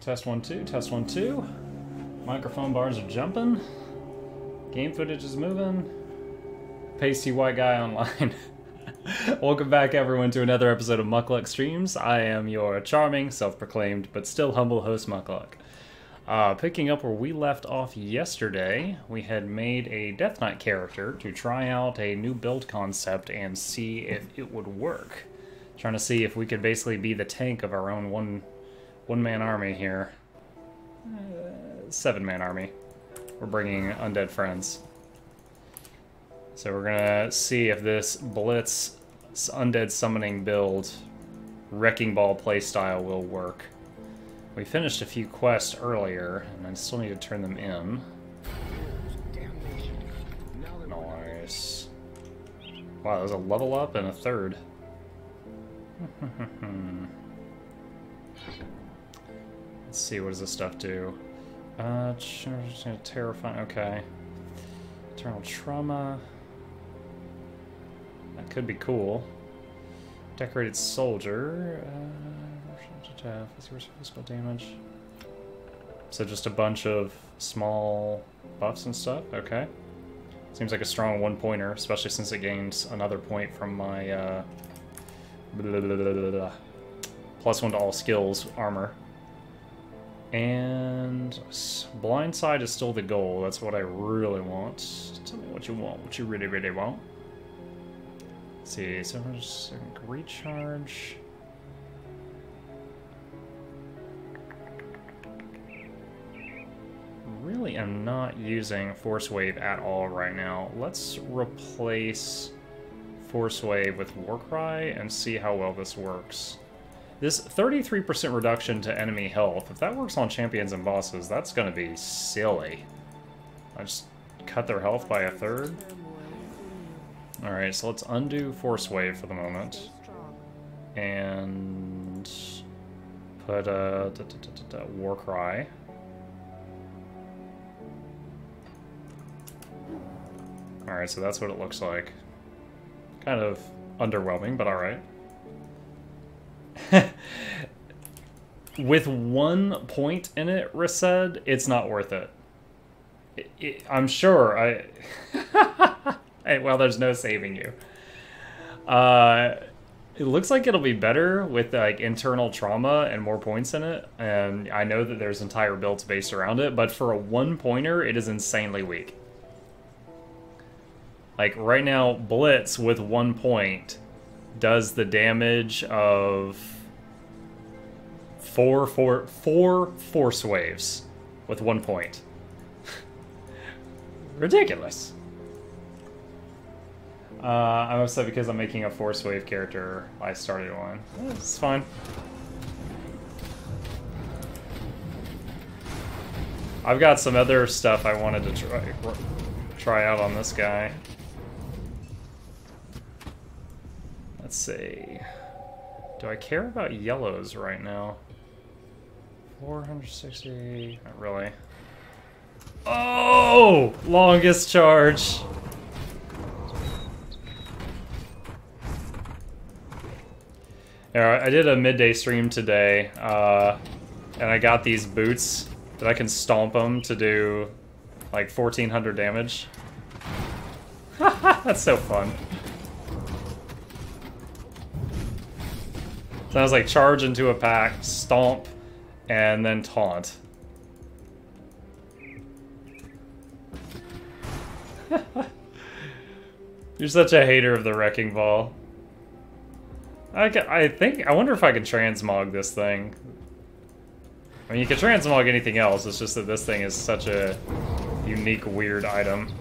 Test 1 2, test 1 2. Microphone bars are jumping. Game footage is moving. Pasty white guy online. Welcome back everyone to another episode of Muckluck Streams. I am your charming, self-proclaimed, but still humble host Muckluck. Picking up where we left off yesterday, we had made a Death Knight character to try out a new build concept and see if it would work. Trying to see if we could basically be the tank of our own one-man army here. 7-man army. We're bringing undead friends. So we're gonna see if this Blitz undead summoning build Wrecking Ball playstyle will work. We finished a few quests earlier, and I still need to turn them in. Nice. Wow, that was a level up and a third. Let's see, what does this stuff do? Terrifying, okay. Eternal Trauma. That could be cool. Decorated Soldier. Physical damage. So just a bunch of small buffs and stuff, okay. Seems like a strong one-pointer, especially since it gains another point from my +1 to all skills armor. And Blindside is still the goal. That's what I really want. Tell me what you want, what you really, really want. Let's see, so I'm just recharge. Really am not using Force Wave at all right now. Let's replace Force Wave with Warcry and see how well this works. This 33% reduction to enemy health, if that works on champions and bosses, that's gonna be silly. I just cut their health by a third. Alright, so let's undo Force Wave for the moment. And put Warcry. Alright, so that's what it looks like. Kind of underwhelming, but alright. With 1 point in it, Rised, it's not worth it. I'm sure Hey, well, there's no saving you. It looks like it'll be better with like internal trauma and more points in it, and I know that there's entire builds based around it, but for a 1-pointer, it is insanely weak. Like right now, Blitz with 1 point does the damage of four Force Waves with 1 point. Ridiculous. I'm upset because I'm making a Force Wave character I started on. It's fine. I've got some other stuff I wanted to try out on this guy. Let's see. Do I care about yellows right now? 460... Not really. Oh! Longest charge! Yeah, I did a midday stream today, and I got these boots that I can stomp them to do like 1400 damage. That's so fun. So I was like charge into a pack, stomp, and then taunt. You're such a hater of the Wrecking Ball. I wonder if I can transmog this thing. I mean, you can transmog anything else, it's just that this thing is such a unique, weird item.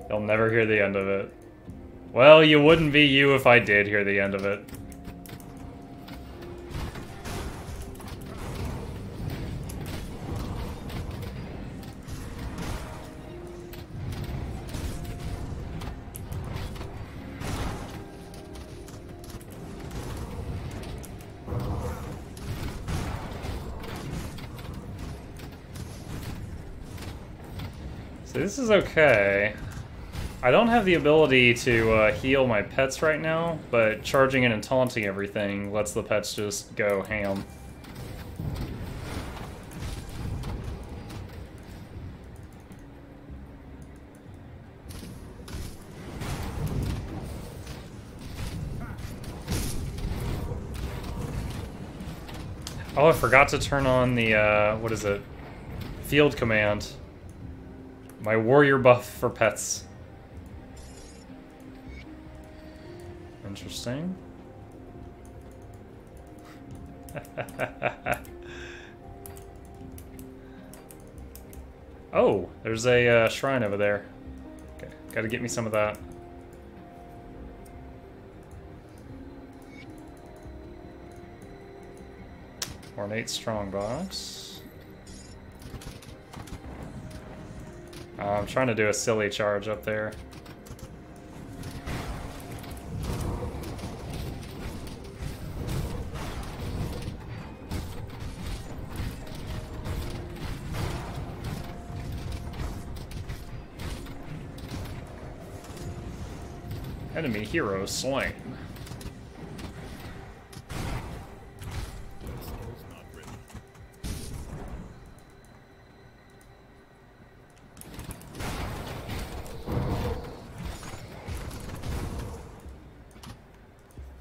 You'll never hear the end of it. Well, you wouldn't be you if I did hear the end of it. So this is okay. I don't have the ability to heal my pets right now, but charging in and taunting everything lets the pets just go ham. Oh, I forgot to turn on the, what is it? Field command. My warrior buff for pets. Interesting. Oh, there's a shrine over there. Okay, gotta get me some of that. Ornate strongbox. I'm trying to do a silly charge up there. Enemy hero slain.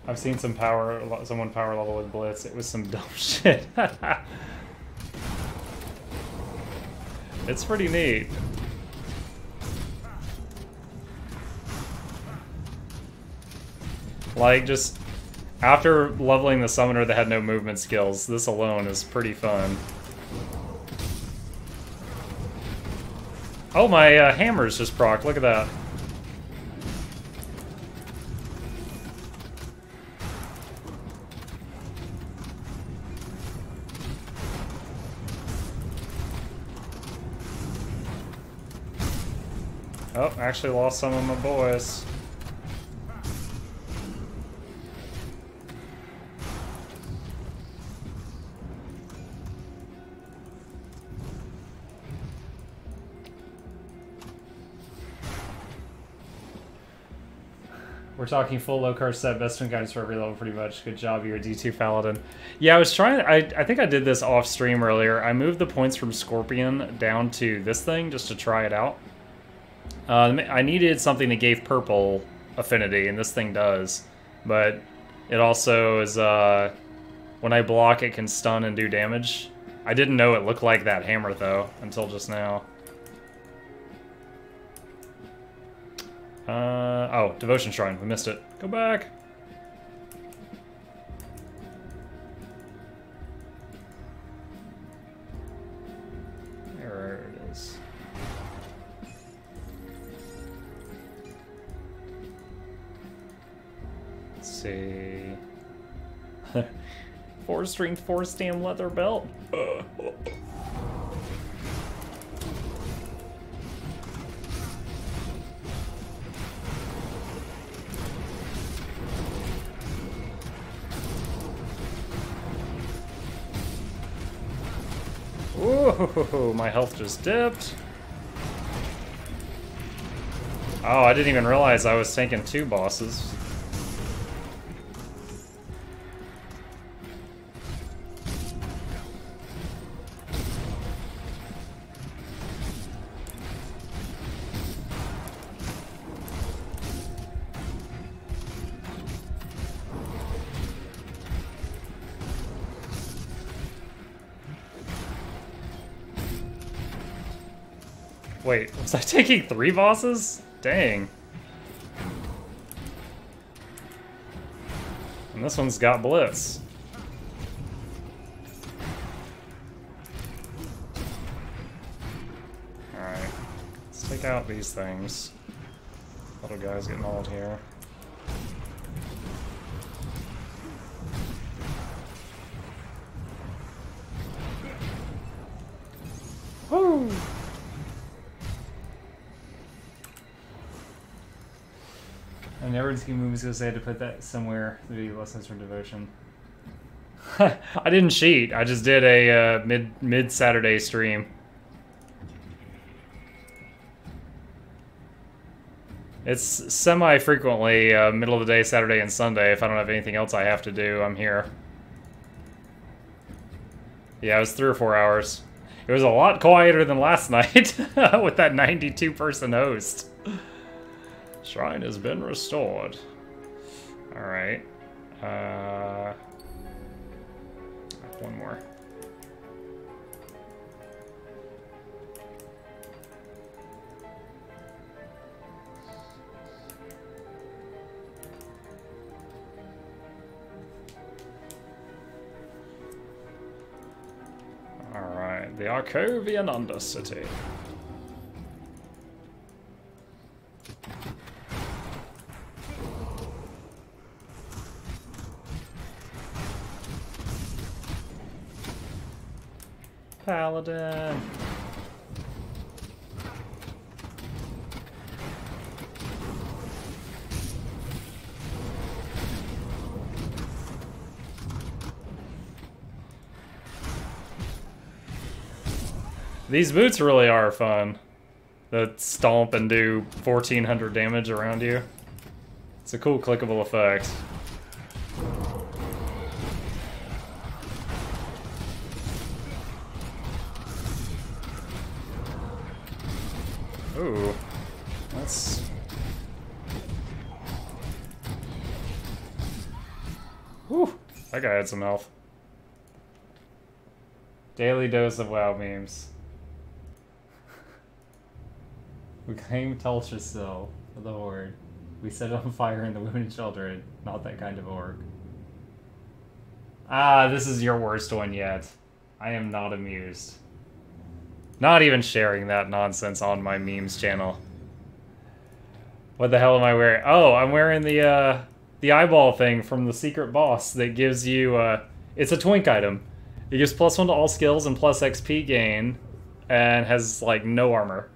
I've seen someone power level with Blitz. It was some dumb shit. It's pretty neat. Like, just after leveling the summoner that had no movement skills, this alone is pretty fun. Oh, my hammer's just proc. Look at that. Oh, actually lost some of my boys. We're talking full low card set, best win guidance for every level pretty much. Good job, you're a D2 Paladin. Yeah, I was trying, I think I did this off stream earlier. I moved the points from Scorpion down to this thing just to try it out. I needed something that gave purple affinity, and this thing does. But it also is, when I block, it can stun and do damage. I didn't know it looked like that hammer, though, until just now. Oh, Devotion Shrine. We missed it. Go back. There it is. Let's see. 4-string, 4-stam leather belt. Ooh, my health just dipped. Oh, I didn't even realize I was tanking 2 bosses. Wait, was I taking 3 bosses? Dang. And this one's got Blitz. Alright. Let's take out these things. Little guy's getting old here. Woo! I never in scheme movies because they had to put that somewhere to be lessons from devotion. I didn't cheat. I just did a mid Saturday stream. It's semi-frequently middle of the day, Saturday and Sunday. If I don't have anything else I have to do, I'm here. Yeah, it was 3 or 4 hours. It was a lot quieter than last night with that 92-person host. Shrine has been restored. Alright. I one more. Alright, the Arcovian Undercity. Paladin. These boots really are fun. That stomp and do 1400 damage around you. It's a cool clickable effect. Ooh, that's... Whew, that guy had some health. Daily dose of WoW memes. We claim Teltrasil for the Horde. We set on fire in the women and children. Not that kind of orc. Ah, this is your worst one yet. I am not amused. Not even sharing that nonsense on my memes channel. What the hell am I wearing? Oh, I'm wearing the eyeball thing from the secret boss that gives you, it's a twink item. It gives +1 to all skills and plus XP gain, and has, like, no armor.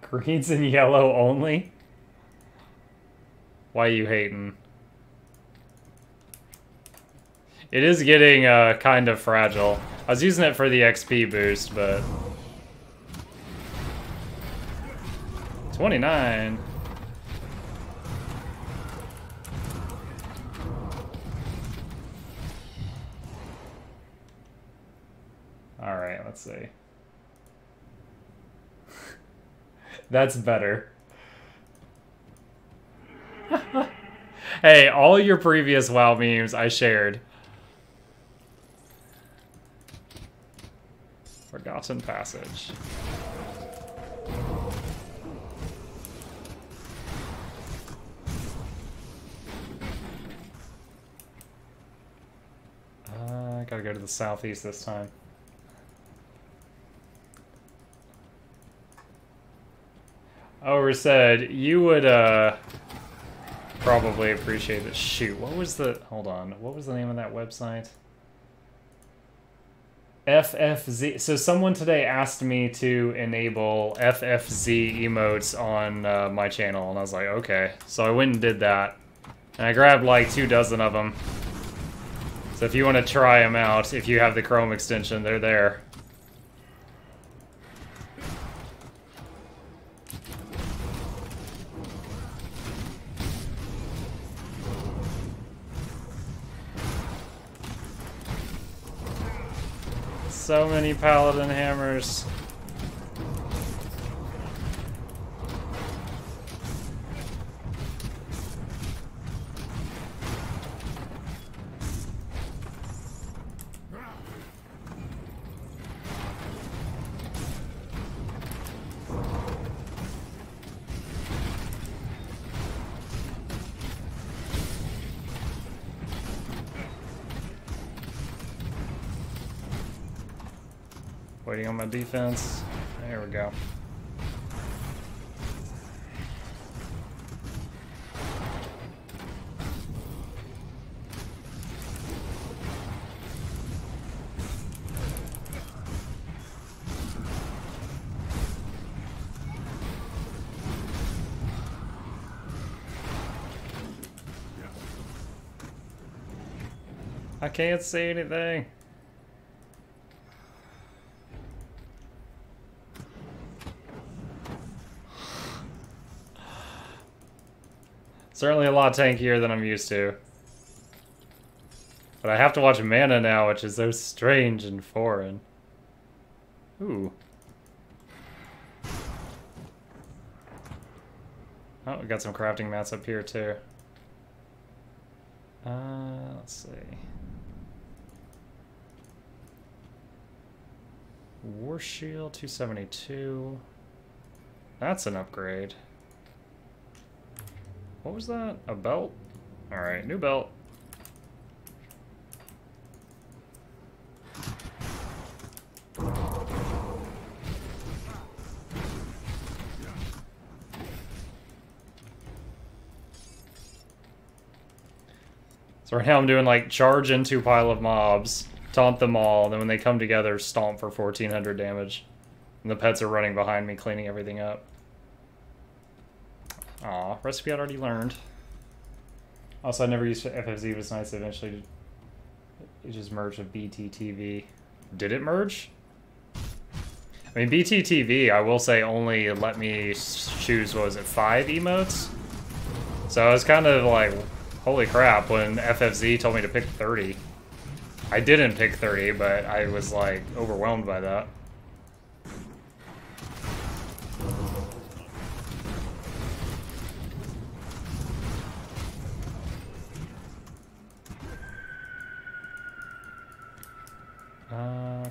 Greens and yellow only? Why you hating? It is getting kind of fragile. I was using it for the XP boost, but... 29. Alright, let's see. That's better. Hey, all your previous WoW memes I shared. Forgotten Passage. I gotta go to the southeast this time. Over said, you would probably appreciate it. Shoot, what was the... Hold on. What was the name of that website? FFZ. So someone today asked me to enable FFZ emotes on my channel, and I was like, okay. So I went and did that. And I grabbed like 24 of them. So if you want to try them out, if you have the Chrome extension, they're there. So many paladin hammers. Waiting on my defense. There we go. I can't see anything. Certainly a lot tankier than I'm used to. But I have to watch mana now, which is so strange and foreign. Ooh. Oh, we got some crafting mats up here too. Let's see. War Shield 272. That's an upgrade. What was that? A belt? Alright, new belt. So right now I'm doing like charge into pile of mobs, taunt them all, and then when they come together, stomp for 1400 damage. And the pets are running behind me, cleaning everything up. Aw, recipe I'd already learned. Also, I never used FFZ, but it's nice eventually it just merged with BTTV. Did it merge? I mean, BTTV, I will say, only let me choose, what was it, 5 emotes? So I was kind of like, holy crap, when FFZ told me to pick 30. I didn't pick 30, but I was like, overwhelmed by that.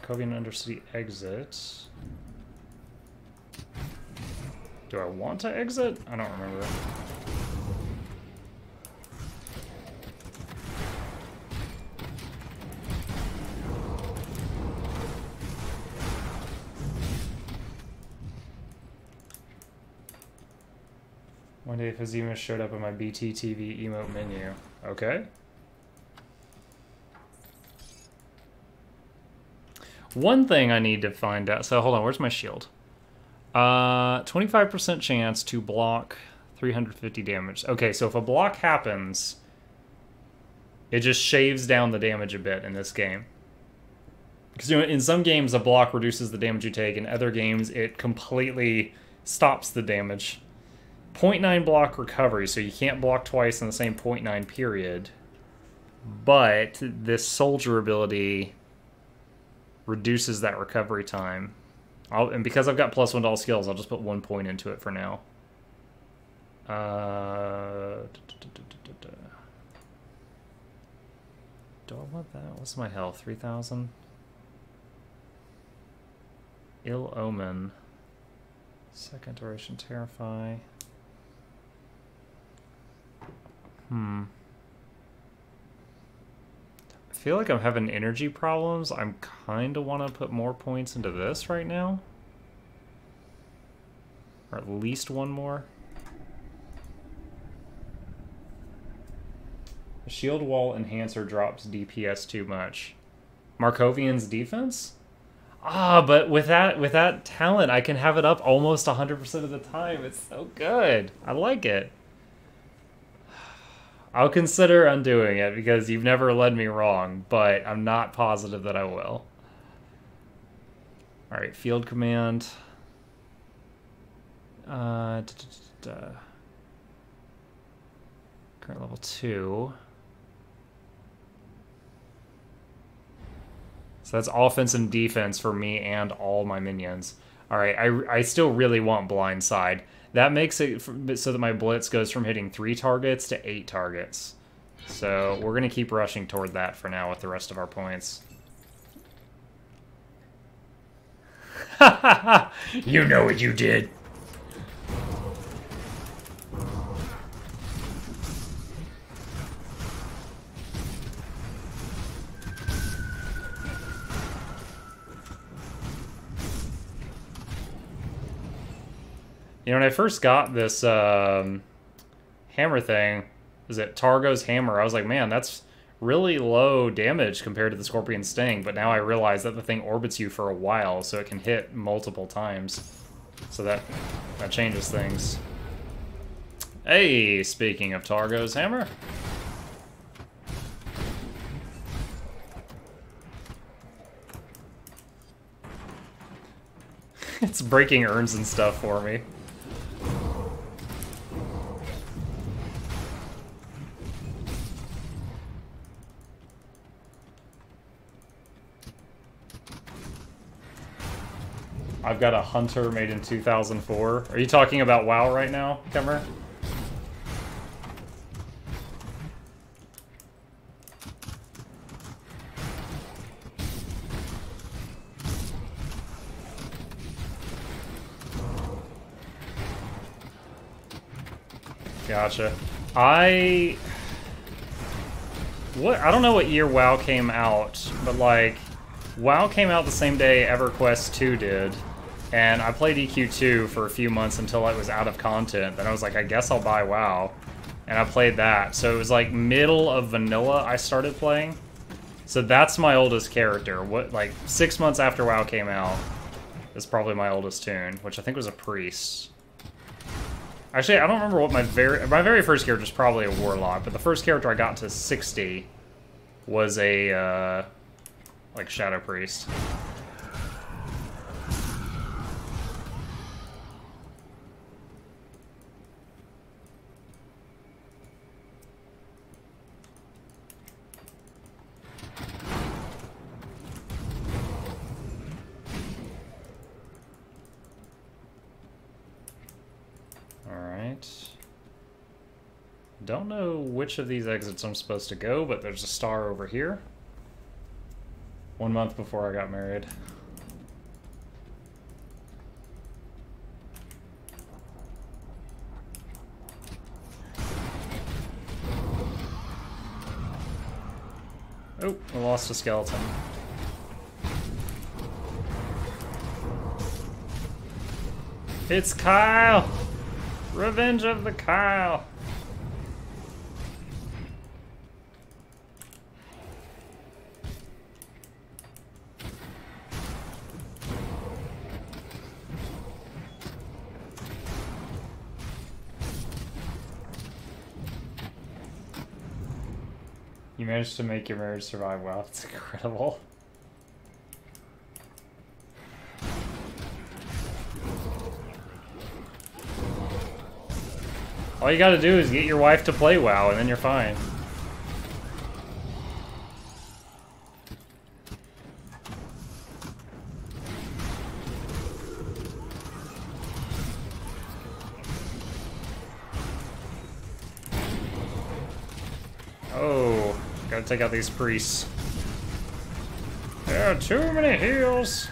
Covian Undercity exit. Do I want to exit? I don't remember. One day Fazima showed up on my BTTV emote menu. Okay. One thing I need to find out. So hold on, where's my shield? 25% chance to block 350 damage. Okay, so if a block happens, it just shaves down the damage a bit in this game. Because you know, in some games a block reduces the damage you take, in other games it completely stops the damage. 0.9 block recovery, so you can't block twice in the same 0.9 period. But this soldier ability reduces that recovery time. And because I've got +1 to all skills, I'll just put 1 point into it for now. Do I want that? What's my health? 3,000? Ill Omen. Second duration Terrify. I feel like I'm having energy problems. I'm kind of want to put more points into this right now. Or at least one more. The shield wall enhancer drops DPS too much. Markovian's defense? Ah, but with that talent, I can have it up almost 100% of the time. It's so good. I like it. I'll consider undoing it because you've never led me wrong, but I'm not positive that I will. Alright, field command. Current level 2. So that's offense and defense for me and all my minions. Alright, I still really want blindside. That makes it so that my blitz goes from hitting 3 targets to 8 targets. So we're going to keep rushing toward that for now with the rest of our points. You know what you did. You know, when I first got this hammer thing, is it Targo's hammer? I was like, man, that's really low damage compared to the Scorpion Sting. But now I realize that the thing orbits you for a while, so it can hit multiple times. So that changes things. Hey, speaking of Targo's hammer. It's breaking urns and stuff for me. I've got a hunter made in 2004. Are you talking about WoW right now, Kemmer? Gotcha. I don't know what year WoW came out, but like WoW came out the same day EverQuest 2 did, and I played EQ2 for a few months until it was out of content. Then I was like, I guess I'll buy WoW, and I played that. So it was like middle of vanilla I started playing. So that's my oldest character. What, like 6 months after WoW came out is probably my oldest tune, which I think was a priest. Actually, I don't remember what my very first character was probably a warlock, but the first character I got to 60 was a like shadow priest. Don't know which of these exits I'm supposed to go, but there's a star over here. 1 month before I got married. Oh, I lost a skeleton. It's Kyle! Revenge of the Kyle! You managed to make your marriage survive. Wow, that's incredible. All you gotta do is get your wife to play WoW, and then you're fine. Oh, gotta take out these priests. There are too many heals.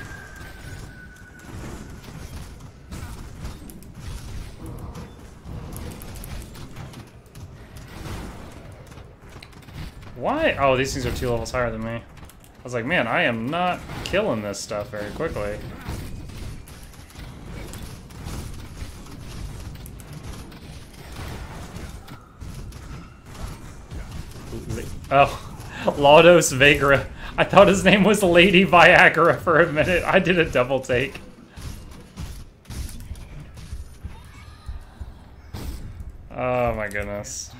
Why? Oh, these things are 2 levels higher than me. I was like, man, I am not killing this stuff very quickly. Oh, Laudos Vagra. I thought his name was Lady Viagra for a minute. I did a double take. Oh my goodness.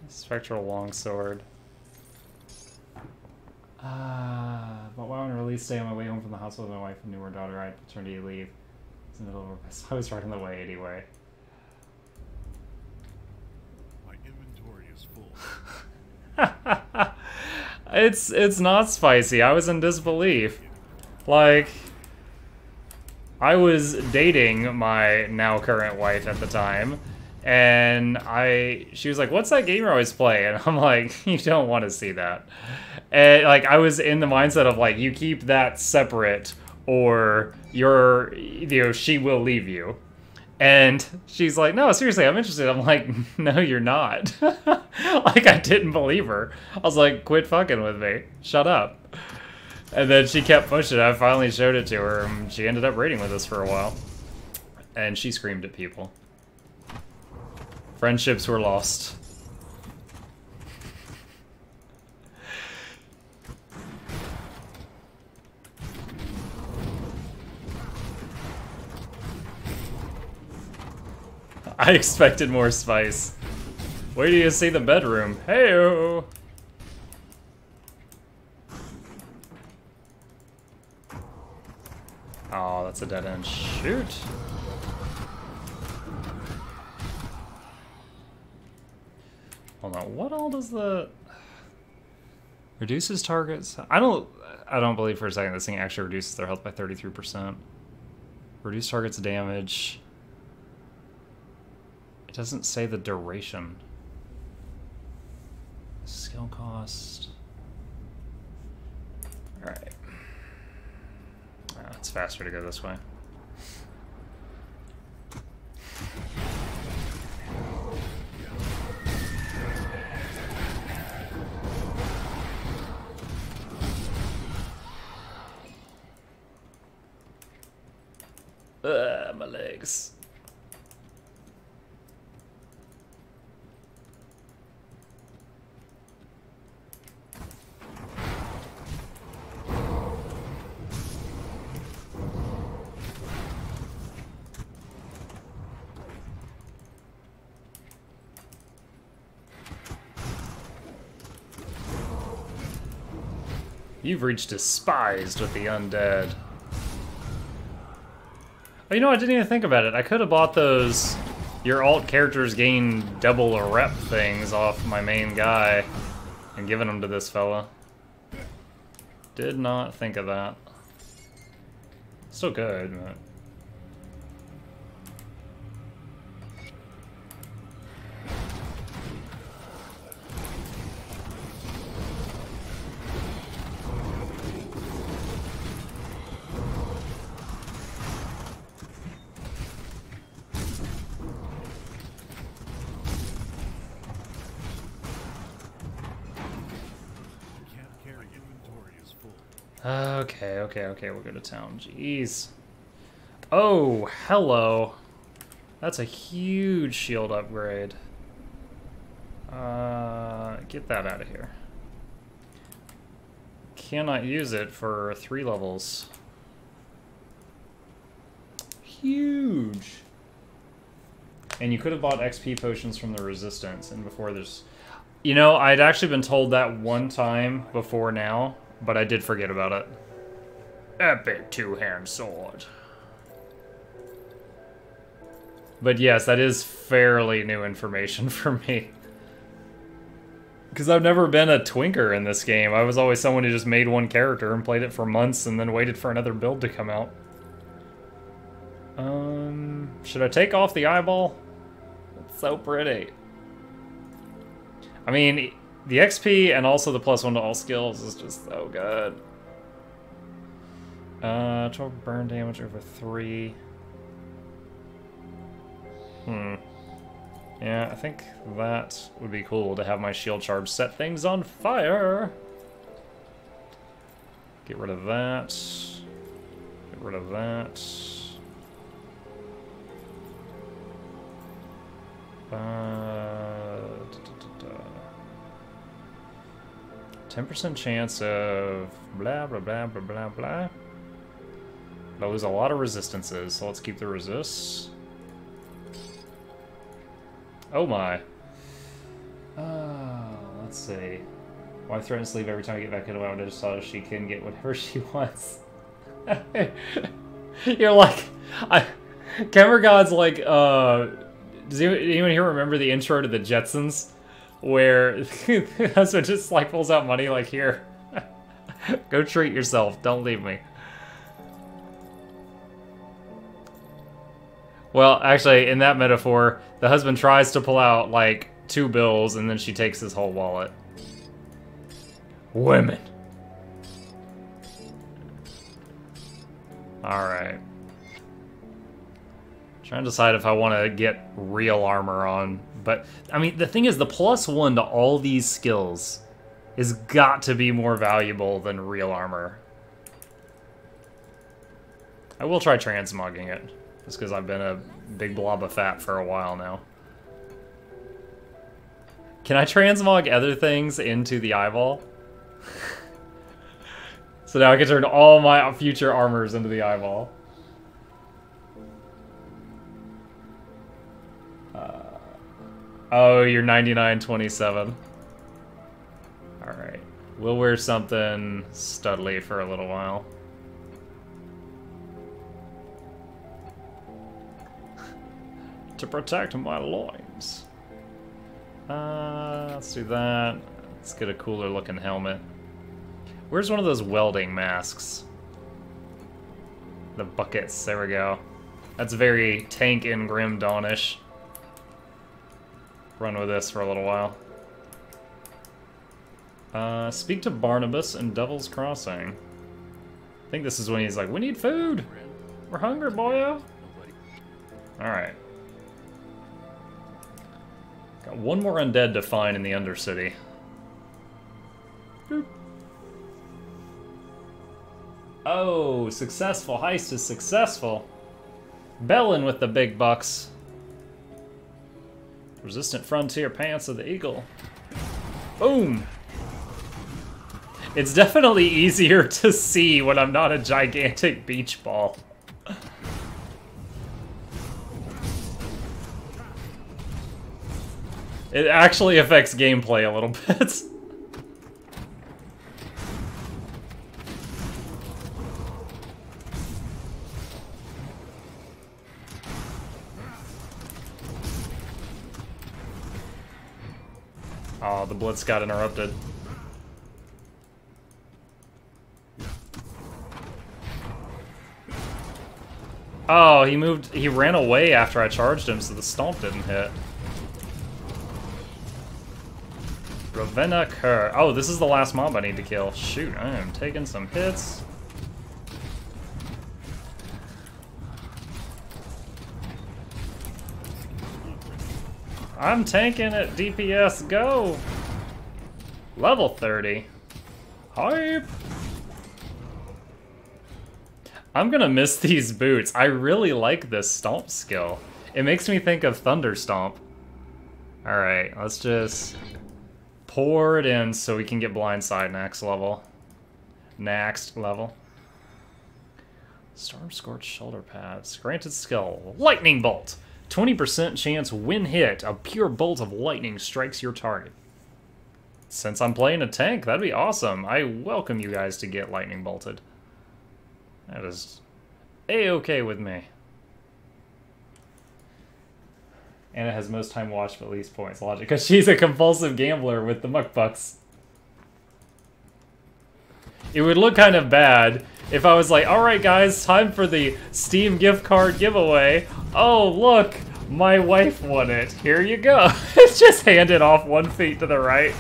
Spectral Longsword. But while on release day on my way home from the hospital with my wife and newer daughter, I had paternity leave. In the middle of I was right in the way anyway. My inventory is full. It's not spicy. I was in disbelief. Like, I was dating my now current wife at the time, and she was like, "What's that game you always play?" And I'm like, "You don't want to see that." And like, I was in the mindset of like, you keep that separate, or she will leave you. And she's like, no, seriously, I'm interested. I'm like, no, you're not. Like, I didn't believe her. I was like, quit fucking with me. Shut up. And then she kept pushing it. I finally showed it to her, and she ended up raiding with us for a while. And she screamed at people. Friendships were lost. I expected more spice. Where do you see the bedroom? Hey-o! Oh, that's a dead end. Shoot. Hold on. What all does the reduces targets? I don't believe for a second this thing actually reduces their health by 33%. Reduce targets damage. It doesn't say the duration. Skill cost. Alright. It's faster to go this way. My legs. You've reached despised with the undead. Oh, you know, I didn't even think about it. I could have bought those your alt characters gain double a rep things off my main guy and given them to this fella. Did not think of that. Still good, but... Okay, we'll go to town. Jeez. Oh, hello. That's a huge shield upgrade. Get that out of here. Cannot use it for 3 levels. Huge. And you could have bought XP potions from the resistance, and before there's... You know, I'd actually been told that one time before now, but I did forget about it. Epic two-hand sword. But yes, that is fairly new information for me. Because I've never been a twinker in this game. I was always someone who just made one character and played it for months and then waited for another build to come out. Should I take off the eyeball? It's so pretty. I mean, the XP and also the +1 to all skills is just so good. 12 burn damage over 3. Yeah, I think that would be cool to have my shield charge set things on fire. Get rid of that. Get rid of that. 10% chance of blah blah blah blah blah blah. But I lose a lot of resistances, so let's keep the resists. Oh my. Let's see. Wife threatens to leave every time I get back into my just thought she can get whatever she wants. You're like... Camera God's like, does anyone here remember the intro to the Jetsons? Where the husband just like pulls out money like, here. Go treat yourself, don't leave me. Well, actually, in that metaphor, the husband tries to pull out, like, 2 bills, and then she takes his whole wallet. Women. Alright. Trying to decide if I want to get real armor on. But, I mean, the thing is, the +1 to all these skills has got to be more valuable than real armor. I will try transmogging it. Just because I've been a big blob of fat for a while now. Can I transmog other things into the eyeball? So now I can turn all my future armors into the eyeball. Oh, you're 99.27. Alright. We'll wear something studly for a little while. to protect my loins. Let's do that. Let's get a cooler looking helmet. Where's one of those welding masks? The buckets, there we go. That's very Tank and Grim Dawnish. Run with this for a little while. Speak to Barnabas in Devil's Crossing. I think this is when he's like, we need food! We're hungry, boyo! Alright. Got one more undead to find in the Undercity. Boop. Oh, successful. Heist is successful. Bellin with the big bucks. Resistant frontier pants of the eagle. Boom! It's definitely easier to see when I'm not a gigantic beach ball. It actually affects gameplay a little bit. Oh, the blitz got interrupted. Oh, he ran away after I charged him, so the stomp didn't hit. Ravenna Cur. Oh, this is the last mob I need to kill. Shoot, I am taking some hits. I'm tanking at DPS, go! Level 30. Hype! I'm gonna miss these boots. I really like this stomp skill. It makes me think of Thunder Stomp. Alright, let's just pour it in so we can get blindside next level. Next level. Storm Scorched shoulder pads. Granted skill. Lightning Bolt. 20% chance when hit, a pure bolt of lightning strikes your target. Since I'm playing a tank, that'd be awesome. I welcome you guys to get lightning bolted. That is A-okay with me. Anna has most time watched but least points. Logic, because she's a compulsive gambler with the muckbucks. It would look kind of bad if I was like, alright guys, time for the Steam gift card giveaway. Oh, look, my wife won it. Here you go. It's just handed off 1 feet to the right.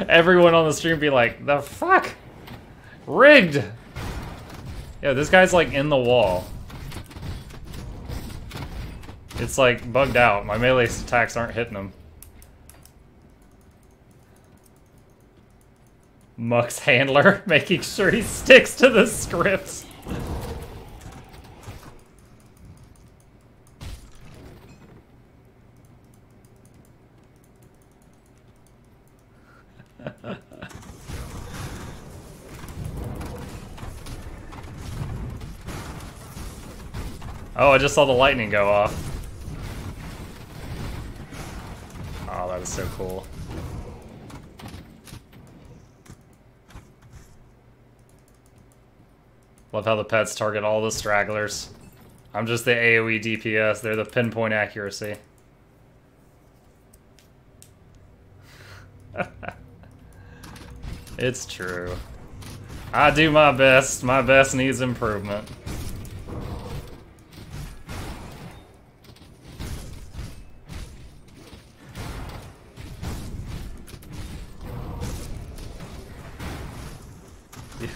Everyone on the stream be like, the fuck? Rigged! Yeah, this guy's like in the wall. It's like bugged out. My melee attacks aren't hitting him. Muck's handler, making sure he sticks to the scripts. Oh, I just saw the lightning go off. Oh, that is so cool. Love how the pets target all the stragglers. I'm just the AoE DPS, they're the pinpoint accuracy. It's true. I do my best needs improvement.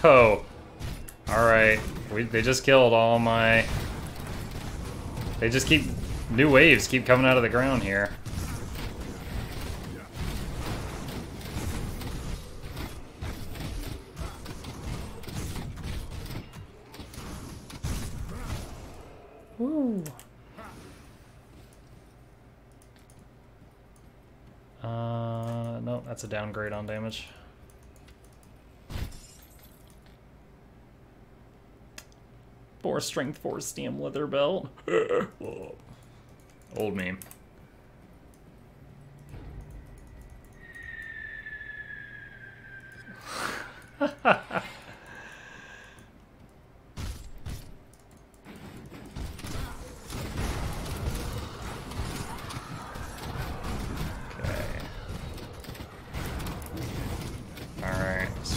Yo. Alright. They just killed all my... They just keep... New waves keep coming out of the ground here. Woo. No, that's a downgrade on damage. Force strength, force stam, leather belt. Old meme.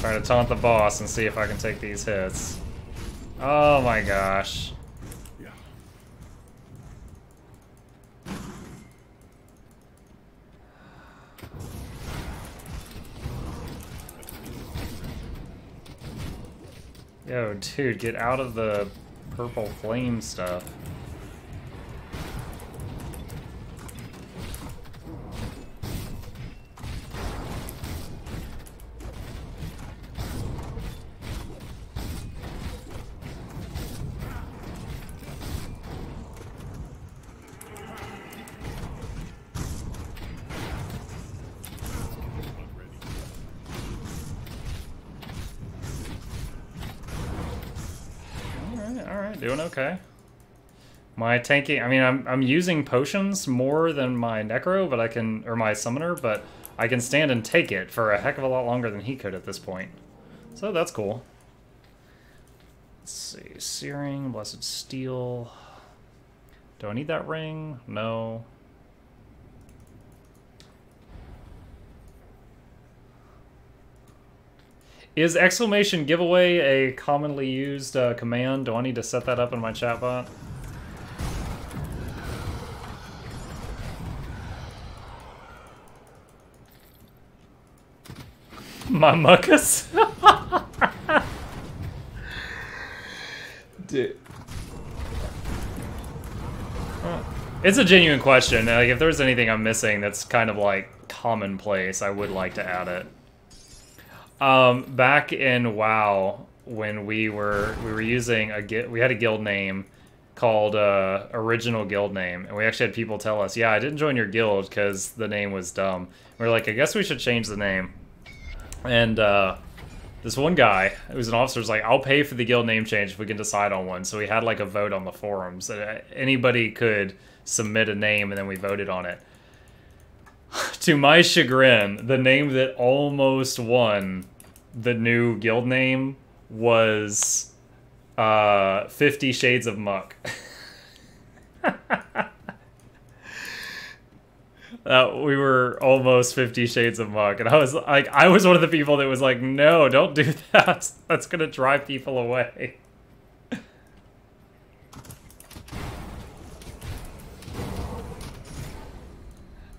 Try to taunt the boss and see if I can take these hits. Oh my gosh. Yeah. Yo, dude, get out of the purple flame stuff. Alright, doing okay. My tanking, I mean, I'm using potions more than my necro, but I can, or my summoner, but I can stand and take it for a heck of a lot longer than he could at this point. So that's cool. Let's see, Searing, Blessed Steel. Do I need that ring? No. Is exclamation giveaway a commonly used command? Do I need to set that up in my chat bot? My muckus? Dude. It's a genuine question. Like, if there's anything I'm missing that's kind of like commonplace, I would like to add it. Back in WoW, when we were using we had a guild name called Original Guild Name, and we actually had people tell us, yeah, I didn't join your guild because the name was dumb. We were like, I guess we should change the name. And this one guy who's an officer was like, I'll pay for the guild name change if we can decide on one. So we had like a vote on the forums. Anybody could submit a name, and then we voted on it. To my chagrin, the name that almost won the new guild name was 50 Shades of Muck. We were almost 50 Shades of Muck, and I was one of the people that was like, no, don't do that. That's gonna drive people away.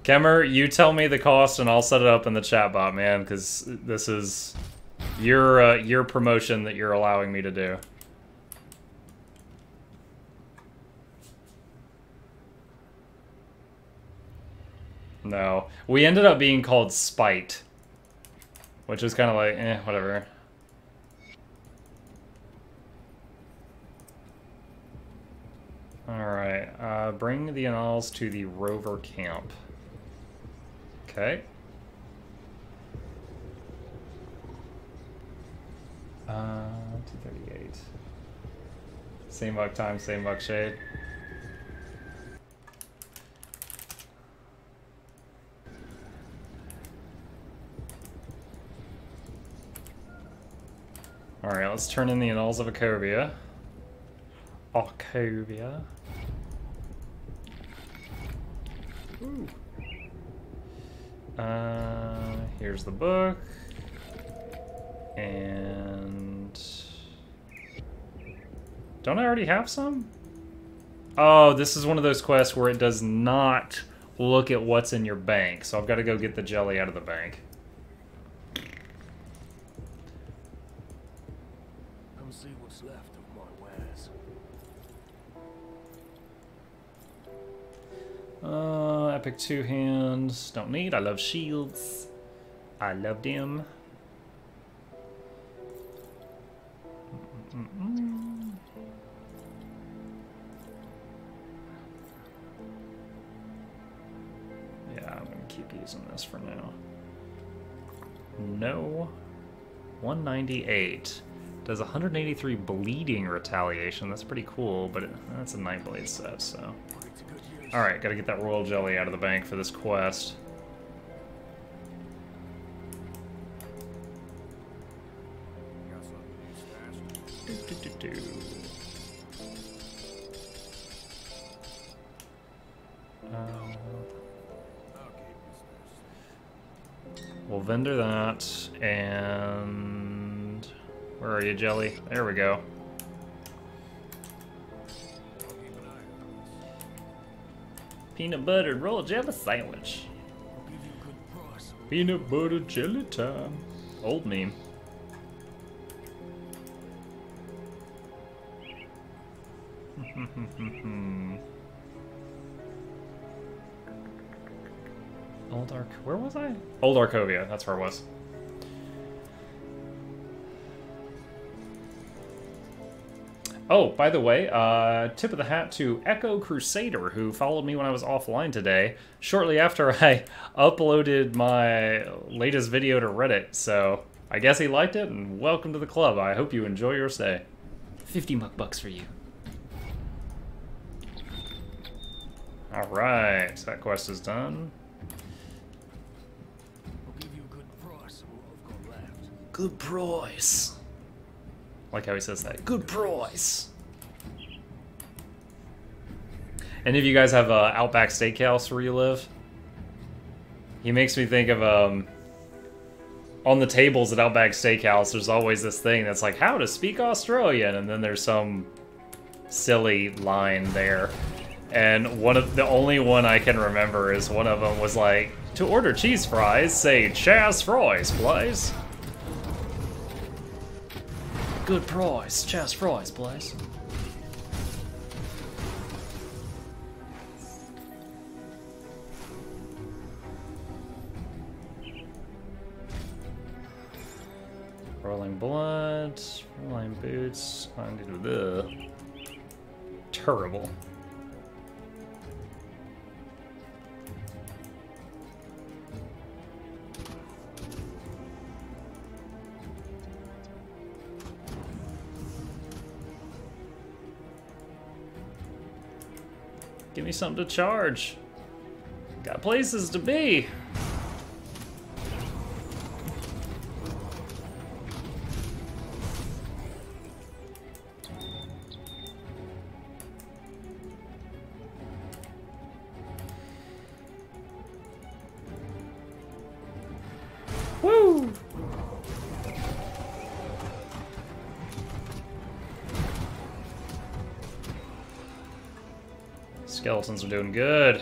Kemmer, you tell me the cost and I'll set it up in the chat bot, man, because this is your promotion that you're allowing me to do. No. We ended up being called Spite, which is kind of like, whatever. Alright, bring the annals to the rover camp. Okay. 238. Same bug time, same bug shade. Alright, let's turn in the annals of Acovia. Acovia. Ooh. Here's the book. And... don't I already have some? Oh, this is one of those quests where it does not look at what's in your bank. So I've got to go get the jelly out of the bank. Come see what's left of my wares. Epic two hands. Don't need. I love shields. I love them. Yeah, I'm gonna keep using this for now. No. 198. Does 183 bleeding retaliation. That's pretty cool, but that's a Nightblade set, so. Alright, gotta get that royal jelly out of the bank for this quest. We'll vendor that, and Where are you, Jelly? There we go. Peanut butter roll jelly sandwich. I'll give you a good price. Peanut butter jelly time. Old meme. Old Arc. Where was I? Old Arcovia. That's where it was. Oh, by the way, tip of the hat to Echo Crusader, who followed me when I was offline today, shortly after I uploaded my latest video to Reddit. So I guess he liked it, and welcome to the club. I hope you enjoy your stay. 50 bucks for you. Alright, so that quest is done. I'll give you a good price on what I've got left. Good price. Like how he says that. Good price. Any of you guys have a Outback Steakhouse where you live? He makes me think of on the tables at Outback Steakhouse, there's always this thing that's like, how to speak Australian, and then there's some silly line there. And one of the only one I can remember is one of them was like, to order cheese fries, say Chaz fries, please. Good price, Chaz fries, please. Rolling blood, rolling boots, terrible. Give me something to charge. Got places to be. Woo! Skeletons are doing good.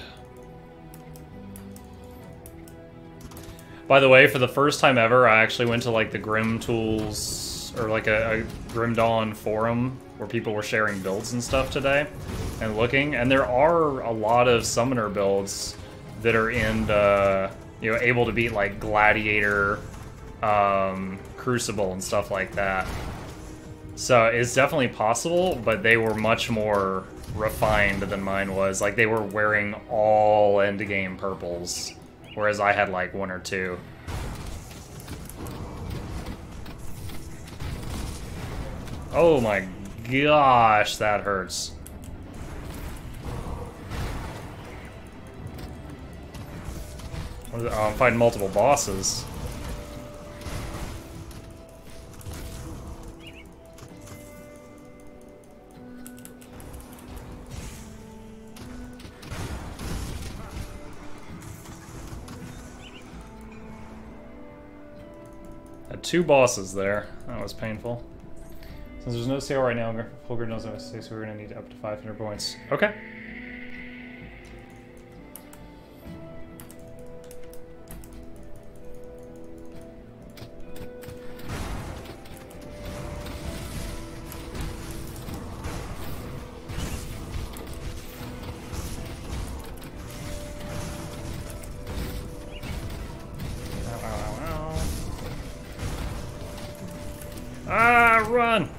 By the way, for the first time ever, I actually went to like the Grim Tools, or like a Grim Dawn forum where people were sharing builds and stuff today and looking, and there are a lot of summoner builds that are in the, you know, able to beat like Gladiator, Crucible and stuff like that. So it's definitely possible, but they were much more refined than mine was. Like, they were wearing all endgame purples, whereas I had like one or two. Oh my gosh, that hurts. Oh, I'm fighting multiple bosses. Had two bosses there. That was painful. Since there's no sale right now, Fulgur knows I say, so we're gonna need up to 500 points. Okay. Ah, run!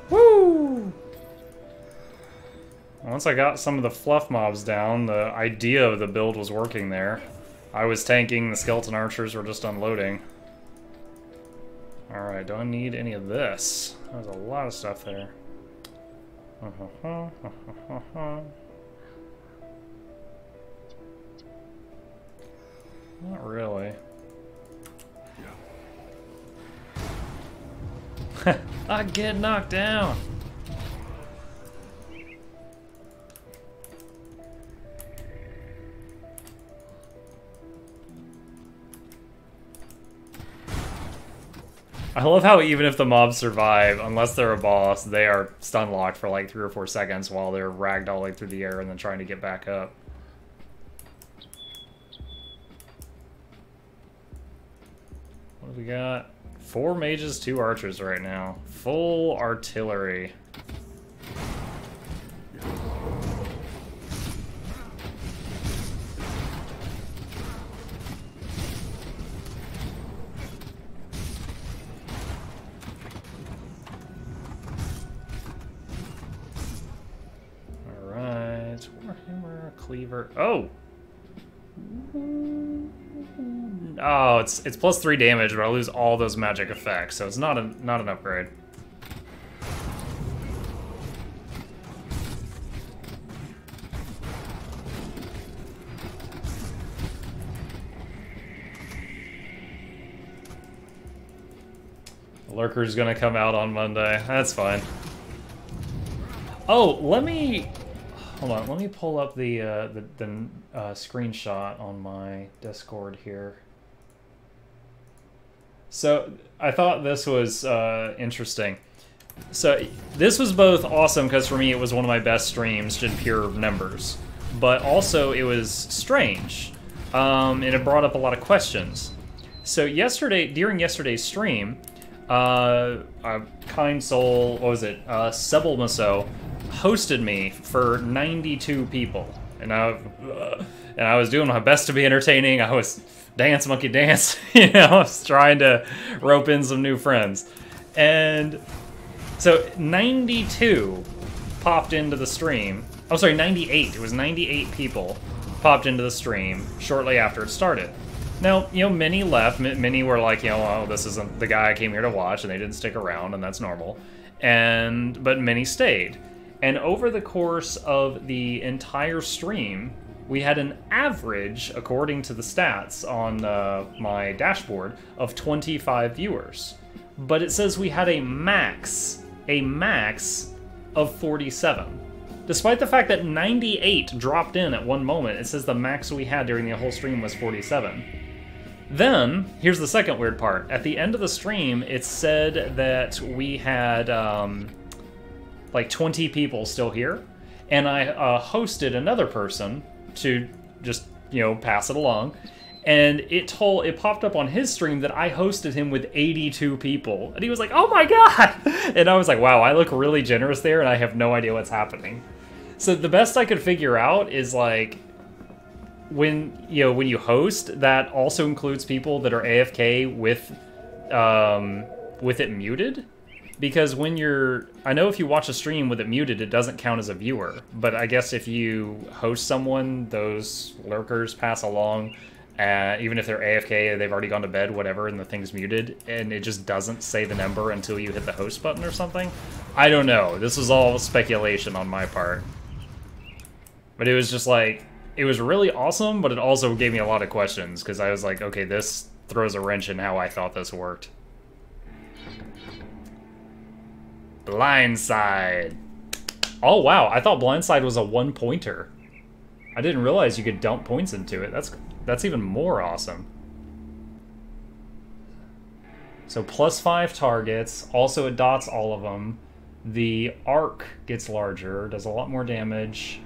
Woo! Once I got some of the fluff mobs down, the idea of the build was working there. I was tanking, the skeleton archers were just unloading. Alright, do I need any of this? There's a lot of stuff there. Not really. I get knocked down. I love how even if the mobs survive, unless they're a boss, they are stun locked for like 3 or 4 seconds while they're ragdolling through the air and then trying to get back up. What do we got? 4 mages, 2 archers right now. Full artillery. Alright, Warhammer, Cleaver. Oh! Oh, it's plus 3 damage, but I lose all those magic effects, so it's not an upgrade. The Lurker's gonna come out on Monday. That's fine. Oh, let me pull up the screenshot on my Discord here. So I thought this was interesting. So this was both awesome because for me it was one of my best streams in pure numbers, but also it was strange, and it brought up a lot of questions. So during yesterday's stream, a kind soul, what was it, Sebelmaso, hosted me for 92 people, and I was doing my best to be entertaining. I was dance monkey dance, you know, I was trying to rope in some new friends, and so 92 popped into the stream. Oh, sorry, 98. It was 98 people popped into the stream shortly after it started. Now, you know, many left. Many were like, you know, oh, this isn't the guy I came here to watch, and they didn't stick around, and that's normal. But many stayed. And over the course of the entire stream, we had an average, according to the stats on my dashboard, of 25 viewers. But it says we had a max of 47. Despite the fact that 98 dropped in at one moment, it says the max we had during the whole stream was 47. Then, here's the second weird part. At the end of the stream, it said that we had like 20 people still here, and I hosted another person to just, you know, pass it along, and it popped up on his stream that I hosted him with 82 people, and he was like, oh my god! And I was like, wow, I look really generous there, and I have no idea what's happening. So the best I could figure out is, like, when you host, that also includes people that are AFK with it muted. Because when I know if you watch a stream with it muted, it doesn't count as a viewer. But I guess if you host someone, those lurkers pass along, even if they're AFK, they've already gone to bed, whatever, and the thing's muted, and it just doesn't say the number until you hit the host button or something. I don't know. This is all speculation on my part. But it was just like, it was really awesome, but it also gave me a lot of questions, because I was like, okay, this throws a wrench in how I thought this worked. Blindside. Oh wow, I thought Blindside was a 1-pointer. I didn't realize you could dump points into it. That's even more awesome. So +5 targets. Also it dots all of them. The arc gets larger, does a lot more damage,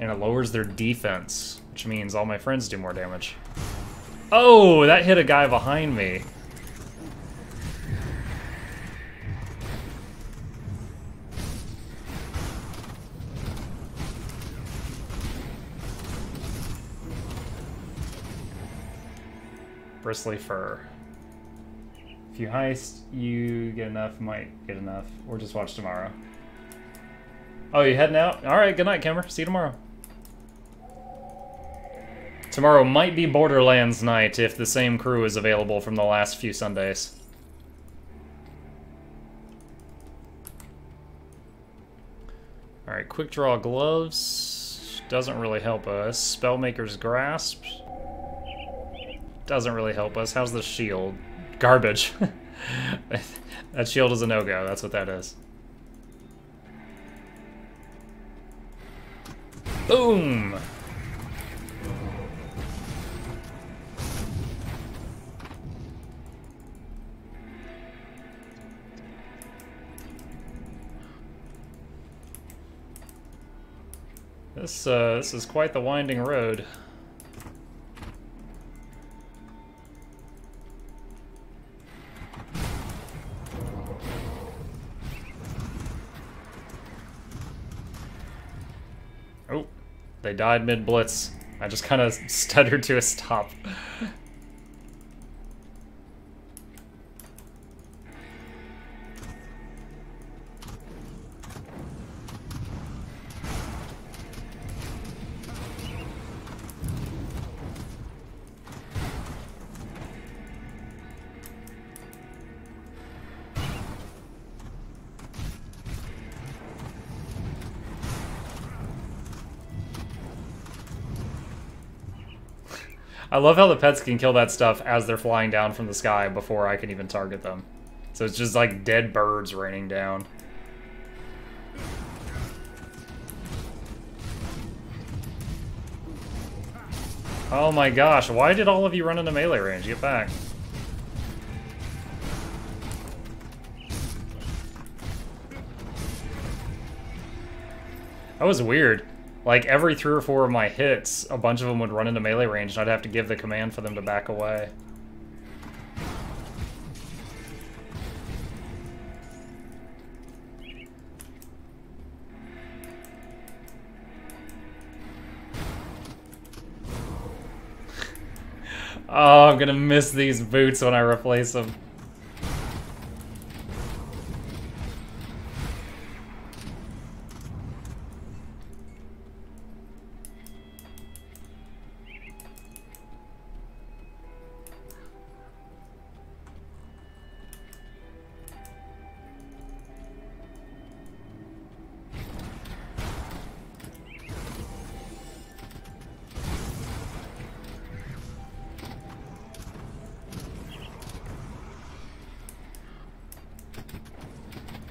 and it lowers their defense, which means all my friends do more damage. Oh, that hit a guy behind me. Bristly fur. If you heist, you get enough, might get enough, or just watch tomorrow. Oh, you heading out? Alright, good night, Kimmer. See you tomorrow. Tomorrow might be Borderlands night if the same crew is available from the last few Sundays. Alright, quick draw gloves. Doesn't really help us. Spellmaker's Grasp. doesn't really help us. How's the shield? Garbage. That shield is a no-go, that's what that is. Boom! This is quite the winding road. Oh, they died mid-blitz. I just kind of stuttered to a stop. I love how the pets can kill that stuff as they're flying down from the sky before I can even target them. So it's just like dead birds raining down. Oh my gosh, why did all of you run into melee range? Get back. That was weird. Like, every 3 or 4 of my hits, a bunch of them would run into melee range, and I'd have to give the command for them to back away. Oh, I'm gonna miss these boots when I replace them.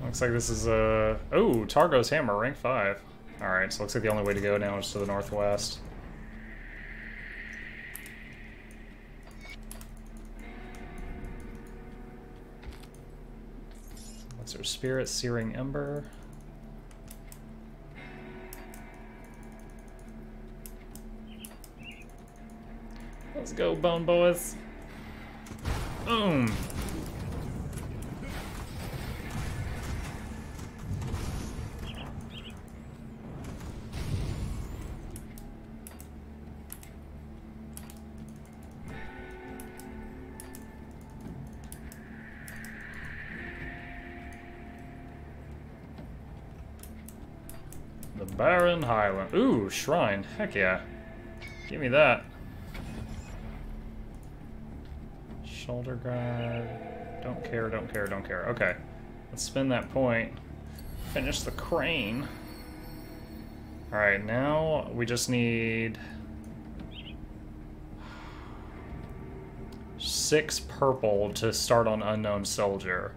Looks like this is a... Oh, Targo's Hammer, rank 5. Alright, so looks like the only way to go now is to the northwest. What's our Spirit? Searing Ember. Let's go, Bone Boys. Boom! The Barren Highland. Ooh, Shrine. Heck yeah. Give me that. Shoulder guard. Don't care, don't care, don't care. Okay. Let's spin that point. Finish the crane. Alright, now we just need 6 purple to start on Unknown Soldier.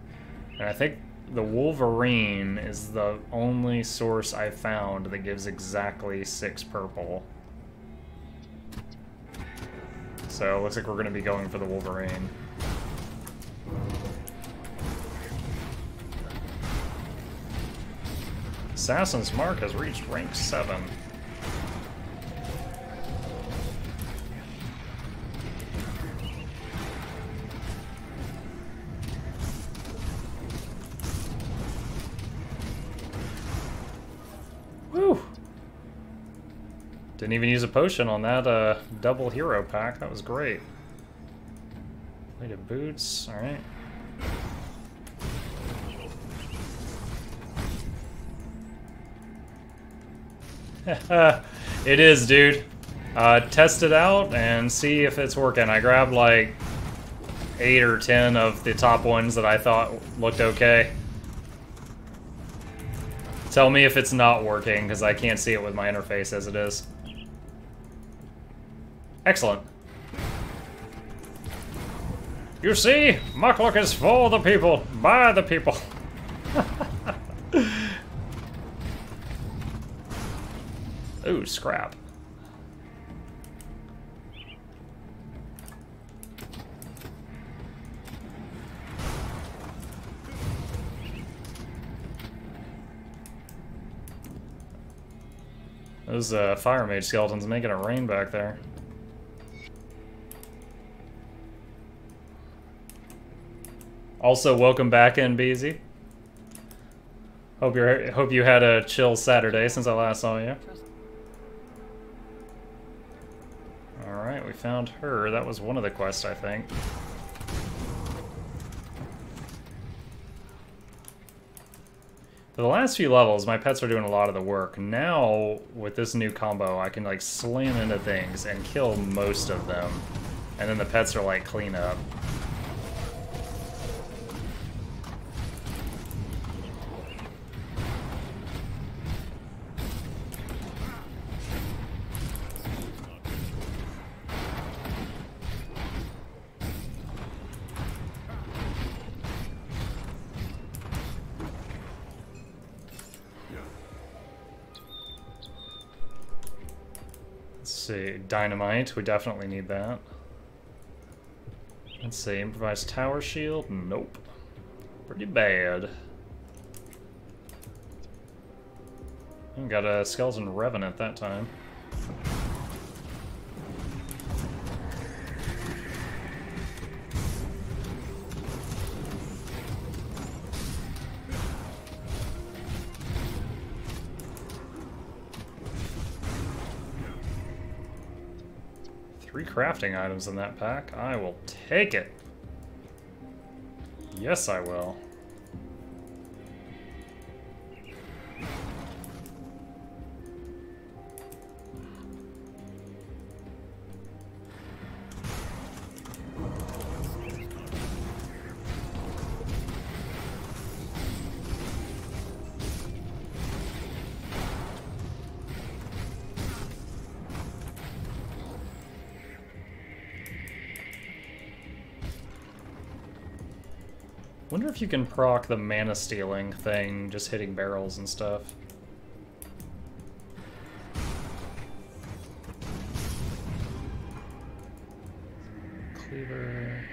And I think the Wolverine is the only source I found that gives exactly 6 purple. So it looks like we're going to be going for the Wolverine. Assassin's Mark has reached rank 7. Woo! Didn't even use a potion on that double hero pack. That was great. Weighted boots. Alright. It is, dude. Test it out and see if it's working. I grabbed like 8 or 10 of the top ones that I thought looked okay. Tell me if it's not working, because I can't see it with my interface as it is. Excellent. You see? Muckluck is for the people, by the people. Ooh, scrap. Those fire mage skeletons making it rain back there. Also, welcome back, NBZ. Hope you had a chill Saturday since I last saw you. All right, we found her. That was one of the quests, I think. For the last few levels, my pets are doing a lot of the work. Now, with this new combo, I can like slam into things and kill most of them. And then the pets are like cleanup. See, dynamite, we definitely need that. Let's see, improvised tower shield, nope. Pretty bad. Got a skeleton revenant that time. Three crafting items in that pack. I will take it. Yes, I will. Wonder if you can proc the mana stealing thing, just hitting barrels and stuff. Cleaver.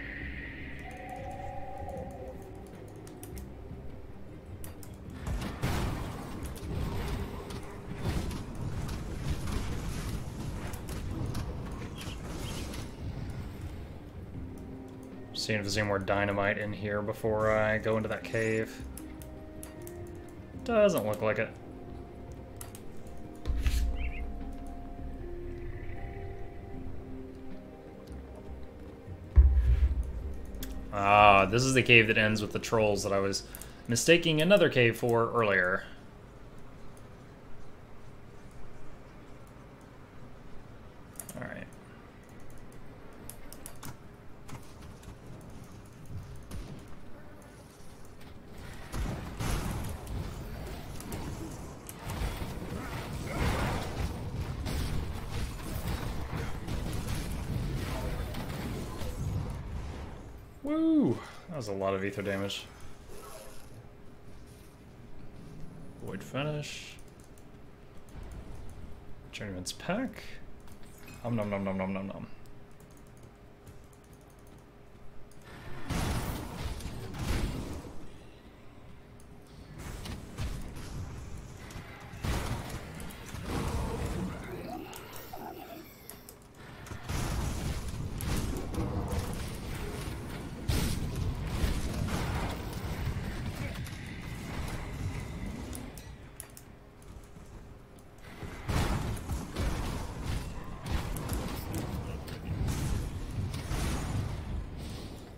Seeing if there's any more dynamite in here before I go into that cave. Doesn't look like it. Ah, this is the cave that ends with the trolls that I was mistaking another cave for earlier. Alright. Woo! That was a lot of ether damage. Void finish. Journeyman's pack. Nom nom nom nom nom nom nom.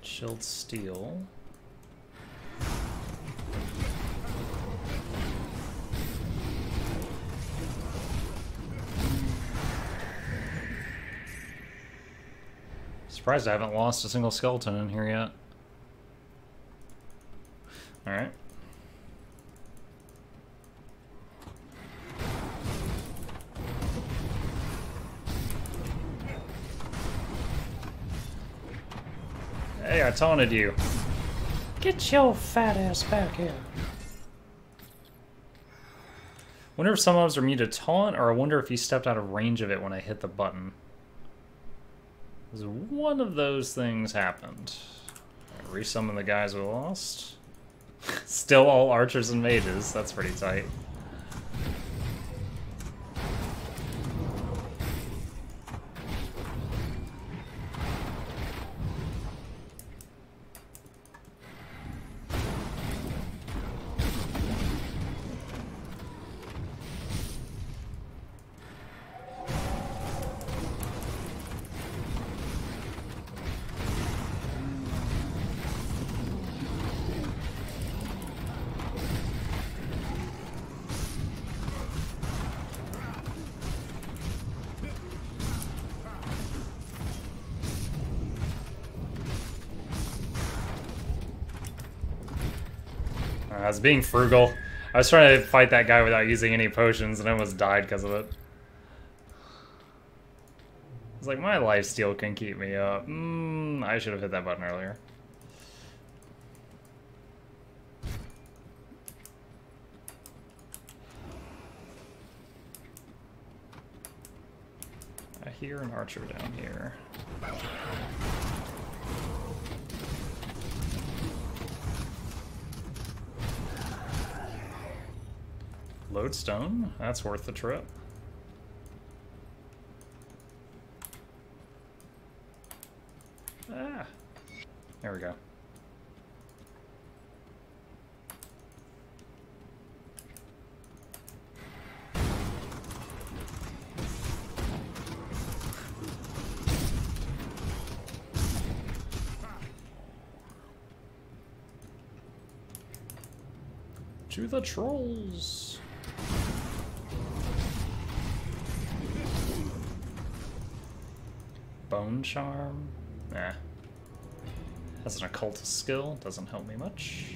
Chilled steel. Surprised I haven't lost a single skeleton in here yet. Alright. Hey, I taunted you. Get your fat ass back here. Wonder if some mobs are immune to taunt, or I wonder if he stepped out of range of it when I hit the button. Because one of those things happened. Resummon the guys we lost. Still all archers and mages. That's pretty tight. I was being frugal. I was trying to fight that guy without using any potions and I almost died because of it. It's like, my lifesteal can keep me up. I should have hit that button earlier. I hear an archer down here. Lodestone? That's worth the trip. Ah! There we go. To the trolls! Bone charm? Nah. Has an occultist skill, doesn't help me much.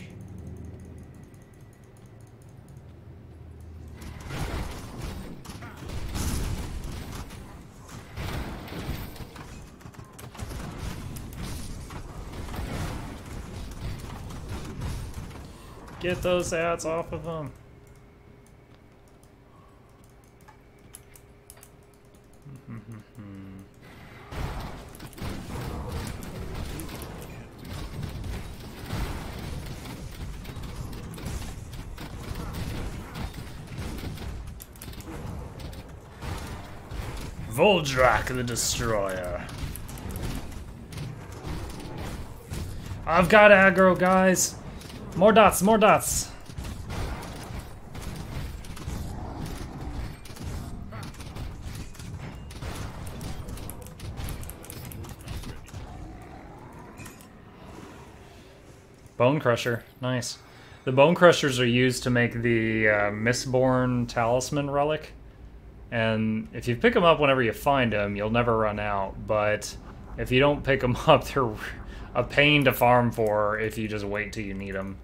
Get those ads off of them. Voldrak the Destroyer. I've got aggro, guys. More dots, more dots. Bone Crusher, nice. The Bone Crushers are used to make the Mistborn Talisman Relic. And if you pick them up whenever you find them, you'll never run out. But if you don't pick them up, they're a pain to farm for if you just wait till you need them.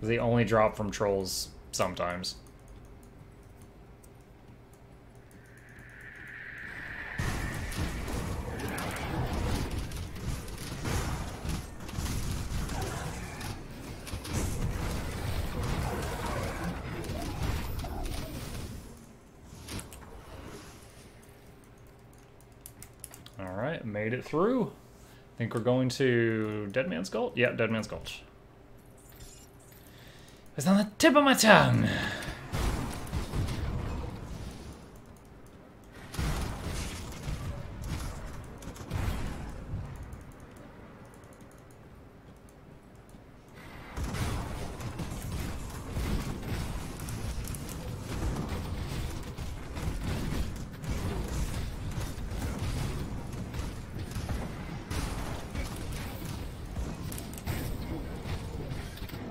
They only drop from trolls sometimes. Alright, made it through. Think we're going to Dead Man's Gulch? Yeah, Dead Man's Gulch. It's on the tip of my tongue.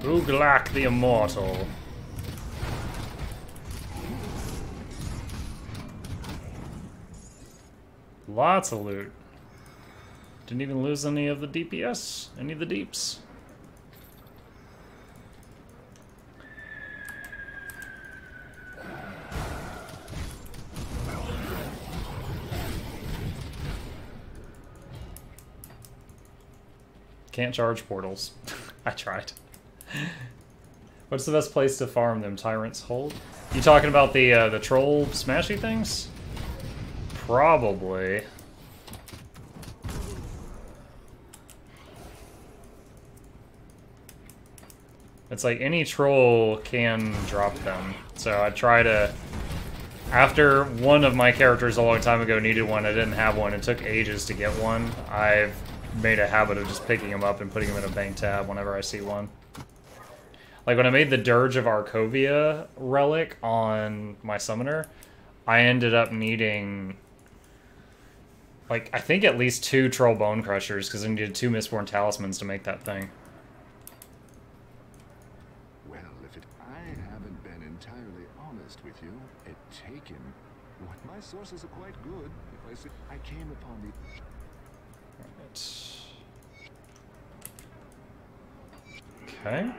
Uglak the Immortal. Lots of loot. Didn't even lose any of the DPS, any of the deeps. Can't charge portals. I tried. What's the best place to farm them? Tyrant's Hold? You talking about the troll smashy things? Probably. It's like any troll can drop them. So I try to... After one of my characters a long time ago needed one, I didn't have one. It took ages to get one. I've made a habit of just picking them up and putting them in a bank tab whenever I see one. Like when I made the Dirge of Arcovia relic on my summoner, I ended up needing... like, I think at least 2 Troll Bone Crushers, because I needed 2 Mistborn Talismans to make that thing. Well, if I haven't been entirely honest with you, at Taken, what my sources are quite good. If I say I came upon the... Okay.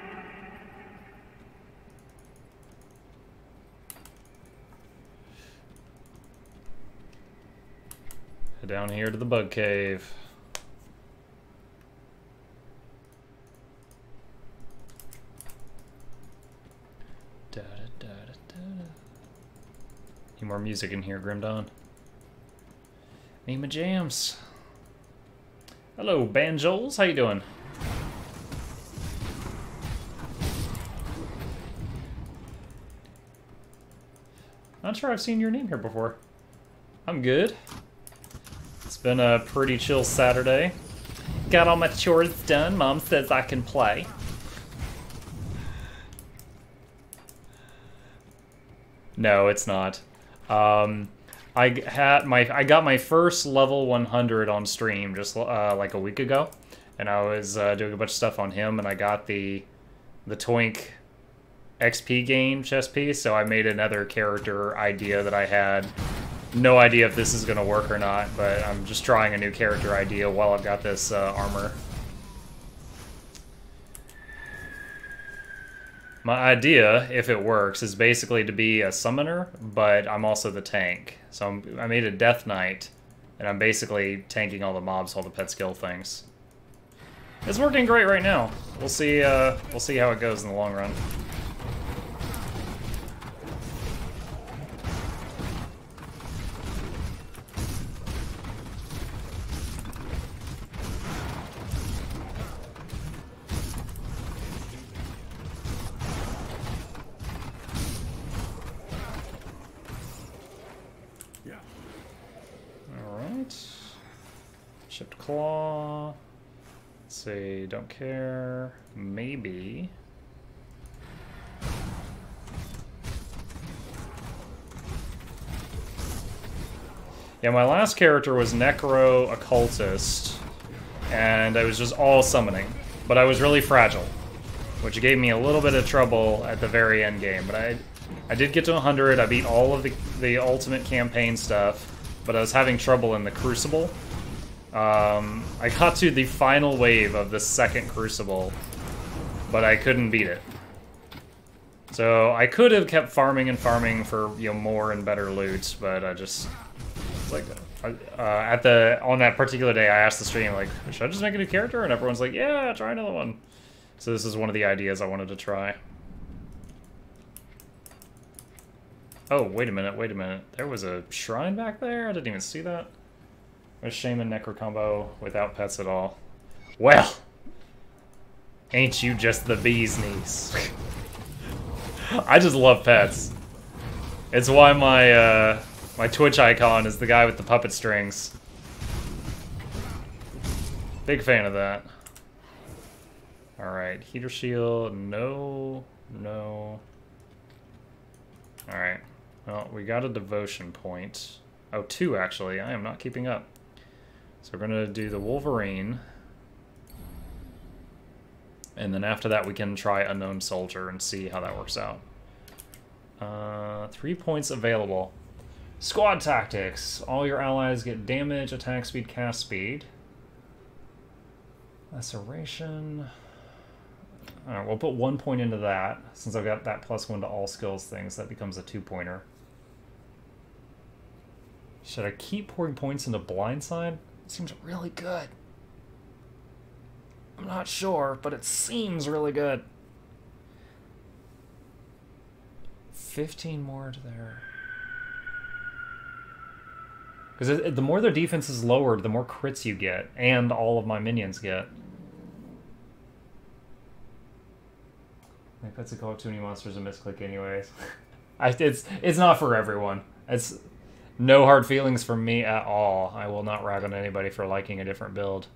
Head down here to the bug cave. Da, da, da, da, da. Need more music in here, Grim Dawn. Need my jams. Hello, Banjoles. How you doing? Not sure I've seen your name here before. I'm good. It's been a pretty chill Saturday. Got all my chores done. Mom says I can play. No, it's not. I got my first level 100 on stream just like a week ago, and I was doing a bunch of stuff on him, and I got the Twink XP gain chest piece, so I made another character idea that I had no idea if this is going to work or not, but I'm just trying a new character idea while I've got this armor. My idea, if it works, is basically to be a summoner, but I'm also the tank. So I made a Death Knight, and I'm basically tanking all the mobs, all the pet skill things. It's working great right now. We'll see how it goes in the long run. Chipped Claw. Let's see, don't care. Maybe. Yeah, my last character was Necro Occultist, and I was just all summoning. But I was really fragile, which gave me a little bit of trouble at the very end game. But I did get to 100, I beat all of the ultimate campaign stuff, but I was having trouble in the Crucible. I got to the final wave of the second Crucible, but I couldn't beat it. So I could have kept farming and farming for, you know, more and better loot, but I just, like, on that particular day, I asked the stream, like, should I just make a new character? And everyone's like, yeah, try another one. So this is one of the ideas I wanted to try. Oh, wait a minute. There was a shrine back there? I didn't even see that. A Shaman Necro combo without pets at all. Well, ain't you just the bee's knees? I just love pets. It's why my my Twitch icon is the guy with the puppet strings. Big fan of that. Alright, heater shield, no. Alright, well, we got a devotion point. Oh, 2 actually, I am not keeping up. So we're gonna do the Wolverine. And then after that we can try Unknown Soldier and see how that works out. 3 points available. Squad Tactics. All your allies get damage, attack speed, cast speed. Laceration. Alright, we'll put 1 point into that. Since I've got that +1 to all skills things, that becomes a 2-pointer. Should I keep pouring points into Blindside? It seems really good. I'm not sure, but it seems really good. 15 more to there. Because the more their defense is lowered, the more crits you get, and all of my minions get. Like, that's a call too many monsters a misclick anyways. It's not for everyone. It's no hard feelings from me at all. I will not rag on anybody for liking a different build.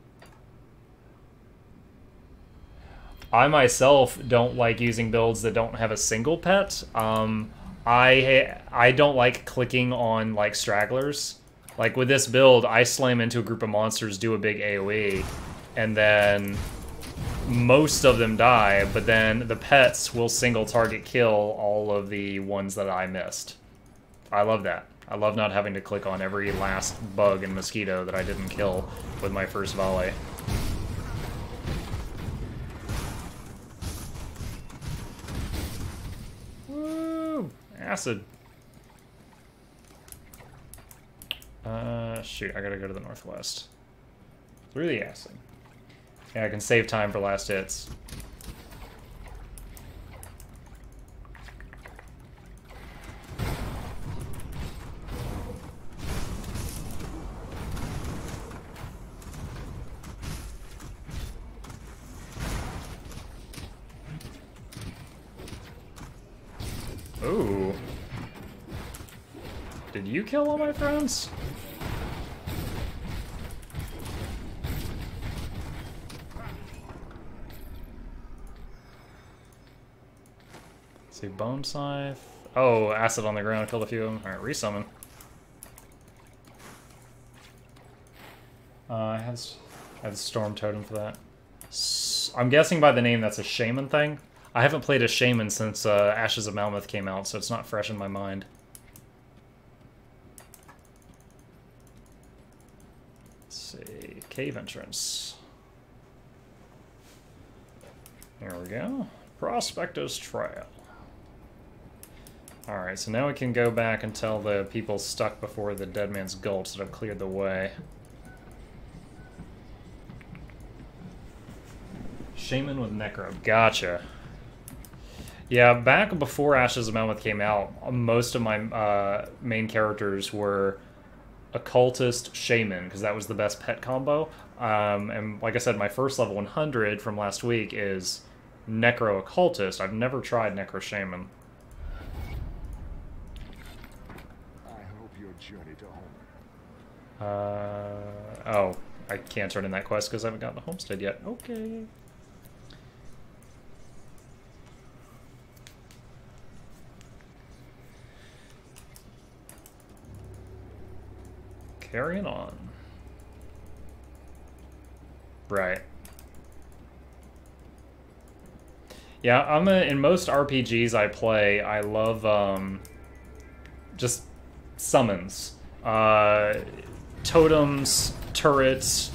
I myself don't like using builds that don't have a single pet. I don't like clicking on like stragglers. Like with this build, I slam into a group of monsters, do a big AoE, and then most of them die, but then the pets will single target kill all of the ones that I missed. I love that. I love not having to click on every last bug and mosquito that I didn't kill with my first volley. Woo! Acid. Shoot, I gotta go to the northwest. Through the acid. Yeah, I can save time for last hits. Ooh. Did you kill all my friends? See, bone scythe. Oh, acid on the ground, killed a few of them. Alright, resummon. I have storm totem for that. I'm guessing by the name that's a shaman thing. I haven't played a shaman since Ashes of Malmouth came out, so it's not fresh in my mind. Let's see, cave entrance. There we go. Prospector's Trail. Alright, so now we can go back and tell the people stuck before the Dead Man's Gulch that I've cleared the way. Shaman with Necro. Gotcha. Yeah, back before Ashes of Mammoth came out, most of my main characters were Occultist Shaman, because that was the best pet combo. And like I said, my first level 100 from last week is Necro Occultist. I've never tried Necro Shaman. Journey to home. Oh, I can't turn in that quest because I haven't gotten to Homestead yet. Okay. Carrying on. Right. Yeah, in most RPGs I play, I love just summons, totems, turrets,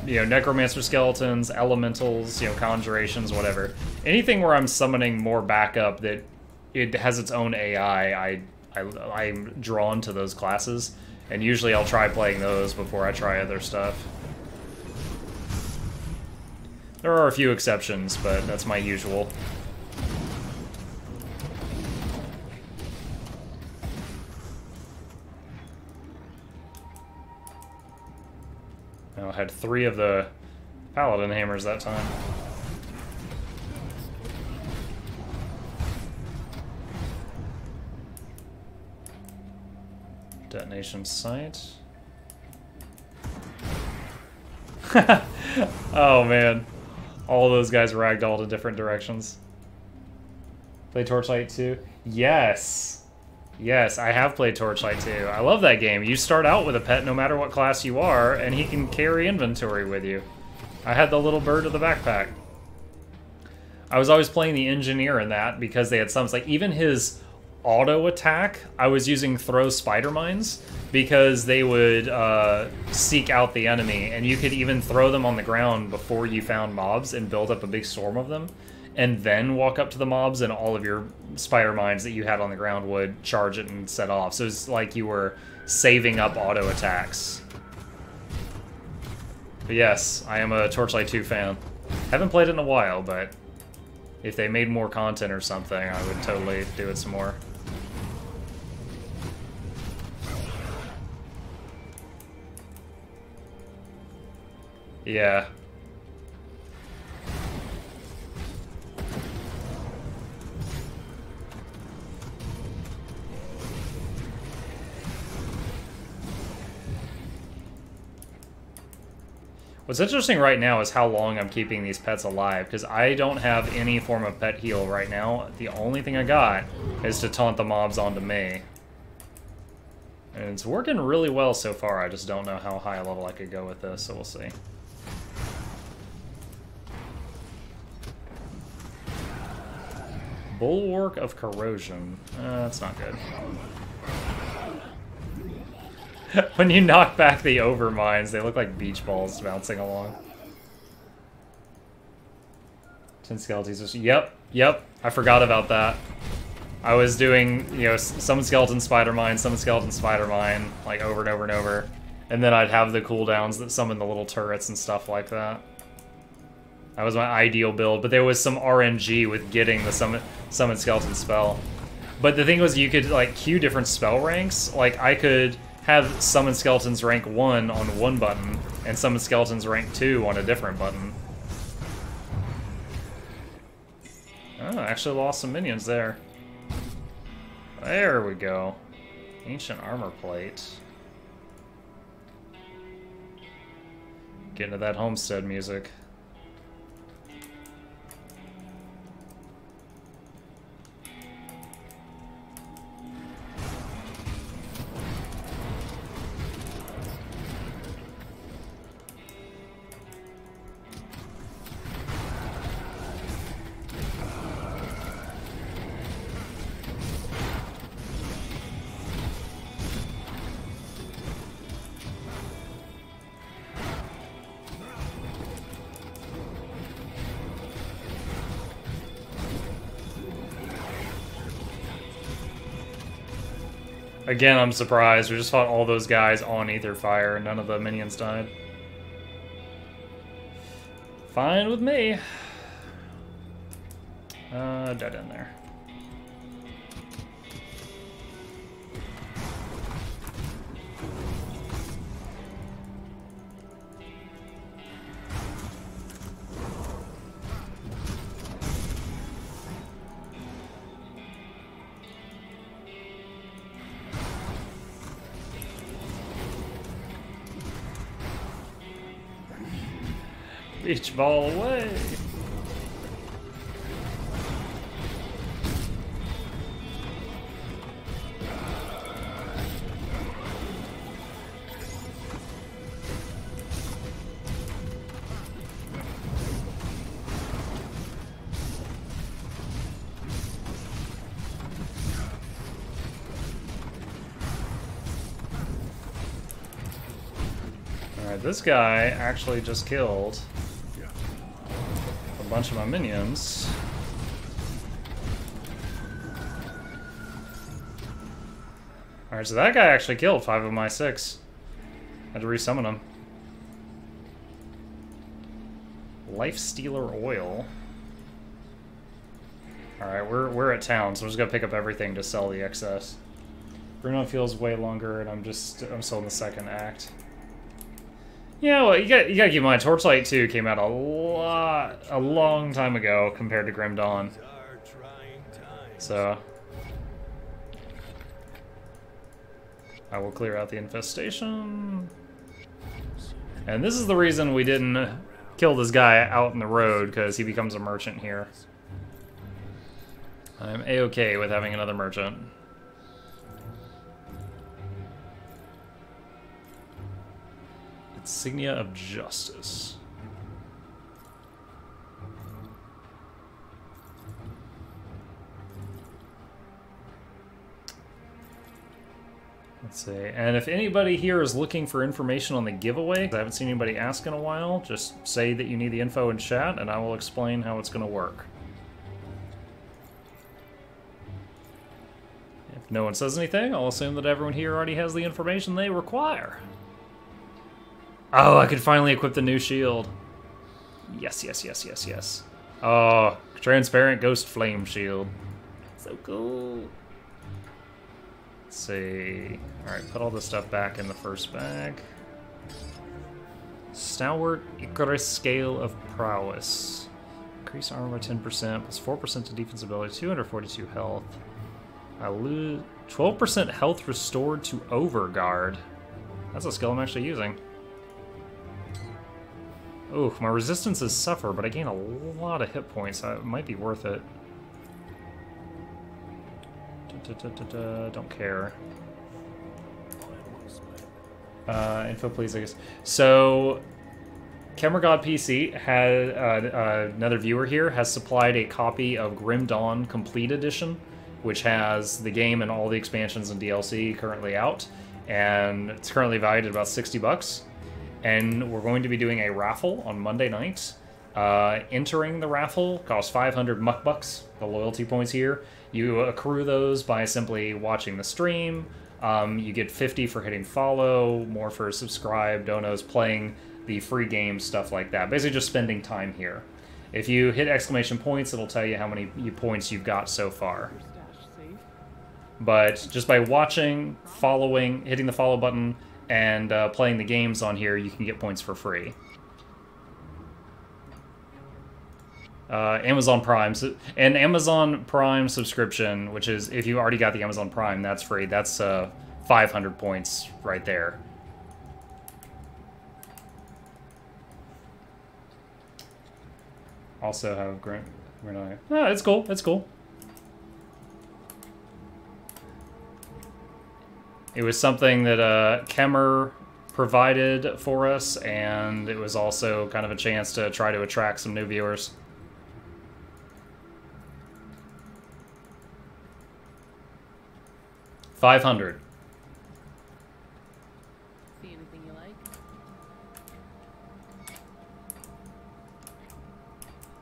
necromancer skeletons, elementals, conjurations, whatever. Anything where I'm summoning more backup that it has its own AI, I'm drawn to those classes, and usually I'll try playing those before I try other stuff. There are a few exceptions, but that's my usual. I had 3 of the Paladin hammers that time. Detonation site. Oh man. All those guys ragdolled in different directions. Play Torchlight 2? Yes! Yes, I have played Torchlight 2. I love that game. You start out with a pet no matter what class you are, and he can carry inventory with you. I had the little bird of the backpack. I was always playing the engineer in that because they had some, like even his auto attack, I was using throw spider mines because they would seek out the enemy, and you could even throw them on the ground before you found mobs and build up a big swarm of them, and then walk up to the mobs, and all of your spider mines that you had on the ground would charge it and set off. So it's like you were saving up auto attacks. But yes, I am a Torchlight 2 fan. Haven't played it in a while, but if they made more content or something, I would totally do it some more. Yeah. What's interesting right now is how long I'm keeping these pets alive, because I don't have any form of pet heal right now. The only thing I got is to taunt the mobs onto me. And it's working really well so far, I just don't know how high a level I could go with this, so we'll see. Bulwark of Corrosion. That's not good. When you knock back the overmines, they look like beach balls bouncing along. 10 skeletons. Yep. I forgot about that. I was doing, you know, some skeleton spider mine, like over and over and over. And then I'd have the cooldowns that summon the little turrets and stuff like that. That was my ideal build, but there was some RNG with getting the summon skeleton spell. But the thing was, you could, like, queue different spell ranks. Like, I could have summon skeletons rank 1 on one button, and summon skeletons rank 2 on a different button. Oh, I actually lost some minions there. There we go. Ancient armor plate. Get into that homestead music. Again, I'm surprised. We just fought all those guys on Aether Fire and none of the minions died. Fine with me. Dead end there. Beach ball away. Alright, this guy actually just killed a bunch of my minions. Alright, so that guy actually killed 5 of my 6. Had to resummon him. Life Stealer Oil. Alright, we're at town, so I'm just gonna pick up everything to sell the excess. Bruno feels way longer, and I'm still in the second act. Yeah, well, you gotta keep in mind, Torchlight 2 came out a long time ago compared to Grim Dawn. So I will clear out the infestation. And this is the reason we didn't kill this guy out in the road, because he becomes a merchant here. I'm A-okay with having another merchant. Insignia of Justice. Let's see. And if anybody here is looking for information on the giveaway, I haven't seen anybody ask in a while, just say that you need the info in chat and I will explain how it's going to work. If no one says anything, I'll assume that everyone here already has the information they require. Oh, I could finally equip the new shield. Yes, yes, yes, yes, yes. Oh, transparent ghost flame shield. So cool. Let's see. Alright, put all this stuff back in the first bag. Stalwart Icarus Scale of Prowess. Increase armor by 10%, plus 4% to defense ability, 242 health. I lose 12% health restored to Overguard. That's a skill I'm actually using. Ooh, my resistances suffer, but I gain a lot of hit points. So it might be worth it. Don't care. Info, please, I guess. So, Cameragod PC had another viewer here has supplied a copy of Grim Dawn Complete Edition, which has the game and all the expansions and DLC currently out, and it's currently valued at about $60. And we're going to be doing a raffle on Monday night. Entering the raffle costs 500 muck bucks, the loyalty points here. You accrue those by simply watching the stream. You get 50 for hitting follow, more for subscribe, donos, playing the free games, stuff like that. Basically just spending time here. If you hit exclamation points, it'll tell you how many points you've got so far. But just by watching, following, hitting the follow button, and playing the games on here, you can get points for free. Amazon Prime, and Amazon Prime subscription, which is, if you already got the Amazon Prime, that's free. That's 500 points right there. Also have Grant. Oh, it's cool. It's cool. It was something that Kemmer provided for us, and it was also kind of a chance to try to attract some new viewers. $500. See anything you like?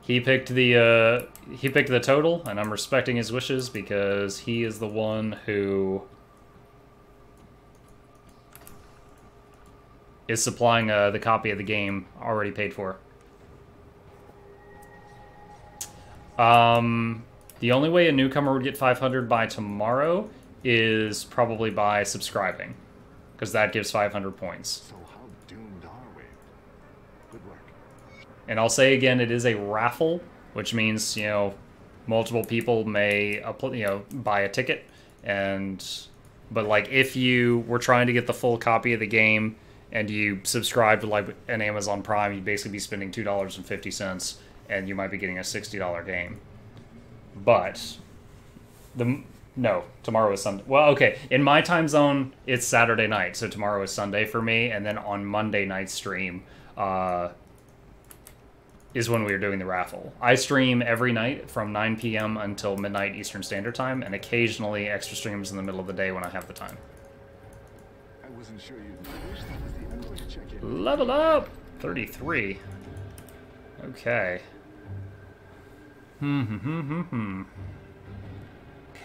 He picked the total, and I'm respecting his wishes because he is the one who is supplying the copy of the game already paid for. The only way a newcomer would get 500 by tomorrow is probably by subscribing, because that gives 500 points. So how doomed are we? Good work. And I'll say again, it is a raffle, which means, you know, multiple people may, buy a ticket, but like if you were trying to get the full copy of the game and you subscribe to like an Amazon Prime, you'd basically be spending $2.50, and you might be getting a $60 game. But no, tomorrow is Sunday. Well, okay, in my time zone, it's Saturday night, so tomorrow is Sunday for me, and then on Monday night stream is when we are doing the raffle. I stream every night from 9 p.m. until midnight Eastern Standard Time, and occasionally extra streams in the middle of the day when I have the time. I wasn't sure you. I wish that was the. I'm going to check in. Level up! 33. Okay.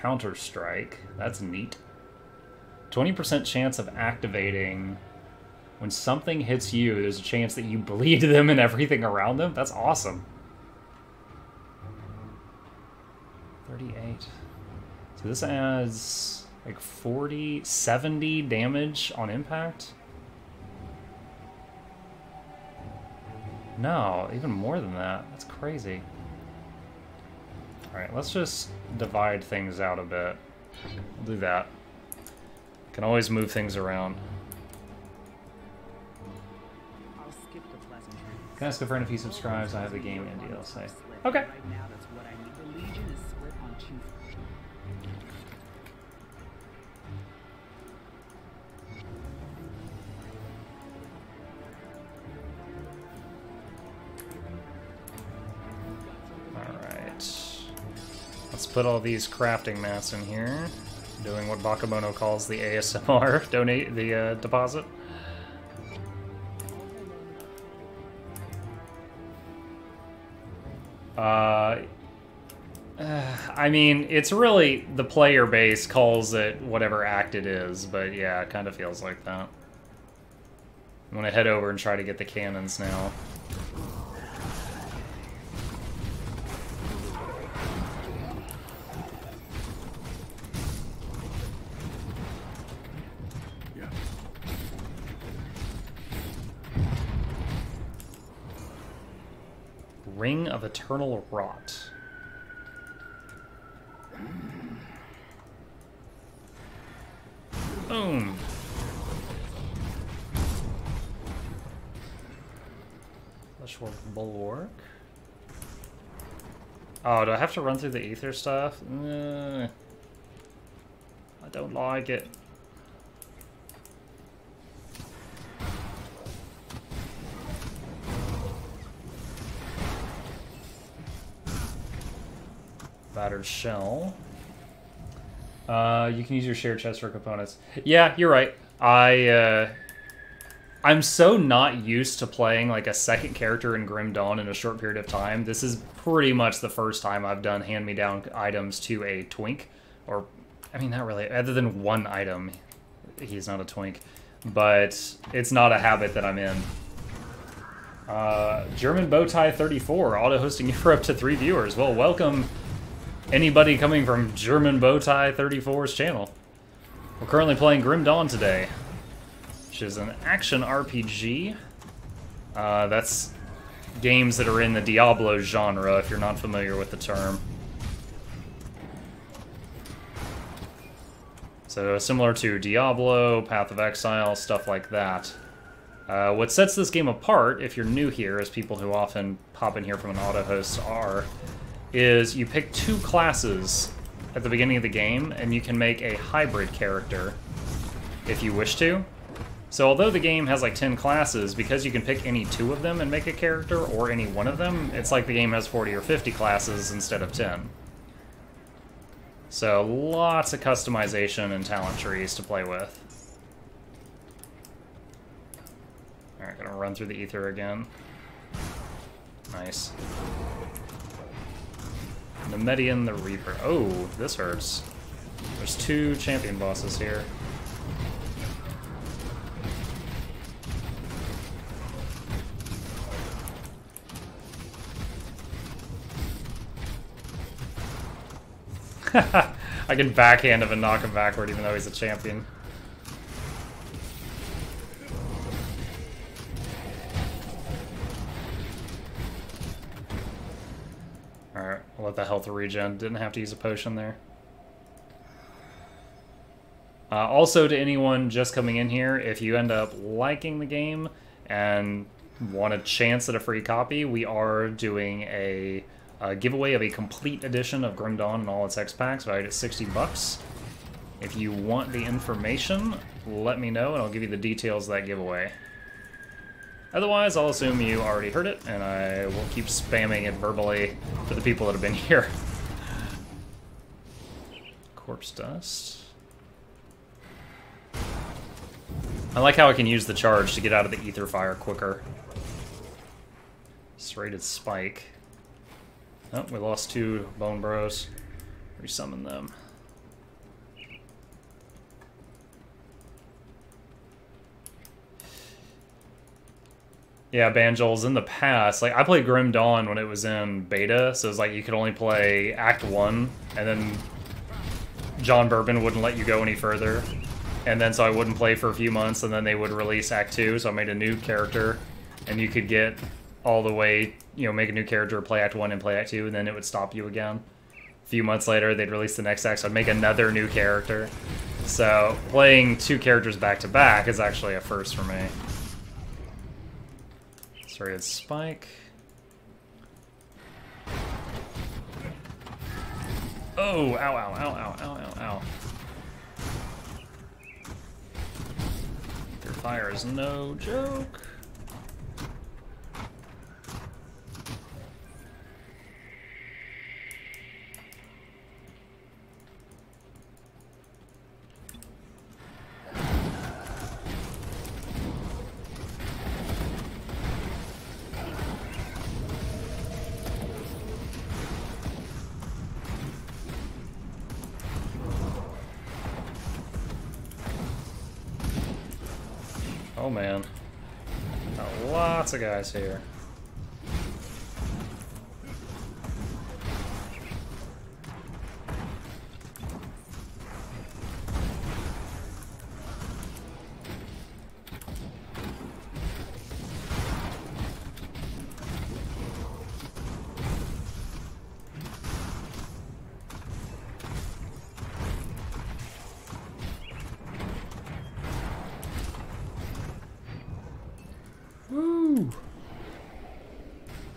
Counter-Strike. That's neat. 20% chance of activating. When something hits you, there's a chance that you bleed them and everything around them. That's awesome. 38. So this adds like 70 damage on impact. No, even more than that. That's crazy. Alright, let's just divide things out a bit. We'll do that. Can always move things around. I'll skip the pleasantries. Can I ask a friend if he subscribes? I have the game and DLC. Okay. Right now, that's what I need. The Legion is split on two. Let's put all these crafting mats in here. Doing what Bakamono calls the ASMR, donate the deposit. I mean, it's really the player base calls it whatever act it is, but yeah, it kind of feels like that. I'm gonna head over and try to get the cannons now. Ring of Eternal Rot. Boom. Fleshwork Bulwark. Oh, do I have to run through the ether stuff? I don't like it. Battered shell. You can use your shared chest for components. Yeah, you're right. I'm so not used to playing like a second character in Grim Dawn in a short period of time. This is pretty much the first time I've done hand-me-down items to a twink. Or, I mean, not really. Other than one item, he's not a twink. But it's not a habit that I'm in. German Bowtie 34, auto-hosting you for up to 3 viewers. Well, welcome anybody coming from German Bowtie 34's channel. We're currently playing Grim Dawn today, which is an action RPG. That's games that are in the Diablo genre, if you're not familiar with the term. So similar to Diablo, Path of Exile, stuff like that. What sets this game apart, if you're new here, as people who often pop in here from an auto-host are, is you pick 2 classes at the beginning of the game, and you can make a hybrid character if you wish to. So although the game has like 10 classes, because you can pick any 2 of them and make a character, or any one of them, it's like the game has 40 or 50 classes instead of 10. So lots of customization and talent trees to play with. Alright, gonna run through the ether again. Nice. Nemedian the Reaper. Oh, this hurts. There's 2 champion bosses here. I can backhand him and knock him backward even though he's a champion. Alright, I'll let the health regen. Didn't have to use a potion there. Also, to anyone just coming in here, if you end up liking the game and want a chance at a free copy, we are doing a giveaway of a complete edition of Grim Dawn and all its X-Packs, valued at $60. If you want the information, let me know and I'll give you the details of that giveaway. Otherwise, I'll assume you already heard it, and I will keep spamming it verbally for the people that have been here. Corpse dust. I like how I can use the charge to get out of the ether fire quicker. Serrated spike. Oh, we lost 2 bone bros. Resummon them. Yeah, Banjols, in the past, like, I played Grim Dawn when it was in beta, so it's like you could only play Act 1, and then John Bourbon wouldn't let you go any further. And then so I wouldn't play for a few months, and then they would release Act 2, so I made a new character, and you could get all the way, you know, make a new character, play Act 1 and play Act 2, and then it would stop you again. A few months later, they'd release the next act, so I'd make another new character. So, playing 2 characters back-to-back is actually a first for me. Serrated spike. Oh, ow, ow, ow, ow, ow, ow, ow. Their fire is no joke. Oh man, got lots of guys here. Woo!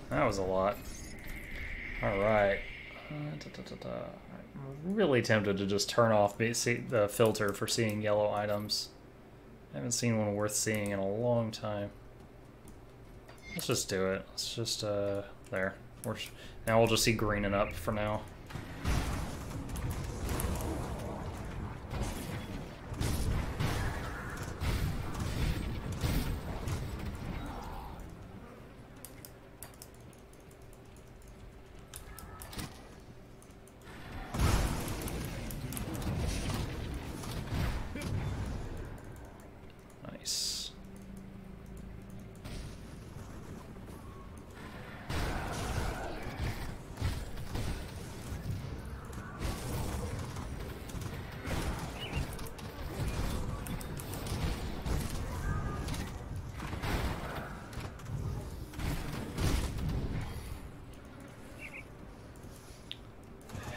That was a lot. Alright. I'm really tempted to just turn off the filter for seeing yellow items. I haven't seen one worth seeing in a long time. Let's just do it. Let's just, there. Now we'll just see green and up for now. Nice.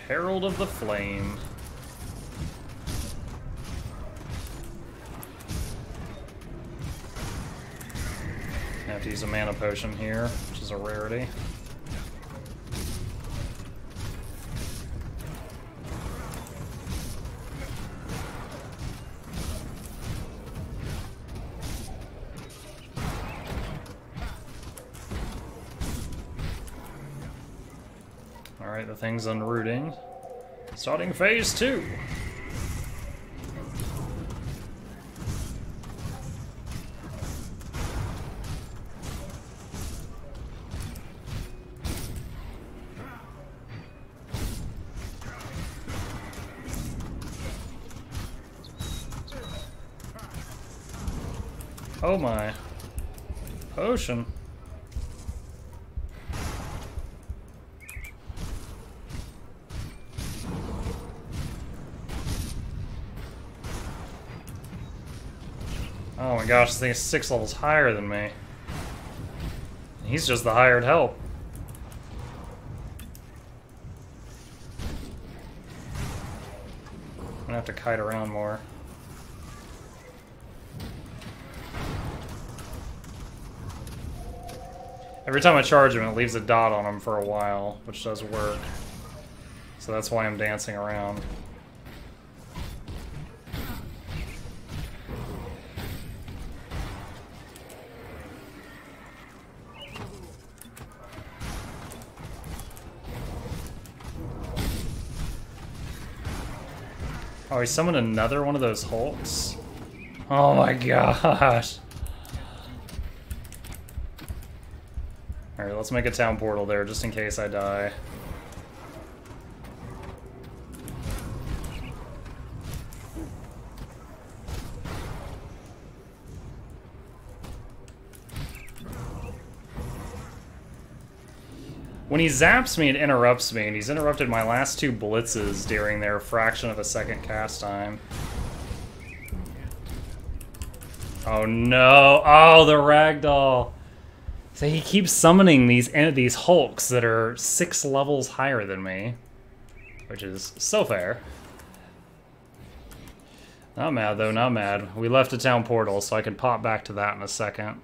Herald of the Flame. I have to use a mana potion here, which is a rarity. Alright, the thing's unrooting. Starting phase 2. Oh my. Potion. Oh my gosh, this thing is 6 levels higher than me. He's just the hired help. I'm gonna have to kite around more. Every time I charge him, it leaves a dot on him for a while, which does work. So that's why I'm dancing around. Oh, he summoned another one of those Hulks? Oh my gosh. Alright, let's make a town portal there just in case I die. When he zaps me, it interrupts me, and he's interrupted my last 2 blitzes during their fraction of a second cast time. Oh no! Oh, the ragdoll! So he keeps summoning these Hulks that are 6 levels higher than me, which is so fair. Not mad though, not mad. We left a town portal, so I can pop back to that in a second.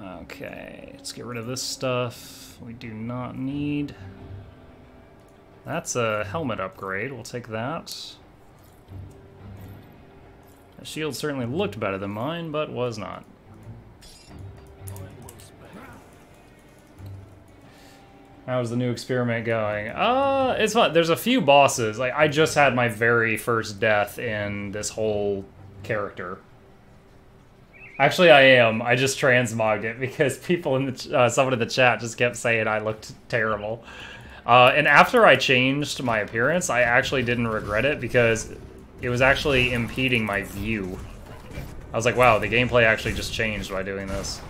Okay, let's get rid of this stuff. We do not need. That's a helmet upgrade. We'll take that. The shield certainly looked better than mine, but was not. How's the new experiment going? It's fun. There's a few bosses. Like, I just had my very first death in this whole character. Actually, I am. I just transmogged it because people in the someone in the chat just kept saying I looked terrible. And after I changed my appearance, I actually didn't regret it because it was actually impeding my view. I was like, wow, the gameplay actually just changed by doing this.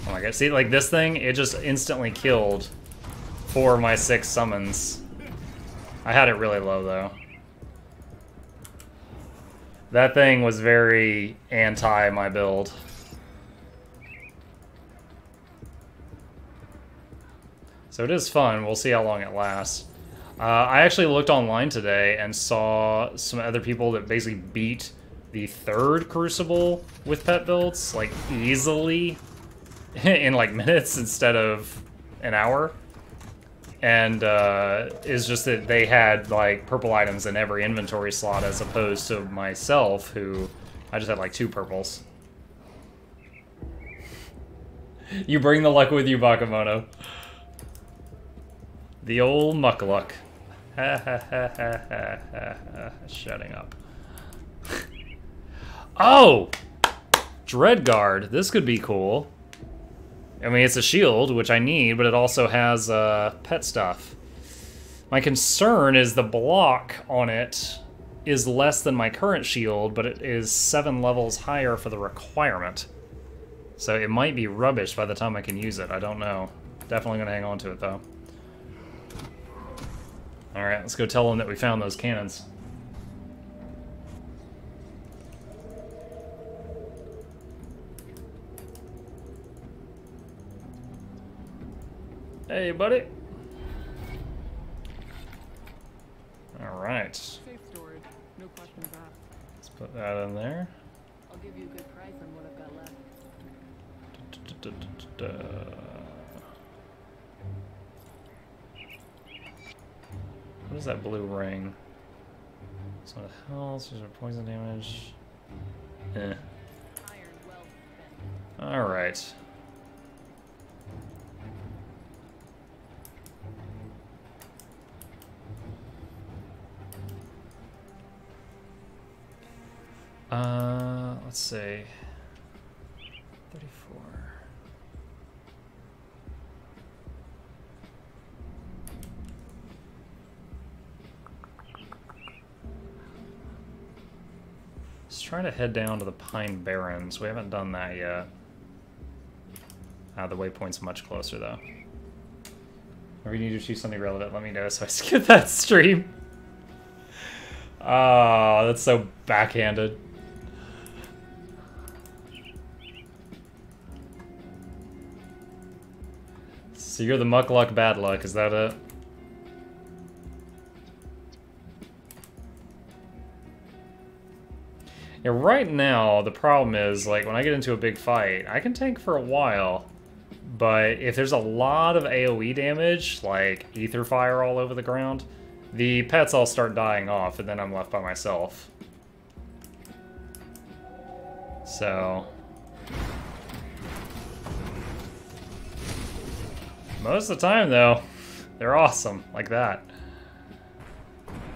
Oh my god, see, like this thing, it just instantly killed 4 of my 6 summons. I had it really low, though. That thing was very anti my build. So it is fun. We'll see how long it lasts. I actually looked online today and saw some other people that basically beat the third Crucible with pet builds, like, easily in, like, minutes instead of an hour. And is just that they had, like, purple items in every inventory slot as opposed to myself, who I just had, like, 2 purples. You bring the luck with you, Bakamono. The old muck-luck. Ha ha ha ha ha ha. Shutting up. Oh! Dreadguard. This could be cool. I mean, it's a shield, which I need, but it also has pet stuff. My concern is the block on it is less than my current shield, but it is 7 levels higher for the requirement. So it might be rubbish by the time I can use it. I don't know. Definitely gonna hang on to it, though. Alright, let's go tell them that we found those cannons. Hey, buddy. Alright. Safe storage. No questions asked. Let's put that in there. I'll give you a good price on what I've got left. What is that blue ring? So what the hell? There's a poison damage. Eh. Iron well spent. Alright. Let's see. 34. Let's try to head down to the Pine Barrens. We haven't done that yet. The waypoint's much closer, though. Or you need to choose something relevant, let me know so I skip that stream. Oh, that's so backhanded. So you're the muck luck bad luck, is that it? Yeah, right now the problem is, like, when I get into a big fight, I can tank for a while, but if there's a lot of AoE damage, like ether fire all over the ground, the pets all start dying off, and then I'm left by myself. So most of the time, though, they're awesome, like that.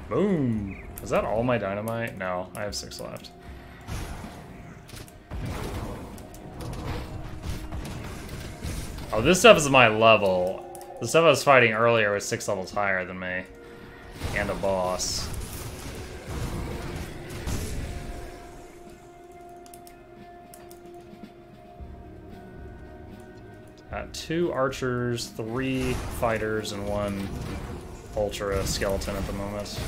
Boom! Is that all my dynamite? No, I have 6 left. Oh, this stuff is my level. The stuff I was fighting earlier was 6 levels higher than me. And a boss. Got 2 archers, 3 fighters, and 1 ultra skeleton at the moment.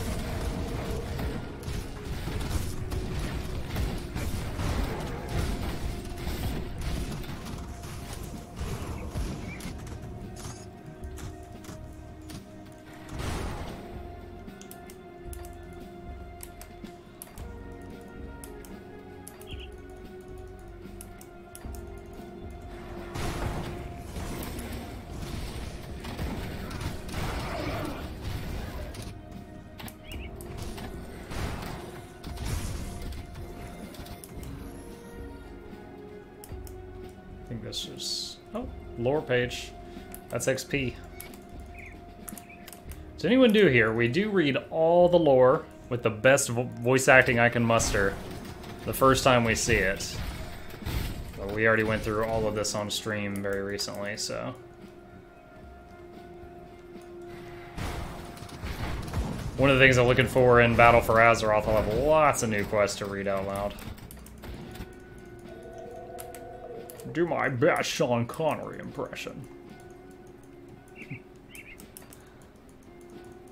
I think this is... oh, lore page. That's XP. Does anyone do here? We do read all the lore with the best voice acting I can muster the first time we see it. But we already went through all of this on stream very recently, so... one of the things I'm looking for in Battle for Azeroth, I'll have lots of new quests to read out loud. Do my best Sean Connery impression.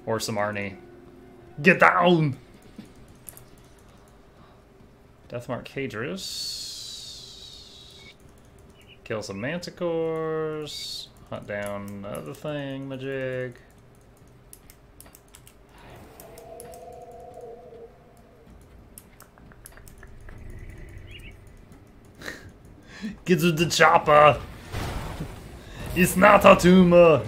Or some Arnie. Get down! Deathmark Cadris. Kill some manticores. Hunt down another thing, majig. Get to the chopper. It's not a tumor.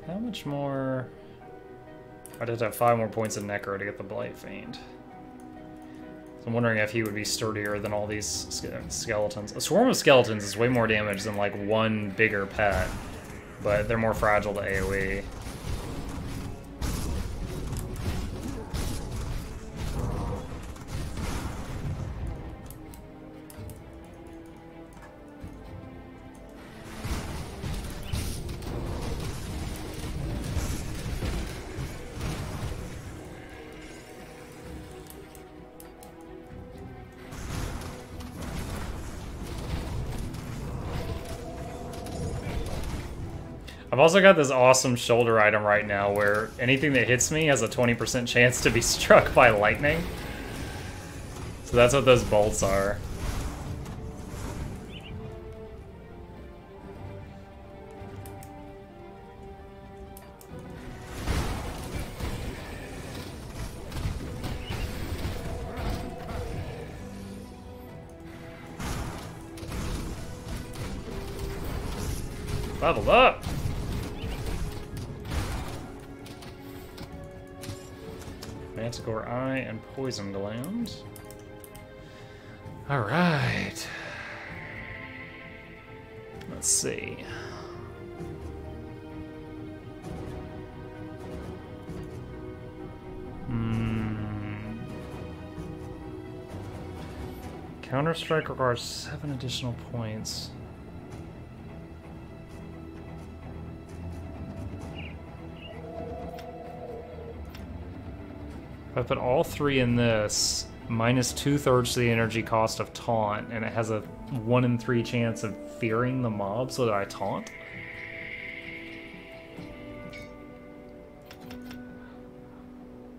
How much more? I did have 5 more points of Necro to get the Blight Fiend. So I'm wondering if he would be sturdier than all these skeletons. A swarm of skeletons is way more damage than like one bigger pet, but they're more fragile to AoE. I've also got this awesome shoulder item right now where anything that hits me has a 20% chance to be struck by lightning. So that's what those bolts are. Leveled up! Manticore Eye and Poison Gland. Alright. Let's see. Counter-Strike requires 7 additional points. If I put all 3 in this, minus 2/3 to the energy cost of taunt, and it has a 1 in 3 chance of fearing the mob so that I taunt.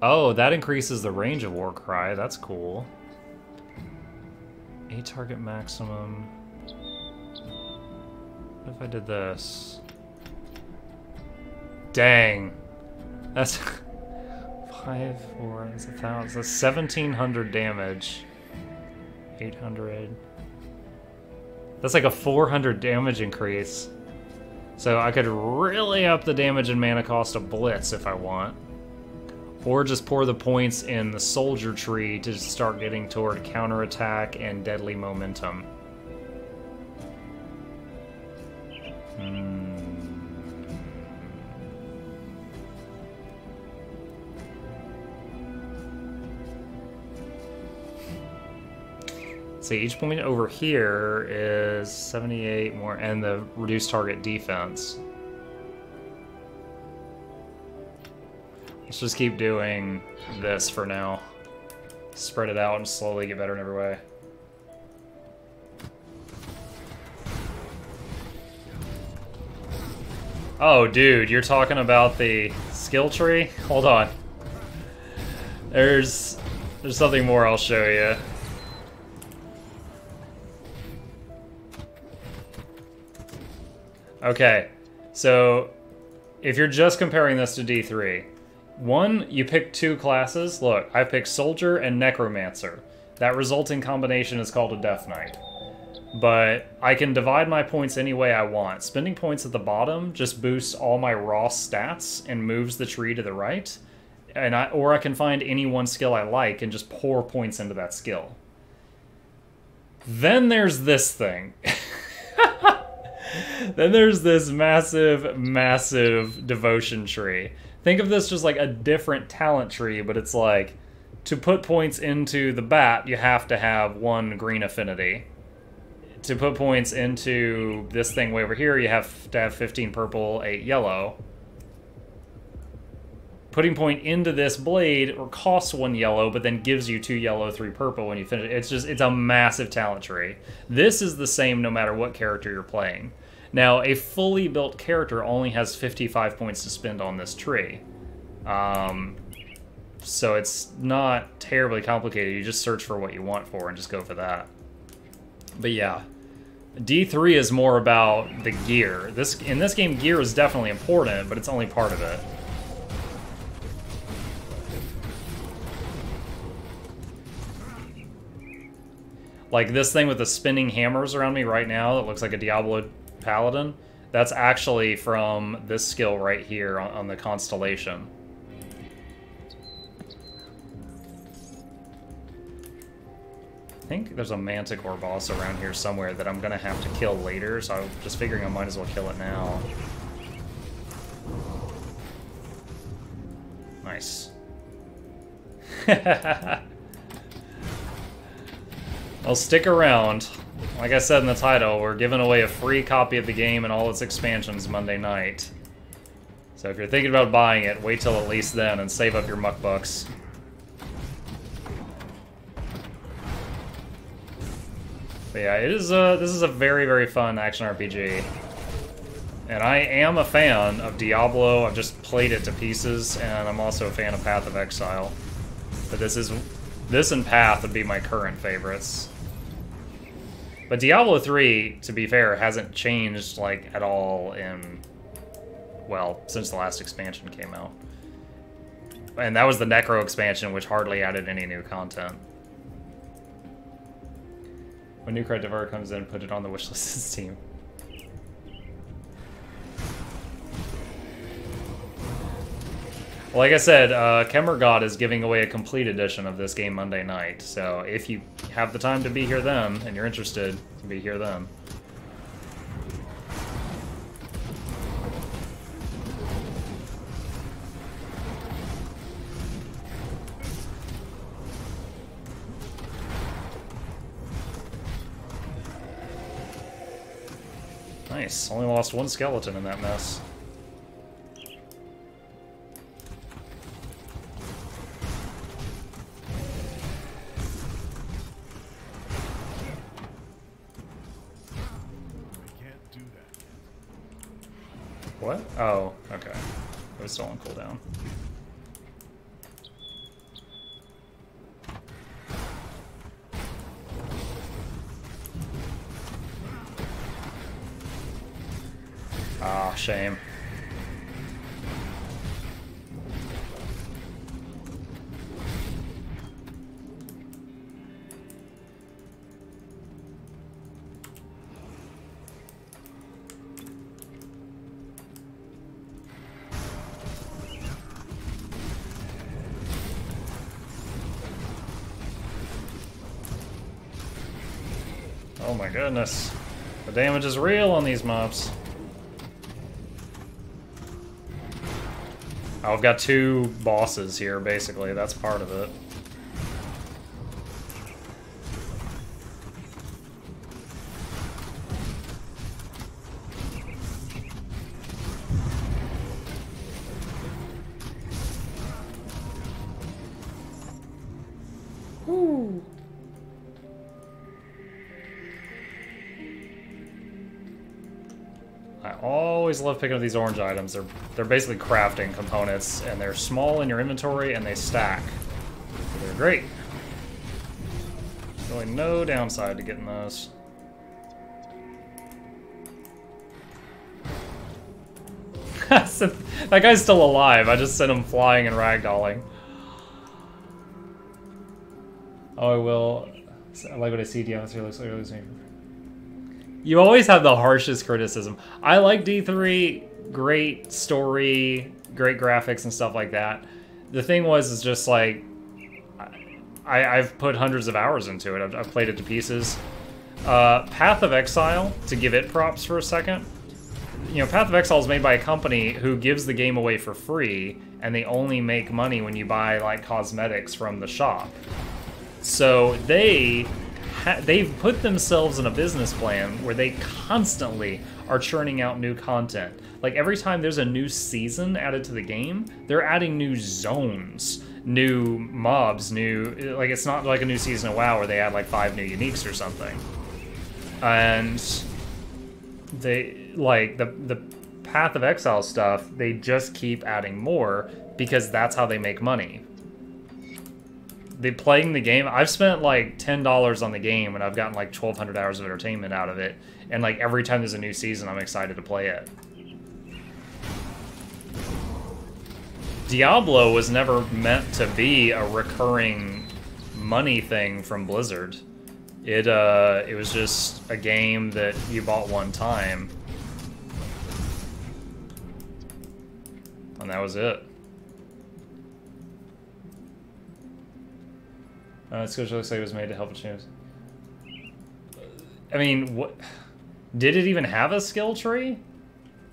Oh, that increases the range of Warcry. That's cool. 8 target maximum. What if I did this? Dang. That's 5, 4, that's 1,000. So 1,700 damage. 800. That's like a 400 damage increase. So I could really up the damage and mana cost of Blitz if I want. Or just pour the points in the soldier tree to start getting toward counterattack and deadly momentum. See, each point over here is 78 more, and the reduced target defense. Let's just keep doing this for now. Spread it out and slowly get better in every way. Oh, dude, you're talking about the skill tree? Hold on. There's something more I'll show you. Okay, so if you're just comparing this to D3, one, you pick 2 classes. Look, I picked Soldier and Necromancer. That resulting combination is called a Death Knight. But I can divide my points any way I want. Spending points at the bottom just boosts all my raw stats and moves the tree to the right. Or I can find any one skill I like and just pour points into that skill. Then there's this thing. Then there's this massive, massive devotion tree. Think of this just like a different talent tree, but it's like, to put points into the bat, you have to have 1 green affinity. To put points into this thing way over here, you have to have 15 purple, 8 yellow. putting point into this blade or costs 1 yellow, but then gives you 2 yellow, 3 purple when you finish. It's a massive talent tree. This is the same no matter what character you're playing. Now, a fully built character only has 55 points to spend on this tree. So it's not terribly complicated. You just search for what you want for and just go for that. But yeah, D3 is more about the gear. In this game, gear is definitely important, but it's only part of it. Like this thing with the spinning hammers around me right now that looks like a Diablo Paladin, that's actually from this skill right here on the Constellation. I think there's a Manticore boss around here somewhere that I'm gonna have to kill later, so I'm just figuring I might as well kill it now. Nice. Well, stick around. Like I said in the title, we're giving away a free copy of the game and all its expansions Monday night. So if you're thinking about buying it, wait till at least then and save up your muck bucks. But yeah, this is a very, very fun action RPG. And I am a fan of Diablo. I've just played it to pieces, and I'm also a fan of Path of Exile. But this and Path would be my current favorites. But Diablo 3, to be fair, hasn't changed like at all in, well, since the last expansion came out. And that was the Necro expansion, which hardly added any new content. When new credit ever comes in, put it on the wishlist of Steam. Well, like I said, Kemergod is giving away a complete edition of this game Monday night, so if you have the time to be here then, and you're interested, you can be here then. Nice. Only lost 1 skeleton in that mess. What? Oh, okay. It was still on cooldown. Ah, shame. Oh my goodness. The damage is real on these mobs. Oh, I've got 2 bosses here, basically. That's part of it. Woo. I always love picking up these orange items. They're basically crafting components, and they're small in your inventory, and they stack. They're great. Really no downside to getting those. That guy's still alive. I just sent him flying and ragdolling. Oh, I will. I like what I see. Diablo 3 looks like it. You always have the harshest criticism. I like D3, great story, great graphics and stuff like that. The thing is just like, I've put hundreds of hours into it. I've played it to pieces. Path of Exile, to give it props for a second. You know, Path of Exile is made by a company who gives the game away for free, and they only make money when you buy like cosmetics from the shop. So they've put themselves in a business plan where they constantly are churning out new content. Like, every time there's a new season added to the game, they're adding new zones, new mobs, new... Like, it's not like a new season of WoW where they add, like, 5 new uniques or something. And they... Like, the Path of Exile stuff, they just keep adding more because that's how they make money. They playing the game, I've spent like $10 on the game and I've gotten like 1,200 hours of entertainment out of it. And like every time there's a new season, I'm excited to play it. Diablo was never meant to be a recurring money thing from Blizzard. It was just a game that you bought one time. And that was it. Scotia looks like it was made to help achieve. I mean, what? Did it even have a skill tree?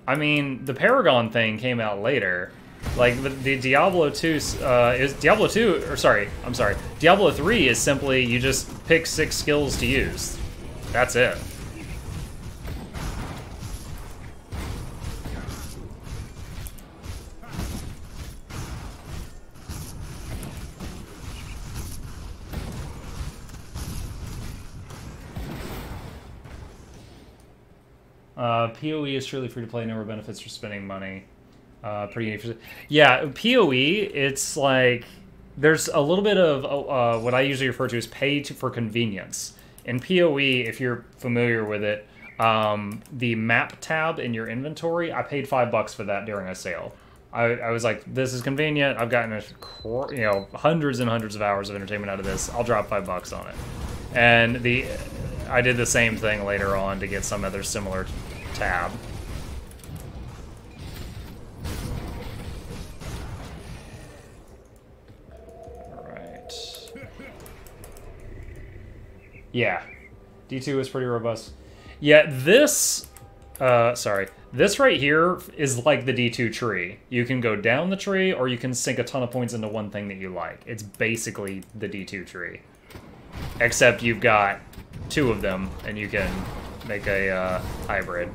I mean, the Paragon thing came out later. Like, the Diablo 2 is Diablo 2, or sorry, I'm sorry. Diablo 3 is simply you just pick 6 skills to use. That's it. PoE is truly free to play, no benefits for spending money. Pretty neat. Yeah, PoE, it's like there's a little bit of what I usually refer to as for convenience. In PoE, if you're familiar with it, the map tab in your inventory, I paid $5 for that during a sale. I was like, this is convenient. I've gotten hundreds and hundreds of hours of entertainment out of this. I'll drop $5 on it. And I did the same thing later on to get some other similar tab. Alright. Yeah. D2 is pretty robust. Yeah, this... sorry. This right here is like the D2 tree. You can go down the tree, or you can sink a ton of points into one thing that you like. It's basically the D2 tree. Except you've got 2 of them, and you can make a hybrid.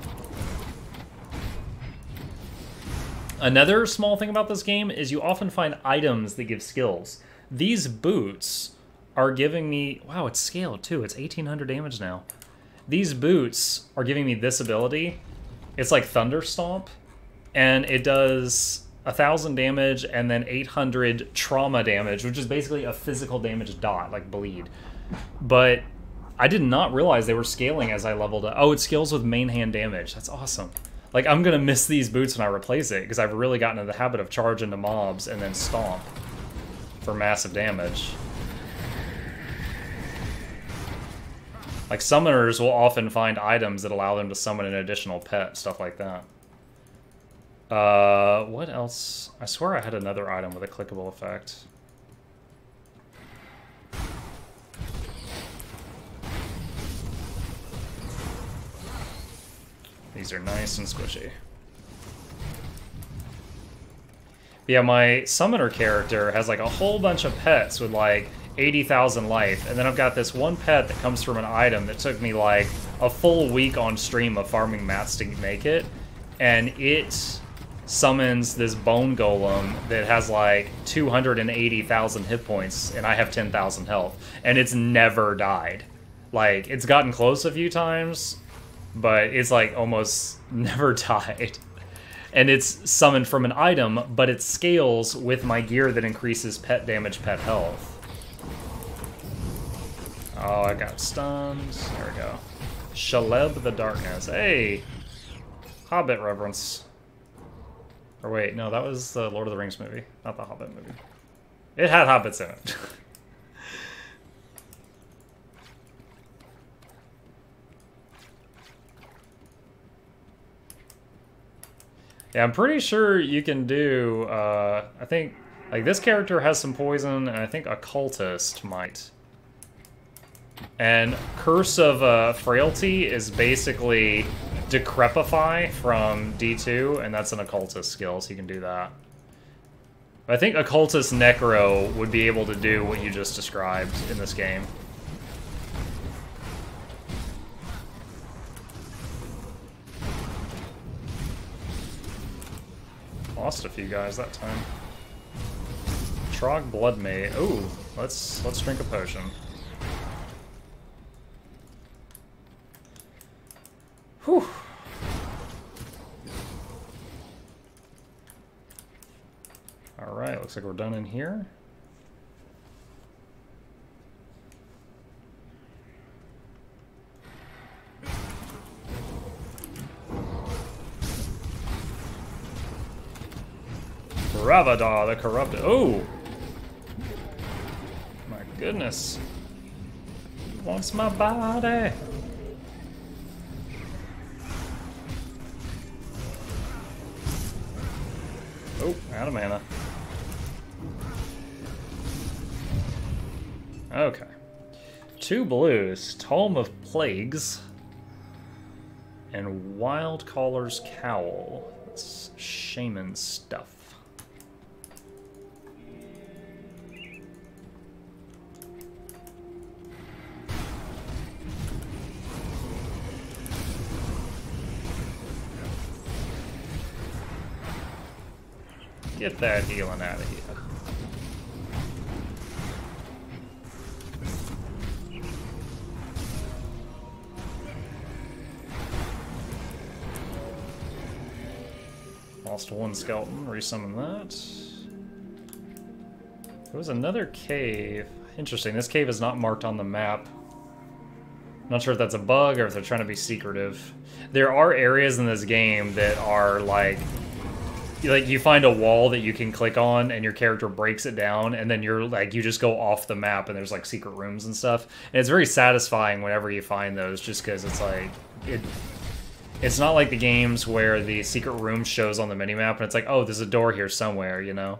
Another small thing about this game is you often find items that give skills. These boots are giving me... Wow, it's scaled too. It's 1800 damage now. These boots are giving me this ability. It's like Thunder Stomp, and it does 1,000 damage and then 800 trauma damage, which is basically a physical damage dot, like bleed. But I did not realize they were scaling as I leveled up. Oh, it scales with main hand damage. That's awesome. Like, I'm gonna miss these boots when I replace it, because I've really gotten into the habit of charge into mobs and then stomp for massive damage. Like, summoners will often find items that allow them to summon an additional pet, stuff like that. What else? I swear I had another item with a clickable effect. These are nice and squishy. Yeah, my summoner character has like a whole bunch of pets with like 80,000 life, and then I've got this one pet that comes from an item that took me like a full week on stream of farming mats to make it, and it summons this bone golem that has like 280,000 hit points, and I have 10,000 health, and it's never died. Like, it's gotten close a few times, but it's like almost never died. And it's summoned from an item, but it scales with my gear that increases pet damage, pet health. Oh, I got stunned. There we go. Shaleb the Darkness. Hey! Hobbit reference. Or wait, no, that was the Lord of the Rings movie, not the Hobbit movie. It had hobbits in it. Yeah, I'm pretty sure you can do, I think, like, this character has some poison, and I think a cultist might. And Curse of Frailty is basically Decrepify from D2, and that's an occultist skill, so you can do that. But I think Occultist Necro would be able to do what you just described in this game. lost a few guys that time. Trog Blood Mage. Ooh, let's drink a potion. Whew. Alright, looks like we're done in here. Ravada the Corrupted. Oh! My goodness. He wants my body. Oh, out of mana. Okay. 2 blues. Tome of Plagues. And Wild Caller's Cowl. That's shaman stuff. Get that healing out of here. Lost 1 skeleton, resummon that. There was another cave. Interesting, this cave is not marked on the map. Not sure if that's a bug or if they're trying to be secretive. There are areas in this game that are like you find a wall that you can click on and your character breaks it down and then you're like you just go off the map and there's like secret rooms and stuff. And it's very satisfying whenever you find those just because it's like it's not like the games where the secret room shows on the minimap and it's like, oh, there's a door here somewhere, you know?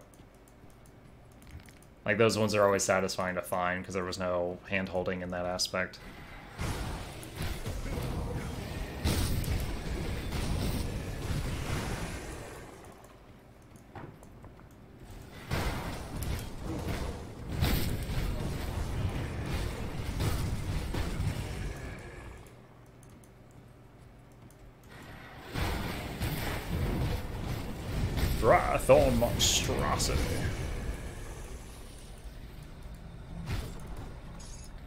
Like those ones are always satisfying to find because there was no hand holding in that aspect. Wrathorn Monstrosity.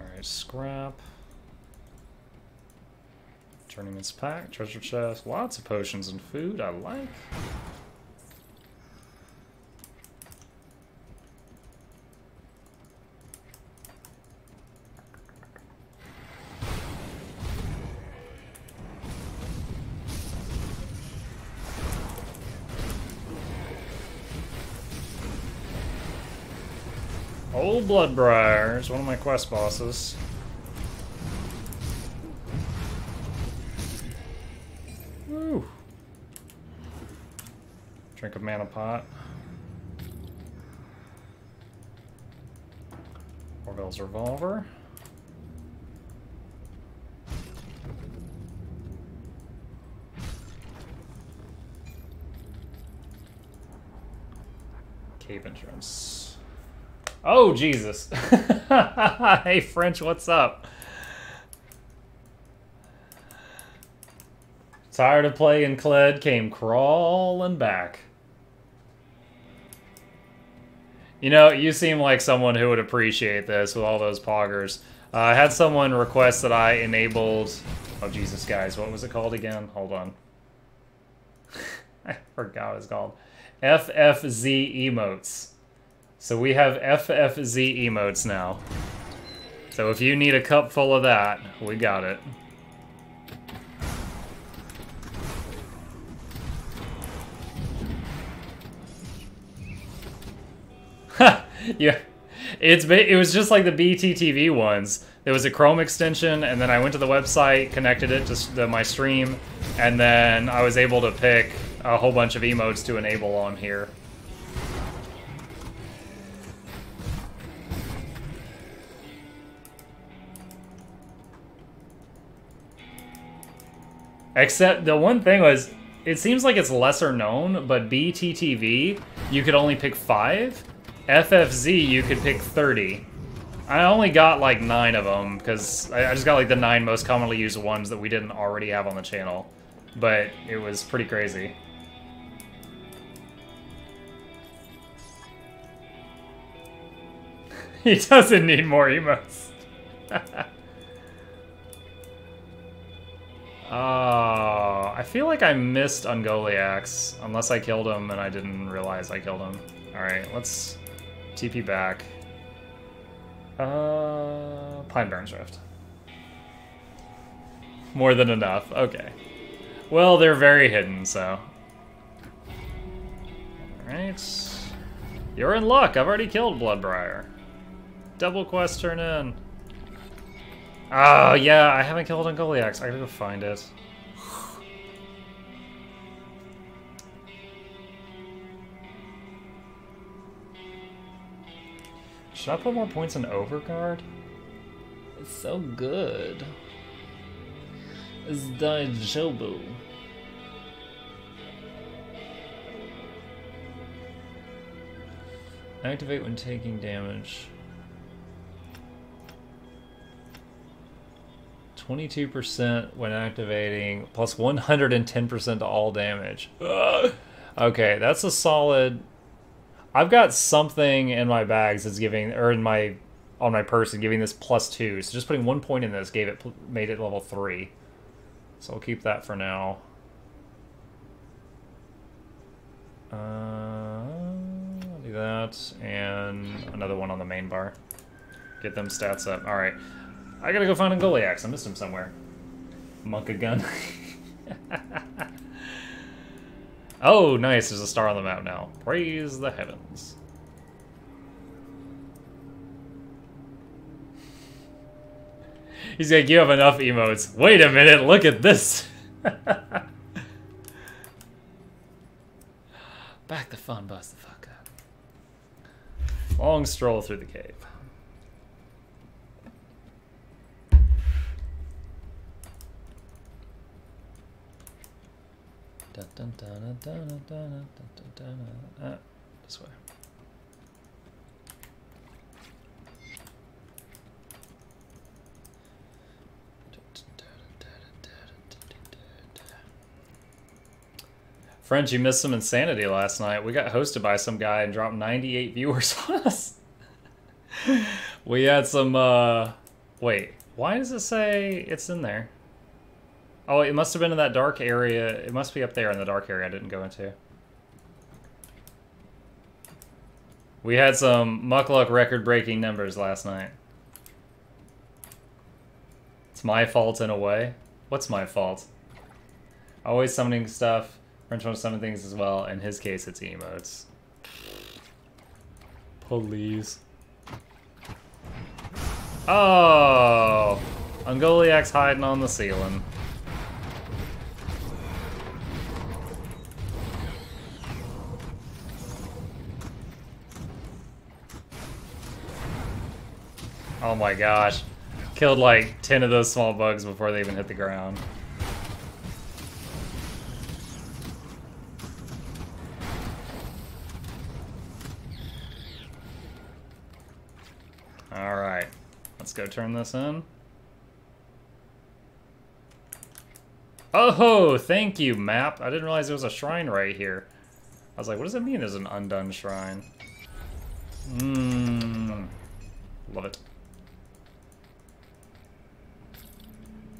Alright, scrap. Journeyman's pack, treasure chest, lots of potions and food, I like. Old Bloodbriar is one of my quest bosses. Woo! Drink a mana pot. Orville's revolver. Cave entrance. Oh, Jesus. Hey, French, what's up? Tired of playing Kled, came crawling back. You know, you seem like someone who would appreciate this with all those poggers. I had someone request that I enabled... Oh, Jesus, guys, what was it called again? Hold on. I forgot what it's called. FFZ emotes. So we have FFZ emotes now. So if you need a cup full of that, we got it. Yeah, it was just like the BTTV ones. There was a Chrome extension, and then I went to the website, connected it to my stream, and then I was able to pick a whole bunch of emotes to enable on here. Except the one thing was, it seems like it's lesser known, but BTTV, you could only pick 5. FFZ, you could pick 30. I only got like 9 of them, because I just got like the 9 most commonly used ones that we didn't already have on the channel. But it was pretty crazy. He doesn't need more emotes. Oh, I feel like I missed Ungoliax, unless I killed him and I didn't realize I killed him. Alright, let's TP back. Pine Barrens Rift. More than enough, okay. Well, they're very hidden, so. Alright. You're in luck, I've already killed Bloodbriar. Double quest turn in. Oh, yeah, I haven't killed Ungoliax. I gotta go find it. Should I put more points in Overguard? It's so good. It's Daijobu. Activate when taking damage. 22% when activating, plus 110% to all damage. Ugh. Okay, that's a solid. I've got something in my bags that's giving, or in my, on my person, giving this +2. So just putting 1 point in this made it level 3. So I'll keep that for now. I'll do that, and another one on the main bar. Get them stats up. All right. I gotta go find Ungoliax. I missed him somewhere. Monka gun. Oh, nice. There's a star on the map now. Praise the heavens. He's like, you have enough emotes. Wait a minute, look at this. Back the fun, bust the fuck up. Long stroll through the cave. This way. French, you missed some insanity last night. We got hosted by some guy and dropped 98 viewers on us. We had some, wait, why does it say it's in there? Oh, it must have been in that dark area. It must be up there in the dark area I didn't go into. We had some Muckluck record-breaking numbers last night. It's my fault in a way. What's my fault? Always summoning stuff. French wants to summon things as well. In his case, it's emotes. Please. Oh! Ungoliax hiding on the ceiling. Oh my gosh. Killed like 10 of those small bugs before they even hit the ground. Alright. Let's go turn this in. Oh, thank you, map. I didn't realize there was a shrine right here. I was like, what does it mean there's an undone shrine? Love it.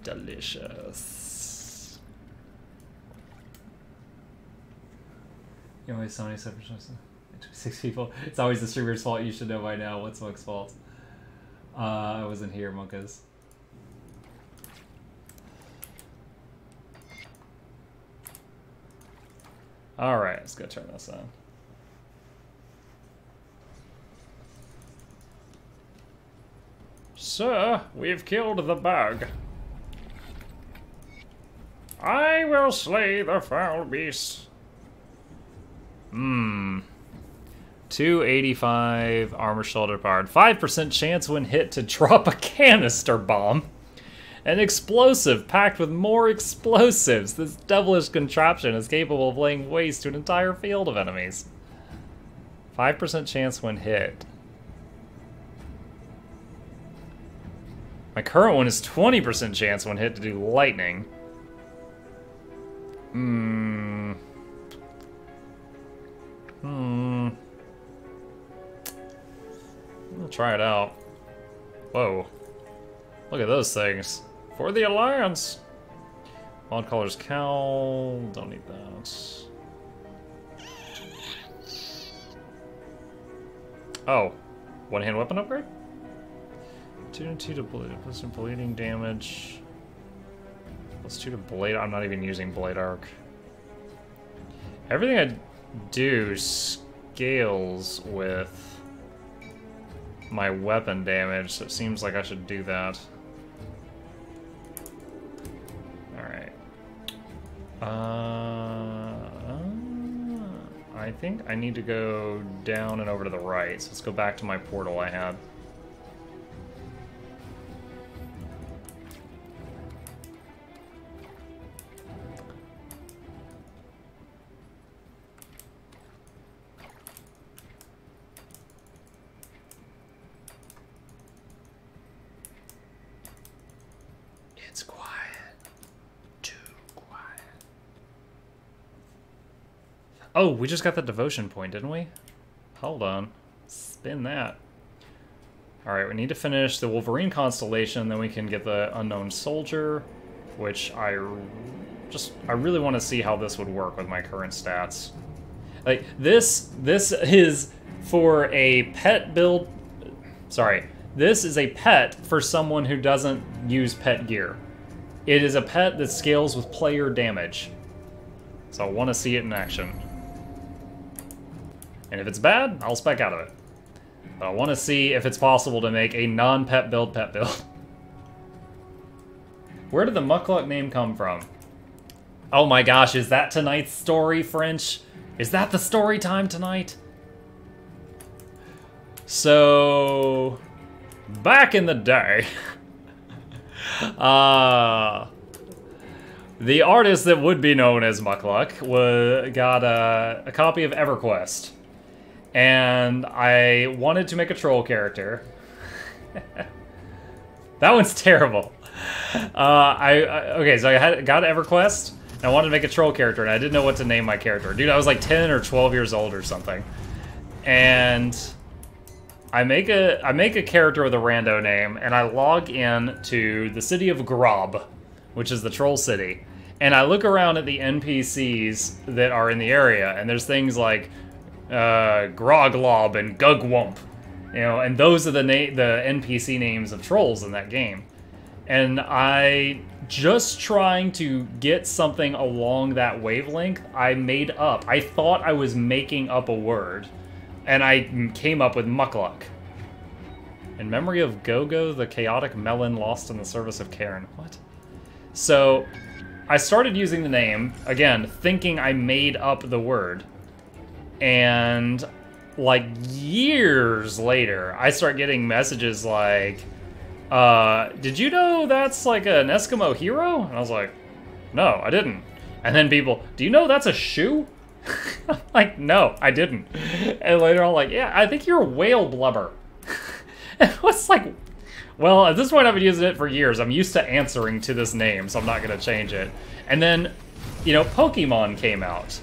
Delicious. You always so many separate choices. 6 people. It's always the streamer's fault. You should know by now. What's Monk's fault? I wasn't here, Monkas. Alright, let's go turn this on. Sir, we've killed the bug. I will slay the foul beast. 285 armor shoulder powered. 5% chance when hit to drop a canister bomb. An explosive packed with more explosives. This devilish contraption is capable of laying waste to an entire field of enemies. 5% chance when hit. My current one is 20% chance when hit to do lightning. We'll try it out. Whoa. Look at those things. For the Alliance! Mod colors cowl. Don't need that. Oh. One-hand weapon upgrade? 2 and 2 to bleed. Plus some bleeding damage. Plus 2 to blade. I'm not even using blade arc. Everything I do scales with my weapon damage, so it seems like I should do that. Alright. I think I need to go down and over to the right, so let's go back to my portal I had. It's quiet. Too quiet. Oh, we just got the devotion point, didn't we? Hold on. Spin that. Alright, we need to finish the Wolverine constellation, then we can get the Unknown Soldier, which I really want to see how this would work with my current stats. Like, this is for a pet build... Sorry. This is a pet for someone who doesn't use pet gear. It is a pet that scales with player damage. So I want to see it in action. And if it's bad, I'll spec out of it. But I want to see if it's possible to make a non-pet build pet build. Where did the Muckluck name come from? Oh my gosh, is that tonight's story, French? Is that the story time tonight? So... back in the day... the artist that would be known as Muckluck got a copy of EverQuest. And I wanted to make a troll character. That one's terrible. Okay, so I got EverQuest, and I wanted to make a troll character, and I didn't know what to name my character. Dude, I was like 10 or 12 years old or something. And I make a character with a rando name, and I log in to the city of Grob, which is the troll city. And I look around at the NPCs that are in the area, and there's things like Groglob and Gugwump, you know, and those are the NPC names of trolls in that game. And I, just trying to get something along that wavelength, I thought I was making up a word, and I came up with Muckluck. In memory of Gogo, the chaotic melon lost in the service of Karen. What? So, I started using the name, again, thinking I made up the word. And, like, years later, I start getting messages like, did you know that's like an Eskimo hero? And I was like, no, I didn't. And then people, do you know that's a shoe? I'm like, no, I didn't. And later on, like, yeah, I think you're whale blubber. And it was like, well, at this point I've been using it for years. I'm used to answering to this name, so I'm not going to change it. And then, you know, Pokemon came out.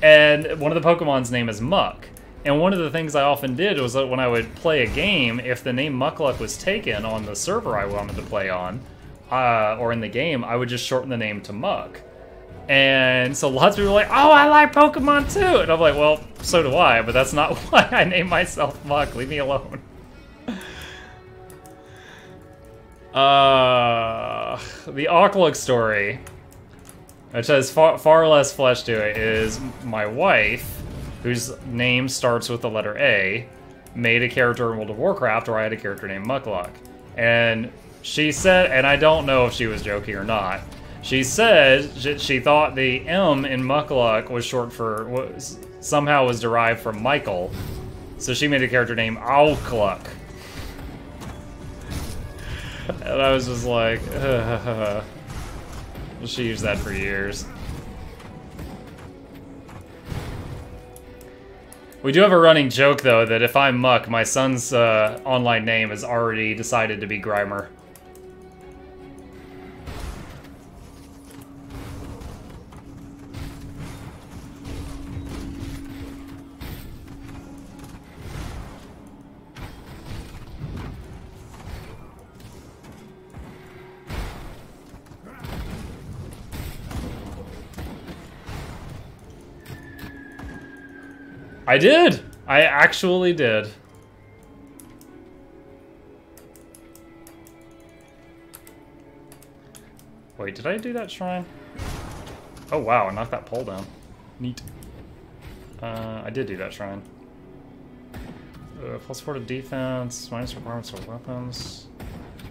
And one of the Pokemon's name is Muck. And one of the things I often did was that when I would play a game, if the name Muckluck was taken on the server I wanted to play on, or in the game, I would just shorten the name to Muck. And so lots of people were like, oh, I like Pokemon too! And I'm like, well, so do I, but that's not why I named myself Muck. Leave me alone. The Auckluck story, which has far less flesh to it, is my wife, whose name starts with the letter A, made a character in World of Warcraft where I had a character named Muckluck. And she said, and I don't know if she was joking or not, she said she thought the M in Muckluck was short for, somehow was derived from Michael, so she made a character named Auckluck. And I was just like, she used that for years. We do have a running joke, though, that if I'm Muck, my son's online name is already decided to be Grimer. I did! I actually did. Wait, did I do that shrine? Oh wow, I knocked that pole down. Neat. I did do that shrine. +4 to defense, minus requirements for weapons.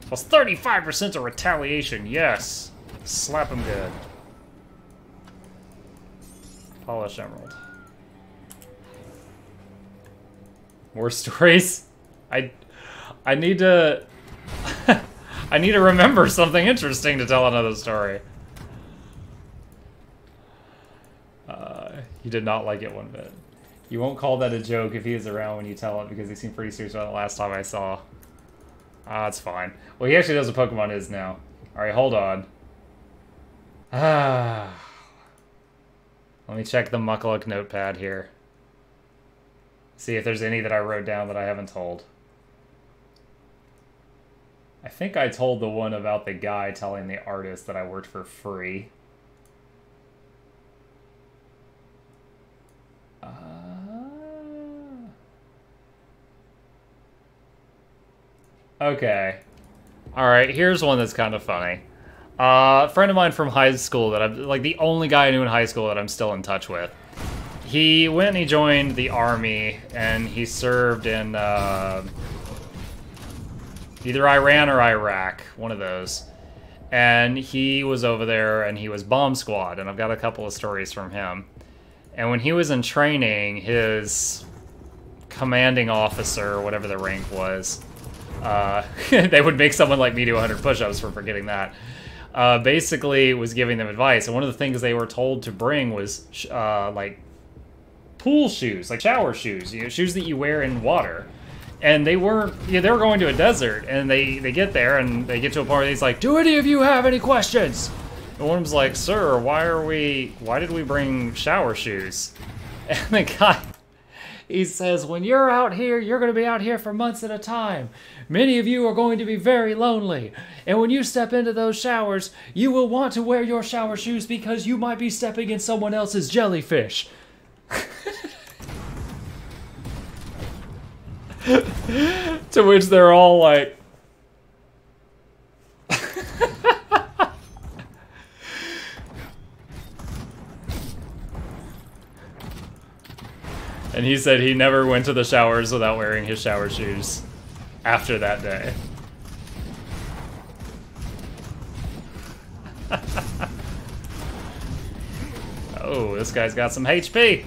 Plus 35% to retaliation, yes! Slap him good. Polished emerald. More stories? I need to... I need to remember something interesting to tell another story. He did not like it one bit. You won't call that a joke if he is around when you tell it because he seemed pretty serious about it last time I saw. Ah, it's fine. Well, he actually knows what Pokemon is now. Alright, hold on. Ah. Let me check the Muckluck notepad here. See if there's any that I wrote down that I haven't told. I think I told the one about the guy telling the artist that I worked for free. Okay. Alright, here's one that's kind of funny. A friend of mine from high school that I'm, like, the only guy I knew in high school that I'm still in touch with. He went and he joined the army, and he served in, either Iran or Iraq, one of those. And he was over there, and he was bomb squad, and I've got a couple of stories from him. And when he was in training, his commanding officer, or whatever the rank was, they would make someone like me do 100 push-ups for forgetting that. Basically was giving them advice, and one of the things they were told to bring was like pool shoes, like shower shoes, you know, shoes that you wear in water. And they were going to a desert, and they get there and they get to a point where he's like, "Do any of you have any questions?" And one of them's like, "Sir, why did we bring shower shoes?" And the guy, he says, "When you're out here, you're going to be out here for months at a time. Many of you are going to be very lonely. And when you step into those showers, you will want to wear your shower shoes because you might be stepping in someone else's jellyfish." To which they're all like... And he said he never went to the showers without wearing his shower shoes after that day. Oh, this guy's got some HP.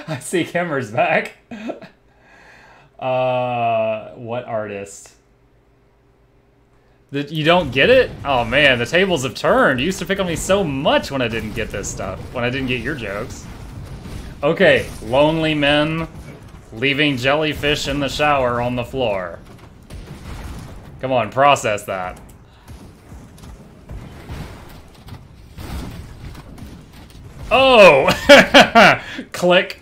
I see Kimmer's back. What artist? You don't get it? Oh man, the tables have turned. You used to pick on me so much when I didn't get this stuff. When I didn't get your jokes. Okay, lonely men leaving jellyfish in the shower on the floor. Come on, process that. Oh! Click.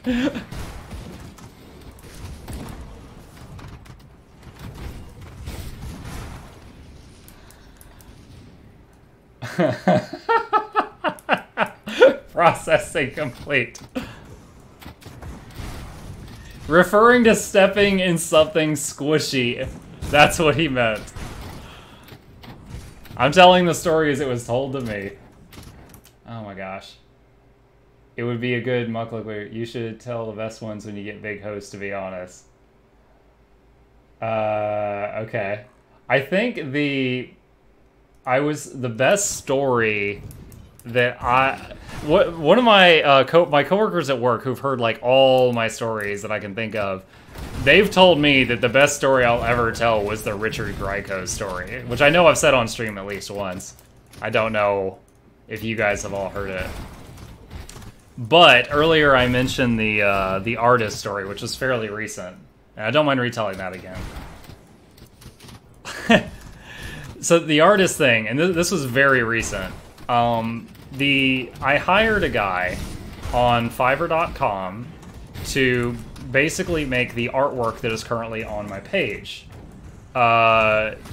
Processing complete. Referring to stepping in something squishy. That's what he meant. I'm telling the story as it was told to me. Oh my gosh. It would be a good Muckluck where you should tell the best ones when you get big hosts, to be honest. Okay. I think the best story that one of my my coworkers at work who've heard like all my stories that I can think of, they've told me that the best story I'll ever tell was the Richard Grieco story, which I know I've said on stream at least once. I don't know if you guys have all heard it. But earlier I mentioned the artist story, which was fairly recent, and I don't mind retelling that again. So the artist thing, and this was very recent. I hired a guy on Fiverr.com to basically make the artwork that is currently on my page. the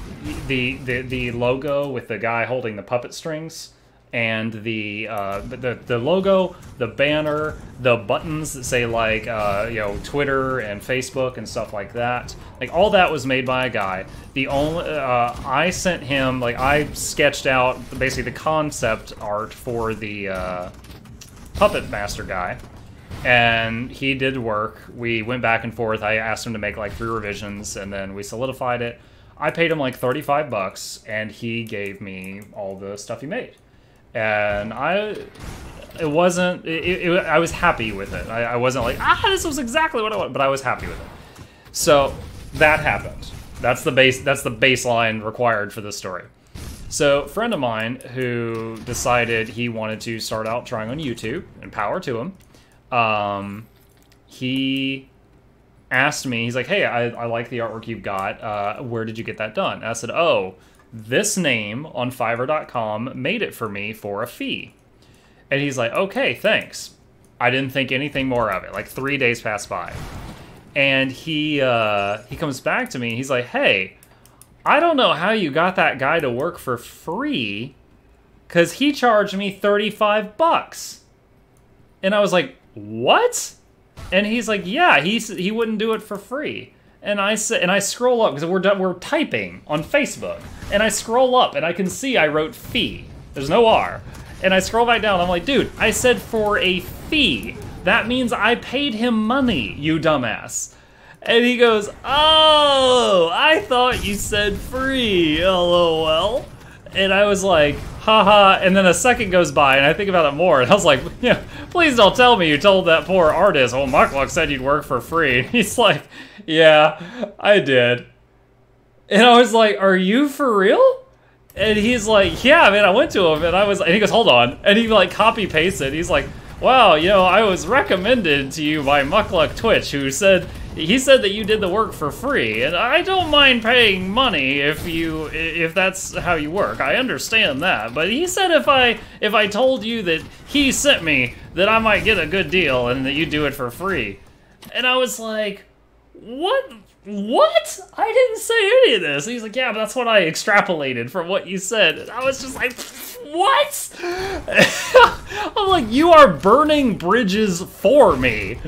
logo with the guy holding the puppet strings, and the logo, the banner, the buttons that say like Twitter and Facebook and stuff like that. Like all that was made by a guy. The only I sent him, like, I sketched out basically the concept art for the Puppet Master guy, and he did work. We went back and forth. I asked him to make like 3 revisions, and then we solidified it. I paid him like $35, and he gave me all the stuff he made. And I was happy with it. I wasn't like, this was exactly what I wanted, but I was happy with it. So that happened. That's the baseline required for this story. So a friend of mine who decided he wanted to start out trying on YouTube, and power to him, he asked me, he's like, hey, I like the artwork you've got. Where did you get that done? And I said, oh, this name on Fiverr.com made it for me for a fee. And he's like, okay, thanks. I didn't think anything more of it. Like 3 days passed by. And he comes back to me. He's like, hey, I don't know how you got that guy to work for free, because he charged me $35. And I was like, what? And he's like, yeah, he wouldn't do it for free. And I said, and I scroll up because we're typing on Facebook, and I scroll up and I can see I wrote fee. There's no R. And I scroll back down. I'm like, dude, I said for a fee. That means I paid him money, you dumbass. And he goes, oh, I thought you said free, LOL. And I was like, haha. And then a second goes by, and I think about it more, and I was like, yeah, please don't tell me you told that poor artist, well, Muckluck said you'd work for free. And he's like, yeah, I did. And I was like, are you for real? And he's like, yeah, man, I went to him, and he goes, hold on. And he like copy pasted. He's like, wow, I was recommended to you by Muckluck Twitch, who said that you did the work for free, and I don't mind paying money if that's how you work. I understand that, but he said if I told you that he sent me, that I might get a good deal and that you do it for free. And I was like, what? What? I didn't say any of this. And he's like, yeah, but that's what I extrapolated from what you said. And I was just like, what? I'm like, you are burning bridges for me.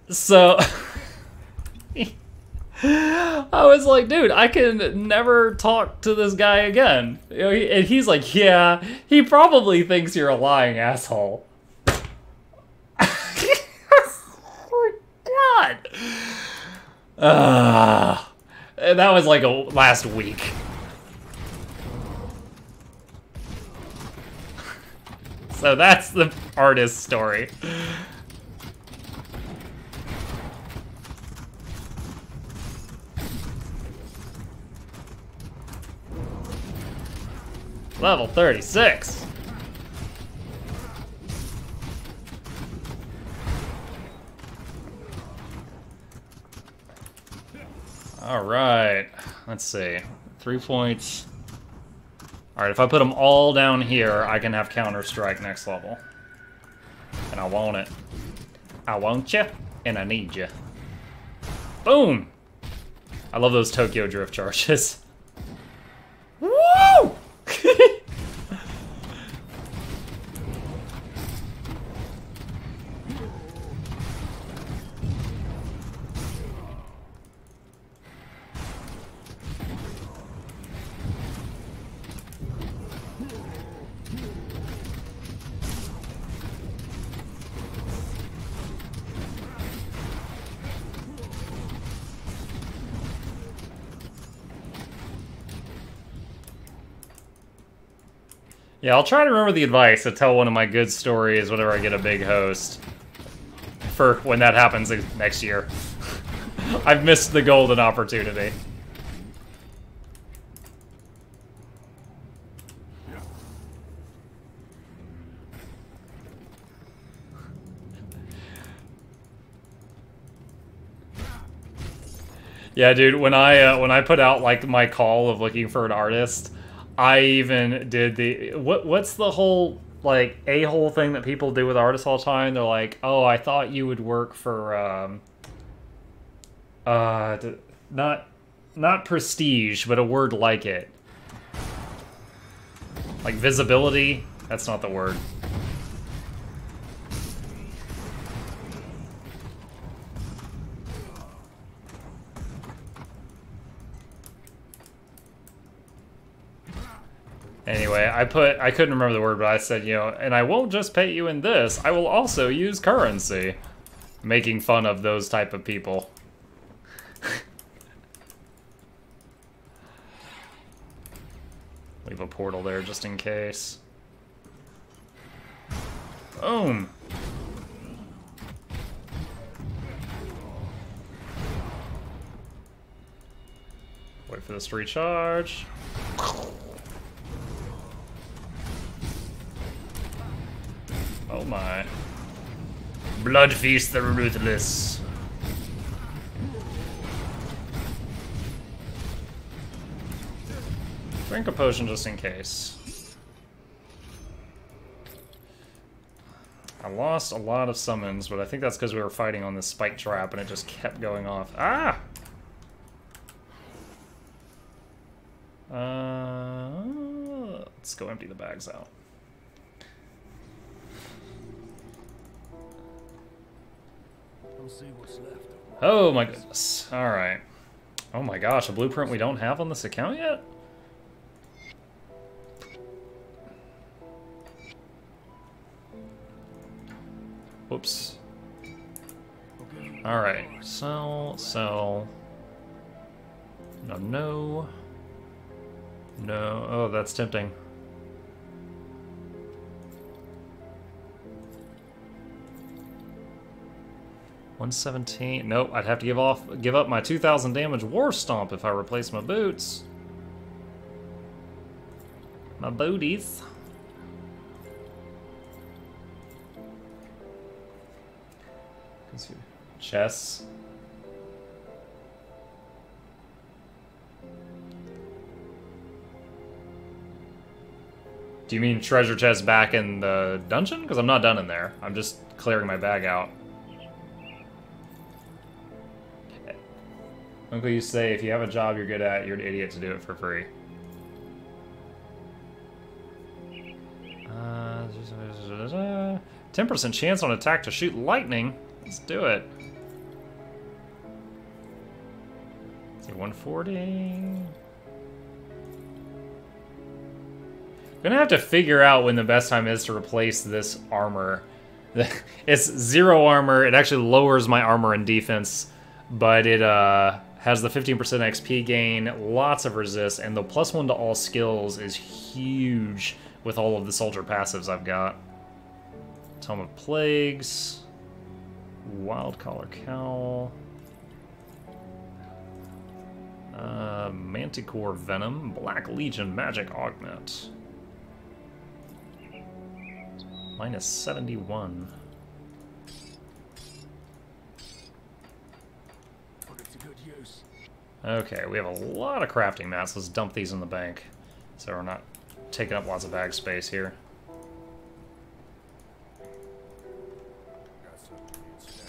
So I was like, dude, I can never talk to this guy again. And he's like, yeah, he probably thinks you're a lying asshole. Oh my God. And that was like last week. So that's the artist story. Level 36. All right, let's see. 3 points. All right, if I put them all down here, I can have Counter-Strike next level. And I want it. I want you, and I need you. Boom! I love those Tokyo Drift charges. Woo! Yeah, I'll try to remember the advice to tell one of my good stories whenever I get a big host. For when that happens next year. I've missed the golden opportunity. Yeah, dude, when I put out like my call of looking for an artist, I even did the what's the whole like a-hole thing that people do with artists all the time? They're like, "Oh, I thought you would work for not not prestige, but a word like it. Like visibility? That's not the word. Anyway, I couldn't remember the word, but I said, you know, and I won't just pay you in this, I will also use currency. Making fun of those type of people. Leave a portal there just in case. Boom! Wait for this to recharge. Oh my. Blood feast the ruthless. Drink a potion just in case. I lost a lot of summons, but I think that's because we were fighting on this spike trap and it just kept going off. Ah! Let's go empty the bags out. I'll see what's left. Oh my goodness. Alright. Oh my gosh, a blueprint we don't have on this account yet? Whoops. Alright, sell. No. Oh, that's tempting. $117. Nope, I'd have to give up my 2,000 damage war stomp if I replace my boots. My booties. Chess. Do you mean treasure chest back in the dungeon? Because I'm not done in there. I'm just clearing my bag out. Uncle used to say, if you have a job you're good at, you're an idiot to do it for free. 10% chance on attack to shoot lightning. Let's do it. Let's see, 140. Gonna have to figure out when the best time is to replace this armor. It's 0 armor. It actually lowers my armor and defense, but it has the 15% XP gain, lots of resist, and the +1 to all skills is huge with all of the soldier passives I've got. Tome of Plagues, Wild Collar Cowl, Manticore Venom, Black Legion Magic Augment. Minus 71. Put it to good use. Okay, we have a lot of crafting mats. Let's dump these in the bank so we're not taking up lots of bag space here. Got something instead.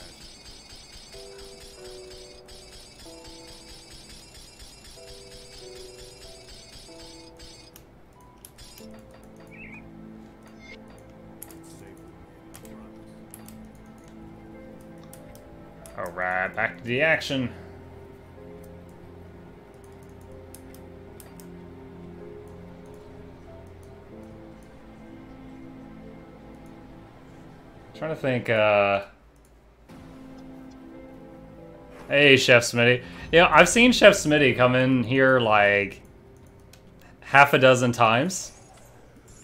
It's safe. Promise. Alright, back to the action. Trying to think, Hey, Chef Smitty. You know, I've seen Chef Smitty come in here like half a dozen times,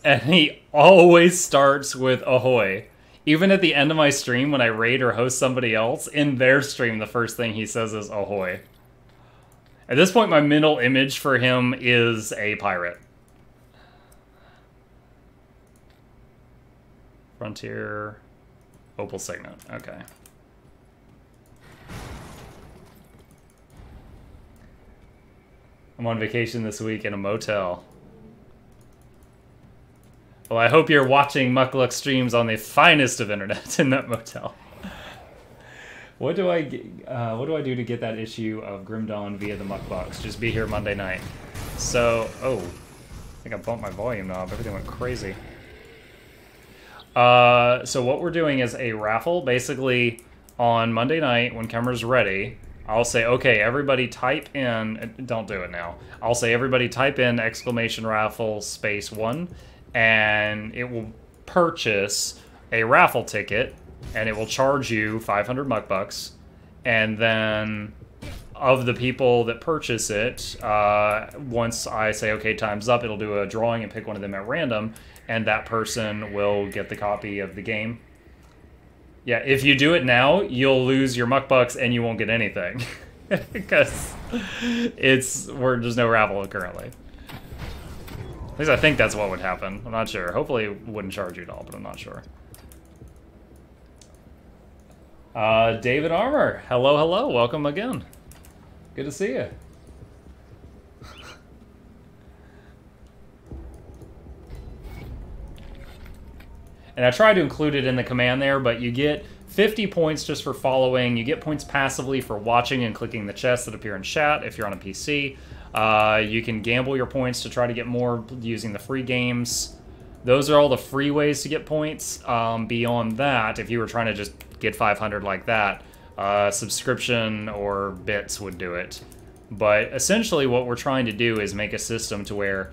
and he always starts with ahoy. Even at the end of my stream when I raid or host somebody else, in their stream the first thing he says is ahoy. At this point my mental image for him is a pirate. Frontier, Opal Signet, okay. I'm on vacation this week in a motel. Well, I hope you're watching Mukluk streams on the finest of internet in that motel. What do I do to get that issue of Grim Dawn via the muck box? Just be here Monday night. So, oh, I think I bumped my volume knob. Everything went crazy. So what we're doing is a raffle. Basically, on Monday night when camera's ready, I'll say, okay, everybody type in. Don't do it now. I'll say everybody type in exclamation raffle space 1, and it will purchase a raffle ticket. And it will charge you 500 muck bucks, and then of the people that purchase it, once I say okay, time's up, it'll do a drawing and pick one of them at random, and that person will get the copy of the game. Yeah, if you do it now, you'll lose your muck bucks and you won't get anything because there's no raffle currently. At least I think that's what would happen. I'm not sure. Hopefully it wouldn't charge you at all, but I'm not sure. David Armour, hello, welcome again. Good to see you. And I tried to include it in the command there, but you get 50 points just for following. You get points passively for watching and clicking the chests that appear in chat if you're on a PC. You can gamble your points to try to get more using the free games. Those are all the free ways to get points. Beyond that, if you were trying to just get 500 like that, subscription or bits would do it. But essentially what we're trying to do is make a system to where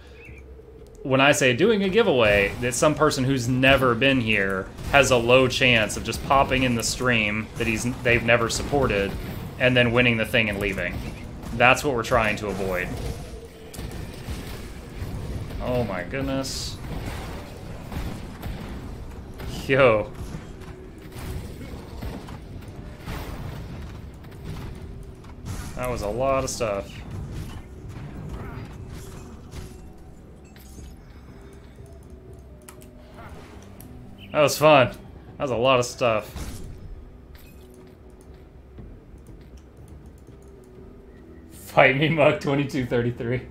when I say doing a giveaway, that some person who's never been here has a low chance of just popping in the stream that they've never supported and then winning the thing and leaving. That's what we're trying to avoid. Oh my goodness. Yo. That was a lot of stuff. That was fun. That was a lot of stuff. Fight me, Muck 2233.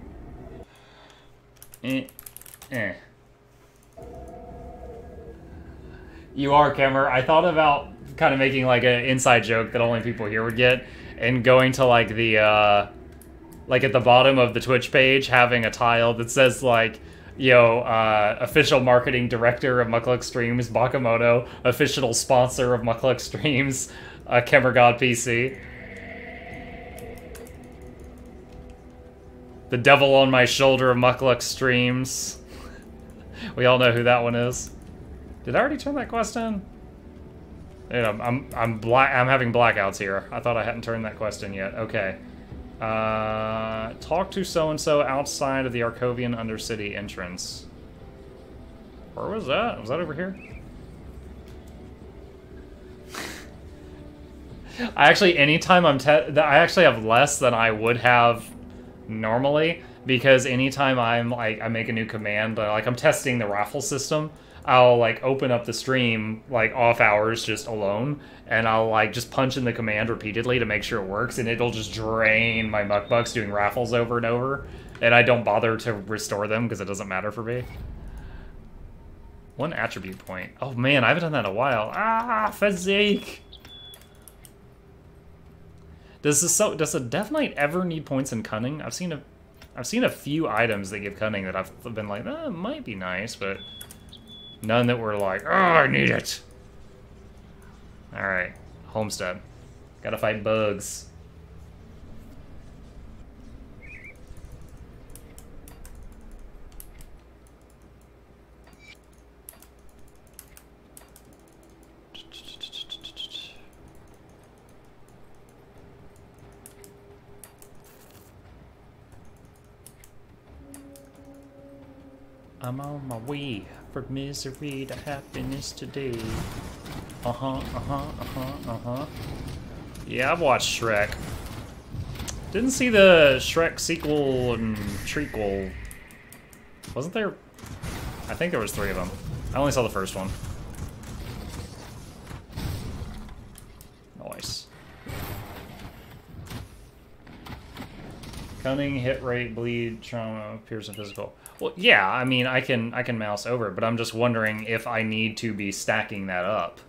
You are, Kemmer. I thought about kind of making like an inside joke that only people here would get, and going to like the like at the bottom of the Twitch page having a tile that says like, yo, official marketing director of Muckluck Streams, Bakamoto, official sponsor of Muckluck Streams, Kemmergod PC. The devil on my shoulder of Muckluck Streams. We all know who that one is. Did I already turn that quest in? Dude, I'm having blackouts here. I thought I hadn't turned that quest in yet. Okay. Talk to so-and-so outside of the Arcovian Undercity entrance. Where was that? Was that over here? I actually, anytime I actually have less than I would have normally, because anytime I make a new command, like I'm testing the raffle system, I'll like open up the stream like off hours just alone, and I'll like just punch in the command repeatedly to make sure it works, and it'll just drain my muck bucks doing raffles over and over, and I don't bother to restore them because it doesn't matter for me. One attribute point. Oh man, I haven't done that in a while. Ah, physique. Does a Death Knight ever need points in cunning? I've seen a few items that give cunning that I've been like, it might be nice, but none that were like, oh, I need it. Alright, homestead. Gotta fight bugs. I'm on my way from misery to happiness today. Yeah, I've watched Shrek. Didn't see the Shrek sequel and trequel. Wasn't there? I think there was 3 of them. I only saw the first one. Nice. Cunning, hit rate, bleed, trauma, piercing, physical. Well, yeah, I mean, I can mouse over it, but I'm just wondering if I need to be stacking that up.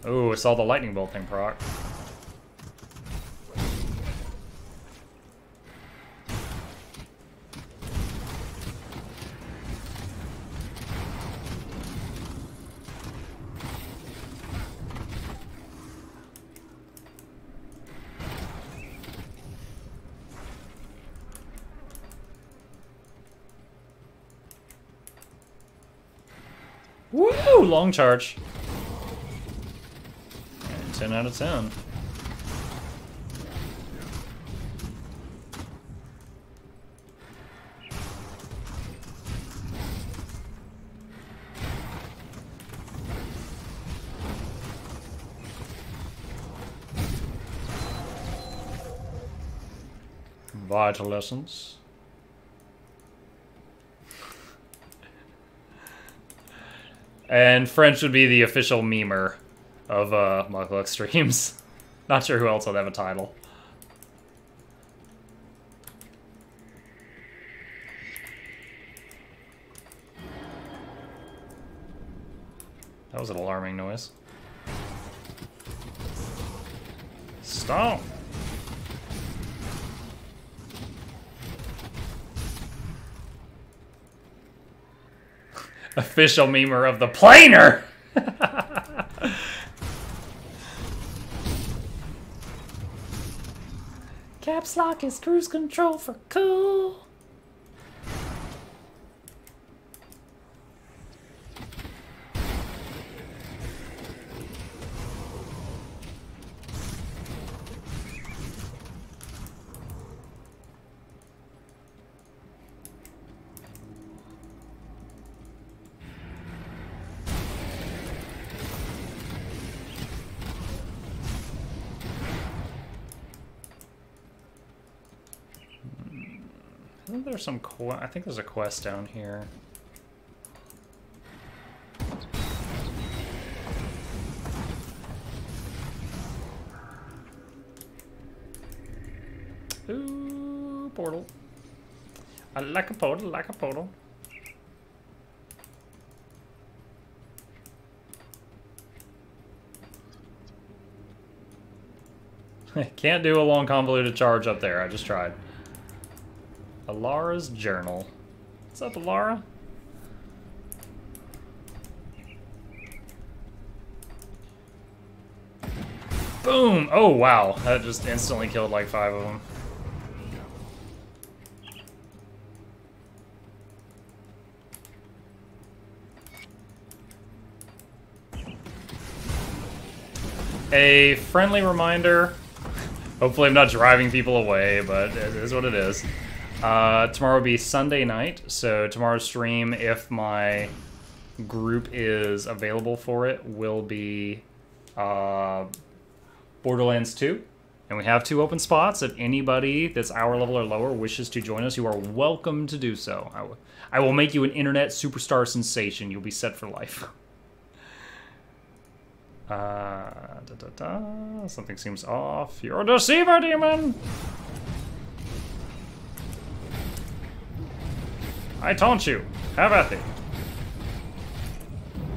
Oh, I saw the lightning bolt thing proc. Woo! Long charge. And 10 out of 10. Vital essence. And French would be the official memer of Muckluck streams. Not sure who else would have a title. That was an alarming noise. Stomp! Official memer of the planer! Caps lock is cruise control for cool. I think there's some I think there's a quest down here. Ooh, portal. I like a portal, like a portal. Can't do a long convoluted charge up there, I just tried. Alara's journal. What's up, Alara? Boom! Oh, wow. That just instantly killed like 5 of them. A friendly reminder. Hopefully I'm not driving people away, but it is what it is. Tomorrow will be Sunday night, so tomorrow's stream, if my group is available for it, will be Borderlands 2. And we have 2 open spots. If anybody that's our level or lower wishes to join us, you are welcome to do so. I will make you an internet superstar sensation. You'll be set for life. Something seems off. You're a deceiver, demon! I taunt you. Have at thee.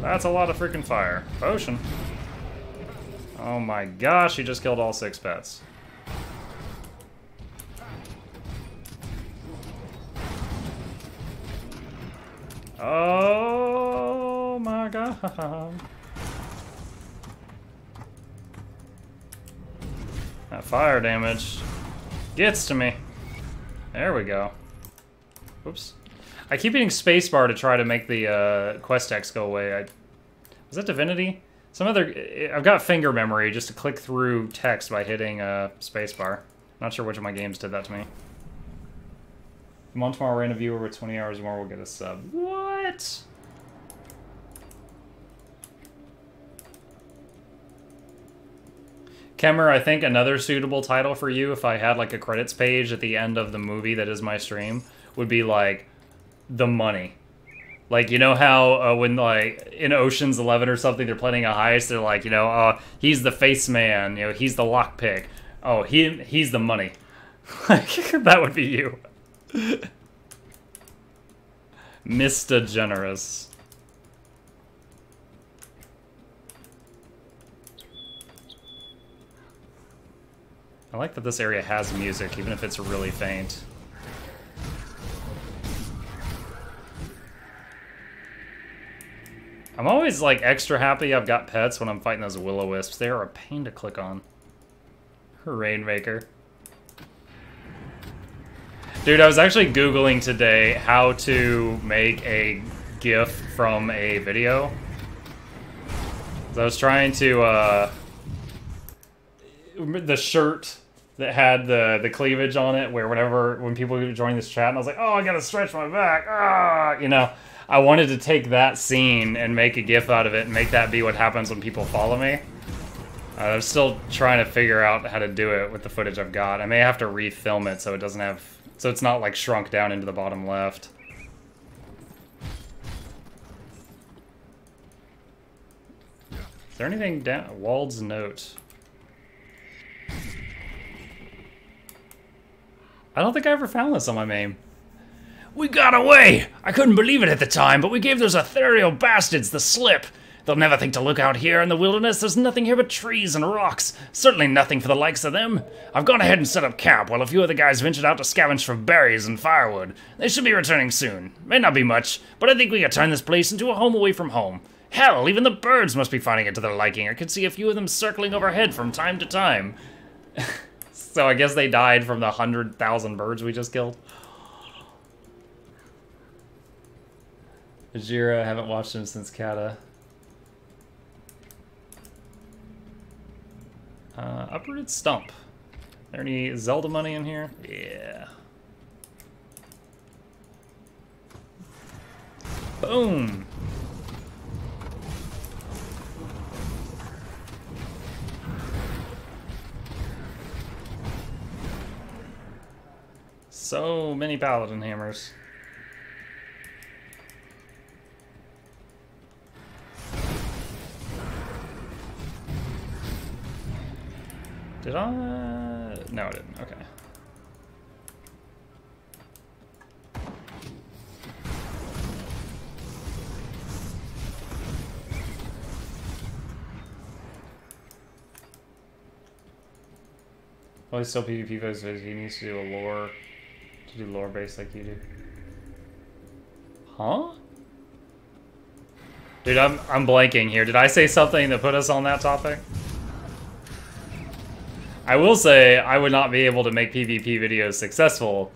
That's a lot of freaking fire. Potion. Oh my gosh, he just killed all 6 pets. Oh my god. That fire damage gets to me. There we go. Oops. I keep hitting spacebar to try to make the quest text go away. Was that Divinity? Some other... I've got finger memory just to click through text by hitting spacebar. Not sure which of my games did that to me. Come on tomorrow, random viewer with 20 hours or more will get a sub. What? Kemmer, I think another suitable title for you, if I had like a credits page at the end of the movie that is my stream, would be like, The Money. Like, you know how when, like, in Ocean's 11 or something, they're planning a heist, they're like, you know, he's the face man, you know, he's the lockpick. Oh, he's the money. That would be you. Mr. Generous. I like that this area has music, even if it's really faint. I'm always like extra happy I've got pets when I'm fighting those will-o-wisps. They are a pain to click on. Rainmaker. Dude, I was actually Googling today how to make a GIF from a video. So I was trying to, the shirt that had the cleavage on it, where when people would join this chat, and I was like, oh, I gotta stretch my back, you know. I wanted to take that scene and make a GIF out of it and make that be what happens when people follow me. I'm still trying to figure out how to do it with the footage I've got. I may have to refilm it so it doesn't have, so it's not like shrunk down into the bottom left. Is there anything down? Wald's note. I don't think I ever found this on my MAME. We got away! I couldn't believe it at the time, but we gave those ethereal bastards the slip. They'll never think to look out here in the wilderness. There's nothing here but trees and rocks. Certainly nothing for the likes of them. I've gone ahead and set up camp while a few of the guys ventured out to scavenge for berries and firewood. They should be returning soon. May not be much, but I think we could turn this place into a home away from home. Hell, even the birds must be finding it to their liking. I could see a few of them circling overhead from time to time. So I guess they died from the 100,000 birds we just killed. Ajira, haven't watched him since Kata. Uprooted stump. There any Zelda money in here? Yeah. Boom. So many paladin hammers. Did I? No, I didn't. Okay. Well, he's still PvP votes, but he needs to do lore based like you do. Huh? Dude, I'm blanking here. Did I say something that put us on that topic? I will say I would not be able to make PvP videos successful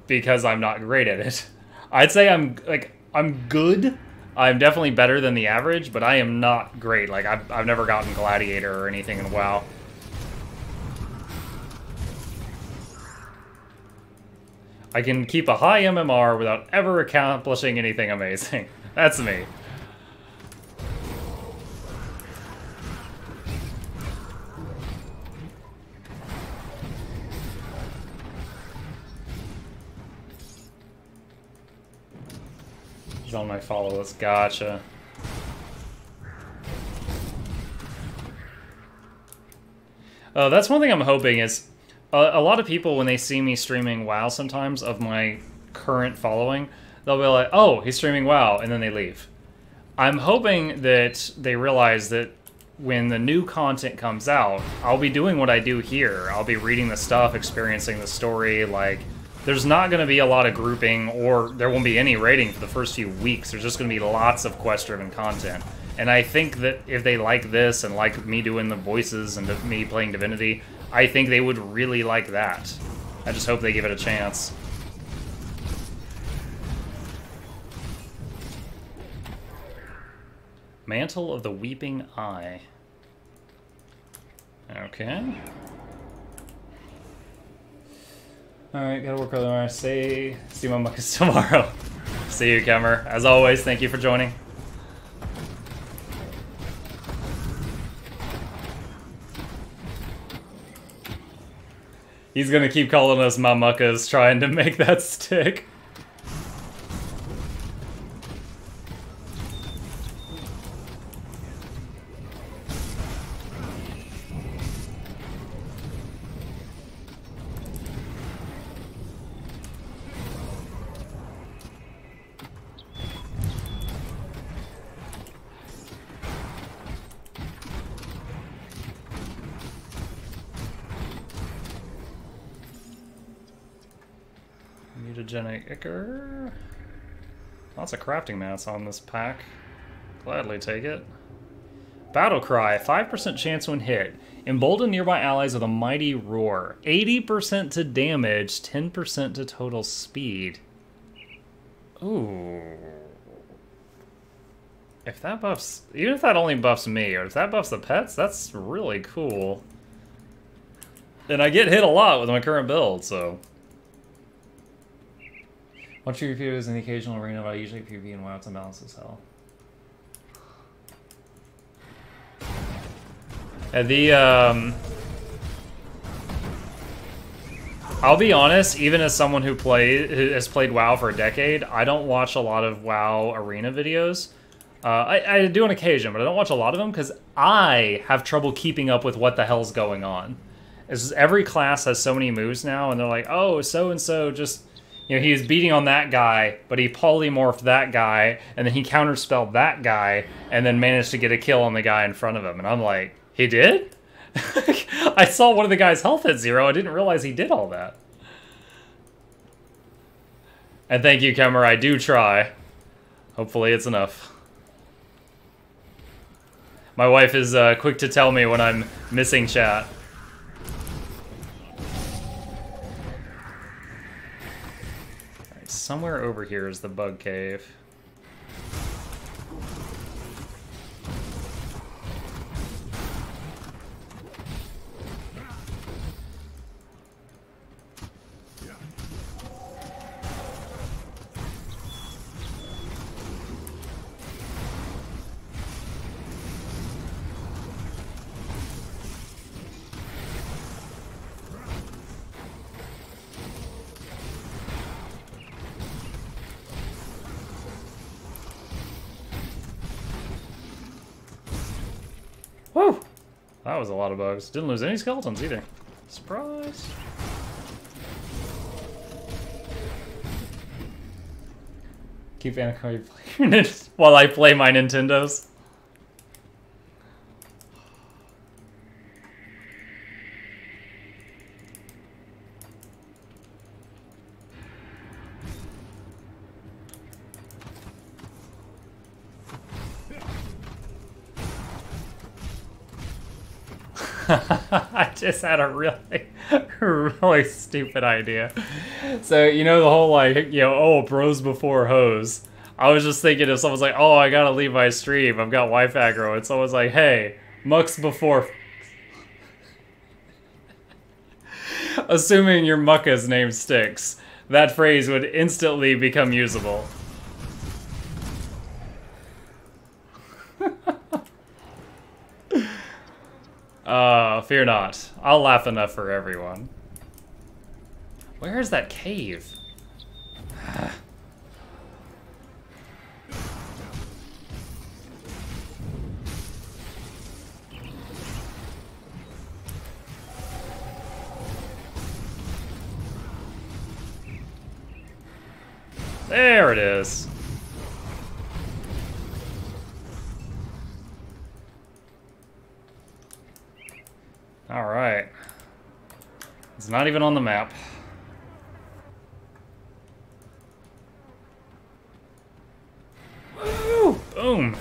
because I'm not great at it. I'd say I'm good. I'm definitely better than the average, but I am not great. Like I've never gotten Gladiator or anything in WoW. I can keep a high MMR without ever accomplishing anything amazing. That's me. He's on my follow list. Gotcha. That's one thing I'm hoping is a lot of people, when they see me streaming WoW sometimes of my current following, they'll be like, oh, he's streaming WoW, and then they leave. I'm hoping that they realize that when the new content comes out, I'll be doing what I do here. I'll be reading the stuff, experiencing the story, like... There's not going to be a lot of grouping, or there won't be any raiding for the first few weeks. There's just going to be lots of quest-driven content. And I think that if they like this, and like me doing the voices, and me playing Divinity, I think they would really like that. I just hope they give it a chance. Mantle of the Weeping Eye. Okay. Alright, gotta work really hard. See my muckus tomorrow. See you, Kemmer. As always, thank you for joining. He's gonna keep calling us mamuckas, trying to make that stick. Mutagenic Ichor. Lots of crafting mats on this pack. Gladly take it. Battle Cry, 5% chance when hit. Embolden nearby allies with a mighty roar. 80% to damage, 10% to total speed. Ooh. If that buffs... Even if that only buffs me, or if that buffs the pets, that's really cool. And I get hit a lot with my current build, so... Once you PvP is an occasional arena, but I usually PvP and WoW to balance as hell. And I'll be honest, even as someone who has played WoW for a decade, I don't watch a lot of WoW arena videos. I do on occasion, but I don't watch a lot of them because I have trouble keeping up with what the hell's going on. Every class has so many moves now, and they're like, oh, so-and-so just... You know, he was beating on that guy, but he polymorphed that guy, and then he counterspelled that guy, and then managed to get a kill on the guy in front of him. And I'm like, he did? I saw one of the guy's health at 0. I didn't realize he did all that. And thank you, Kemmer. I do try. Hopefully it's enough. My wife is quick to tell me when I'm missing chat. Somewhere over here is the bug cave. Woo! That was a lot of bugs. Didn't lose any skeletons either. Surprise! Keep Anaconda playing while I play my Nintendos. I just had a really stupid idea. So, you know the whole, like, you know, oh, bros before hoes. I was just thinking if someone's like, oh, I gotta leave my stream, I've got wife aggro, and someone's like, hey, mucks before... Assuming your mucka's name sticks, that phrase would instantly become usable. Fear not. I'll laugh enough for everyone. Where is that cave? There it is. Alright. It's not even on the map. Woo! Boom!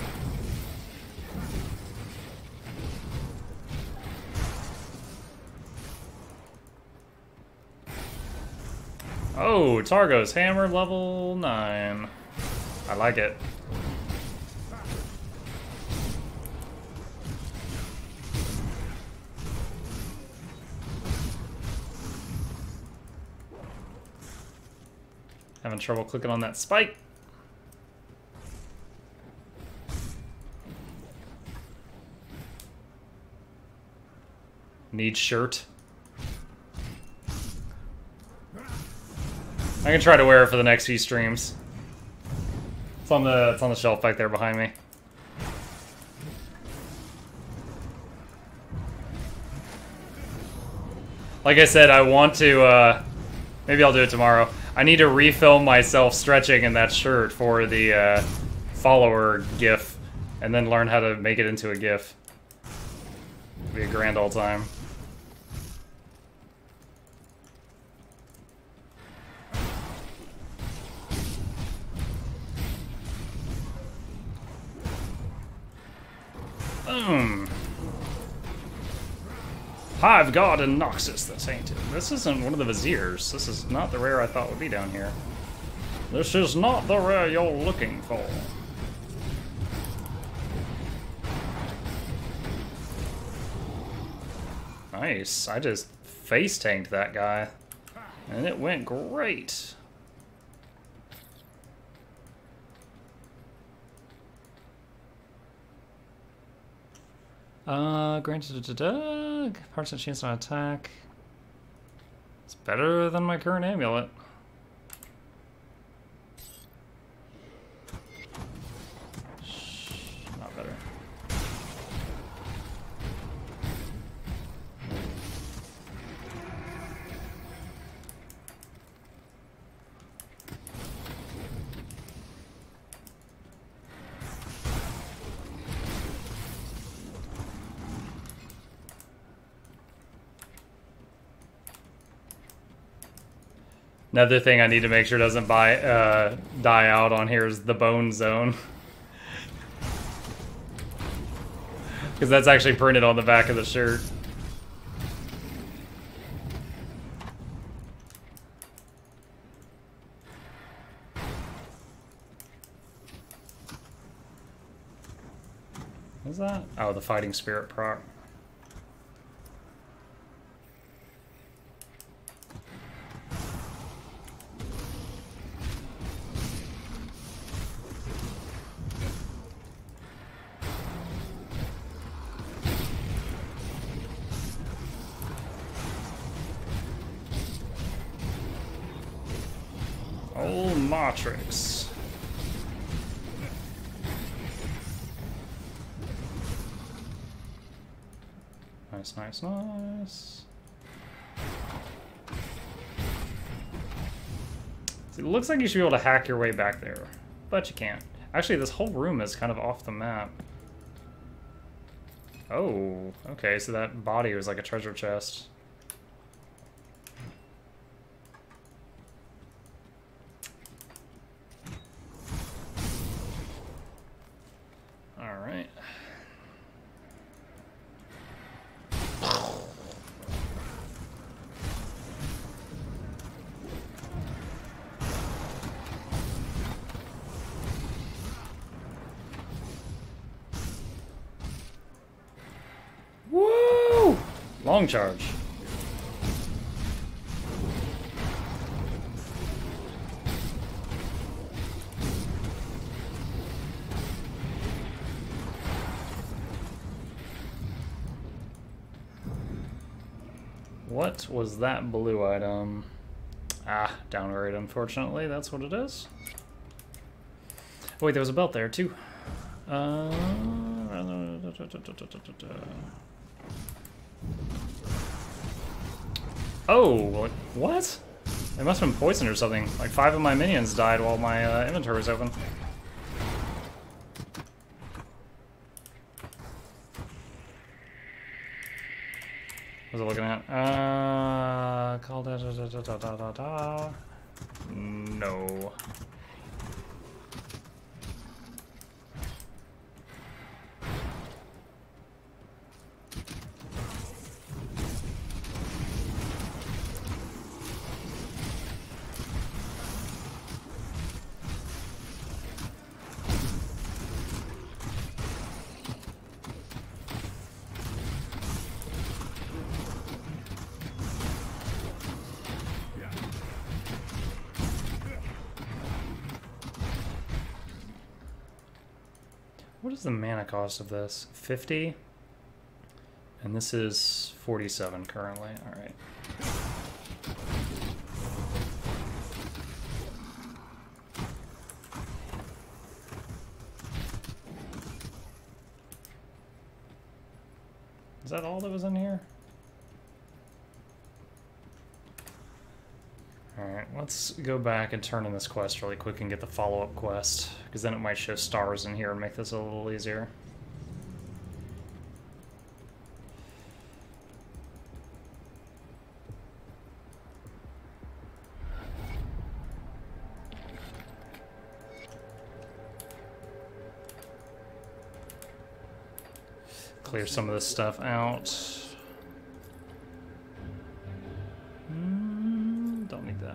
Oh, Targo's hammer level 9. I like it. Having trouble clicking on that spike. Need shirt. I can try to wear it for the next few streams. It's on the shelf back there behind me. Like I said, I want to maybe I'll do it tomorrow. I need to refilm myself stretching in that shirt for the follower GIF, and then learn how to make it into a GIF. It'll be a grand old time. Hive God and Noxus the Tainted. This isn't one of the Viziers. This is not the rare I thought would be down here. This is not the rare you're looking for. Nice. I just face tanked that guy. And it went great. Granted percent chance on attack. It's better than my current amulet. Not better. Another thing I need to make sure doesn't die out on here is the bone zone. Because that's actually printed on the back of the shirt. What's that? Oh, the fighting spirit proc. Old Matrix. Nice, nice, nice. See, it looks like you should be able to hack your way back there, but you can't. Actually, this whole room is kind of off the map. Oh, okay, so that body was like a treasure chest. Alright. Woo! Long charge. What was that blue item? Ah, downgrade, unfortunately. That's what it is. Oh, wait, there was a belt there, too. Oh, what? They must have been poisoned or something. Like 5 of my minions died while my inventory was open. What was I looking at? Call da. No. What is the mana cost of this? 50? And this is 47 currently. Alright. Is that all that was in here? Alright, let's go back and turn in this quest really quick and get the follow-up quest, because then it might show stars in here and make this a little easier. Clear some of this stuff out.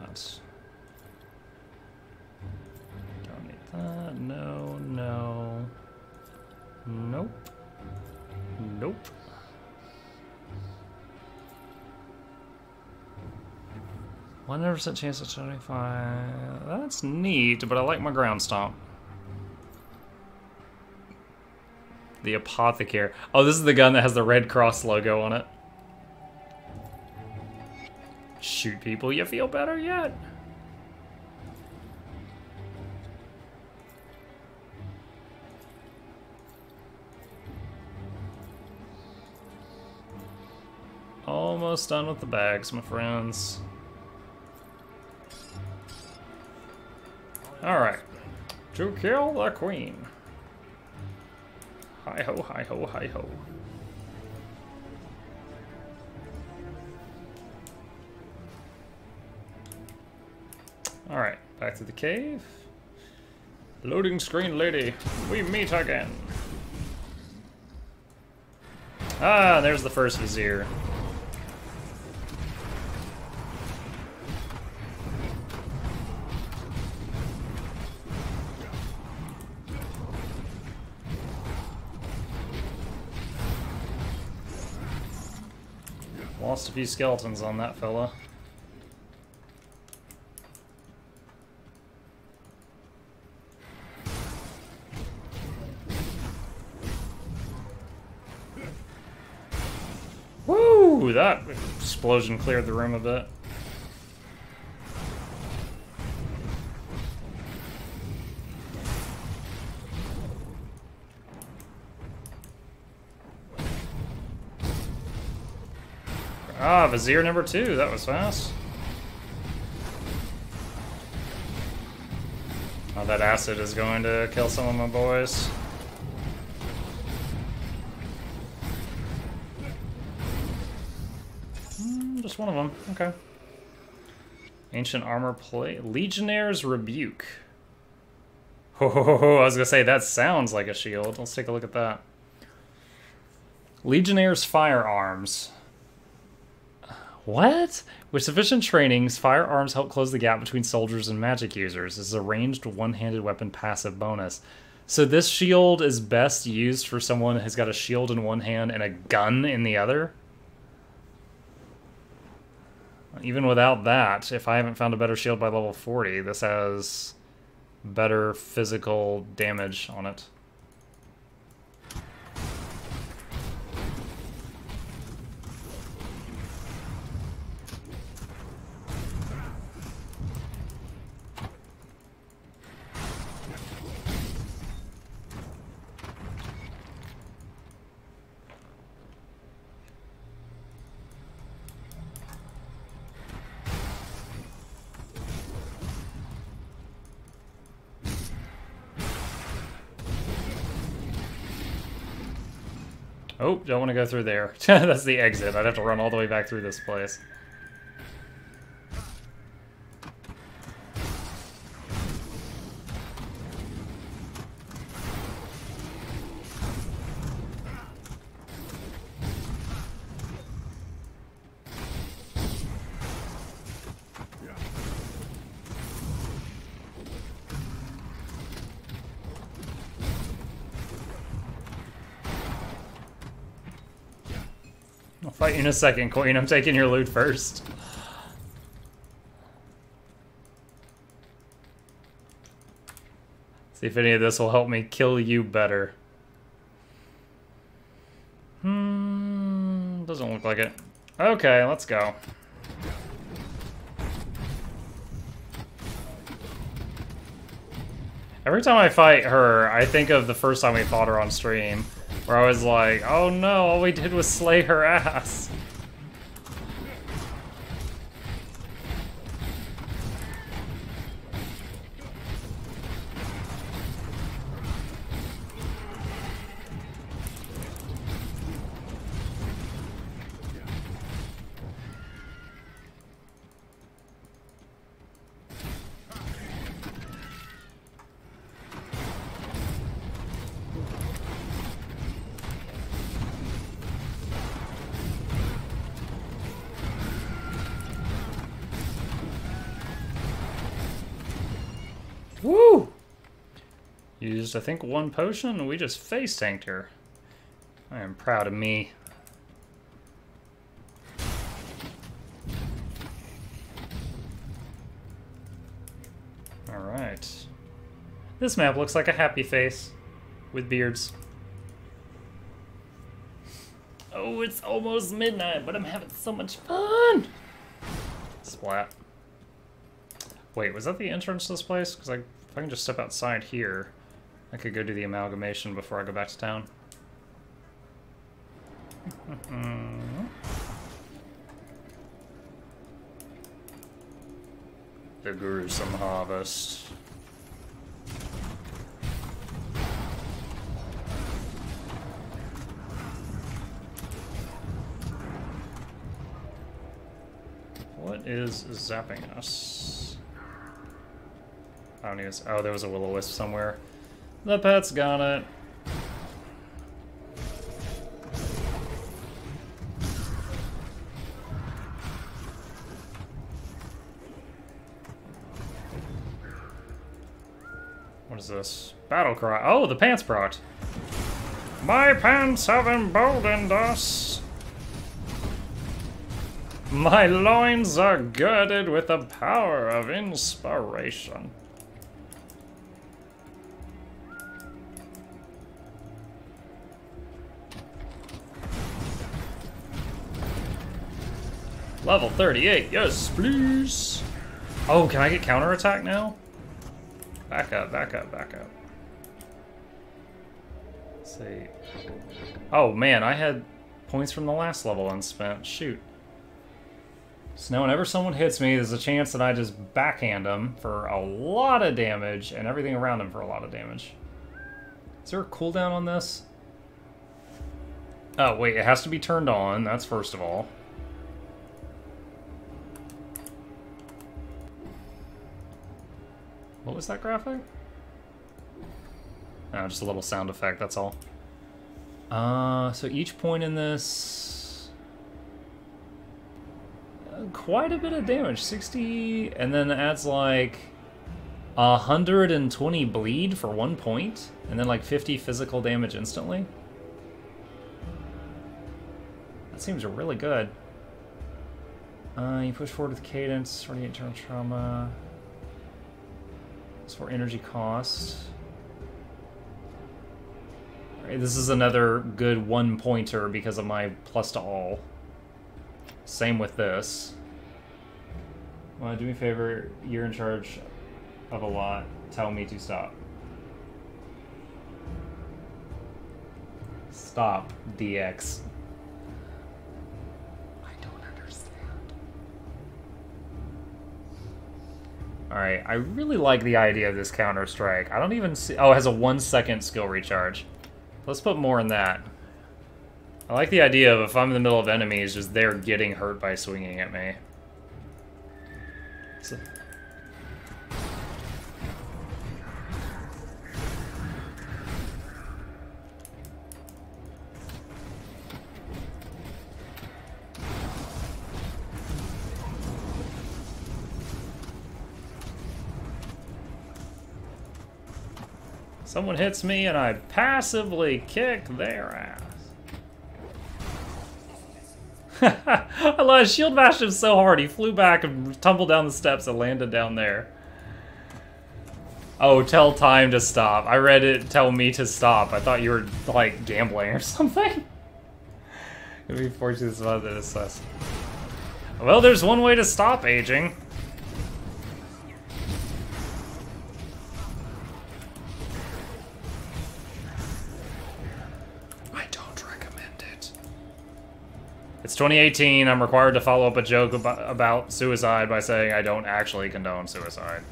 that. Don't need that. No, no. Nope. Nope. One 100% chance at 75. That's neat, but I like my ground stomp. The apothecary. Oh, this is the gun that has the Red Cross logo on it. Shoot people, you feel better yet? Almost done with the bags, my friends. Alright. To kill the queen. Hi ho, hi ho, hi ho. Alright, back to the cave. Loading screen lady, we meet again. Ah, there's the first vizier. Lost a few skeletons on that fella. Woo! That explosion cleared the room a bit. Ah, Vizier number 2, that was fast. Oh, that acid is going to kill some of my boys. Just one of them, okay. Ancient armor plate, Legionnaire's Rebuke. Ho ho ho ho, I was gonna say, that sounds like a shield. Let's take a look at that. Legionnaire's Firearms. What? With sufficient trainings, firearms help close the gap between soldiers and magic users. This is a ranged one-handed weapon passive bonus. So this shield is best used for someone who's got a shield in one hand and a gun in the other? Even without that, if I haven't found a better shield by level 40, this has better physical damage on it. Oh, don't want to go through there. That's the exit. I'd have to run all the way back through this place. I'll fight you in a second, Queen. I'm taking your loot first. See if any of this will help me kill you better. Doesn't look like it. Okay, let's go. Every time I fight her, I think of the first time we fought her on stream, where I was like, oh no, all we did was slay her ass. Used, I think, 1 potion, and we just face tanked her. I am proud of me. Alright. This map looks like a happy face with beards. Oh, it's almost midnight, but I'm having so much fun! Splat. Wait, was that the entrance to this place? Because if I can just step outside here, I could go do the amalgamation before I go back to town. The gruesome harvest. What is zapping us? I don't even. Oh, there was a will-o-wisp somewhere. The pet's got it. What is this? Battle cry. Oh, the pants proc. My pants have emboldened us. My loins are girded with the power of inspiration. Level 38, yes, please. Oh, can I get counterattack now? Back up, back up, back up. Let's see. Oh man, I had points from the last level unspent. Shoot. So now whenever someone hits me, there's a chance that I just backhand them for a lot of damage and everything around them for a lot of damage. Is there a cooldown on this? Oh wait, it has to be turned on, that's first of all. What was that graphic? Oh, just a little sound effect, that's all. So each point in this... quite a bit of damage, 60... And then it adds like... 120 bleed for 1 point, and then like 50 physical damage instantly. That seems really good. You push forward with cadence, 48 turn trauma... for energy cost. Alright, this is another good 1 pointer because of my plus to all. Same with this. Well, do me a favor, you're in charge of a lot. Tell me to stop. Stop, DX. Alright, I really like the idea of this Counter-Strike. I don't even see... Oh, it has a 1 second skill recharge. Let's put more in that. I like the idea of if I'm in the middle of enemies, just they're getting hurt by swinging at me. So... Someone hits me and I passively kick their ass. I love shield bashed him so hard he flew back and tumbled down the steps and landed down there. Oh, tell time to stop. I read it tell me to stop. I thought you were like gambling or something. It'd be fortunate about that assess. Well, there's one way to stop aging. It's 2018, I'm required to follow up a joke about suicide by saying I don't actually condone suicide.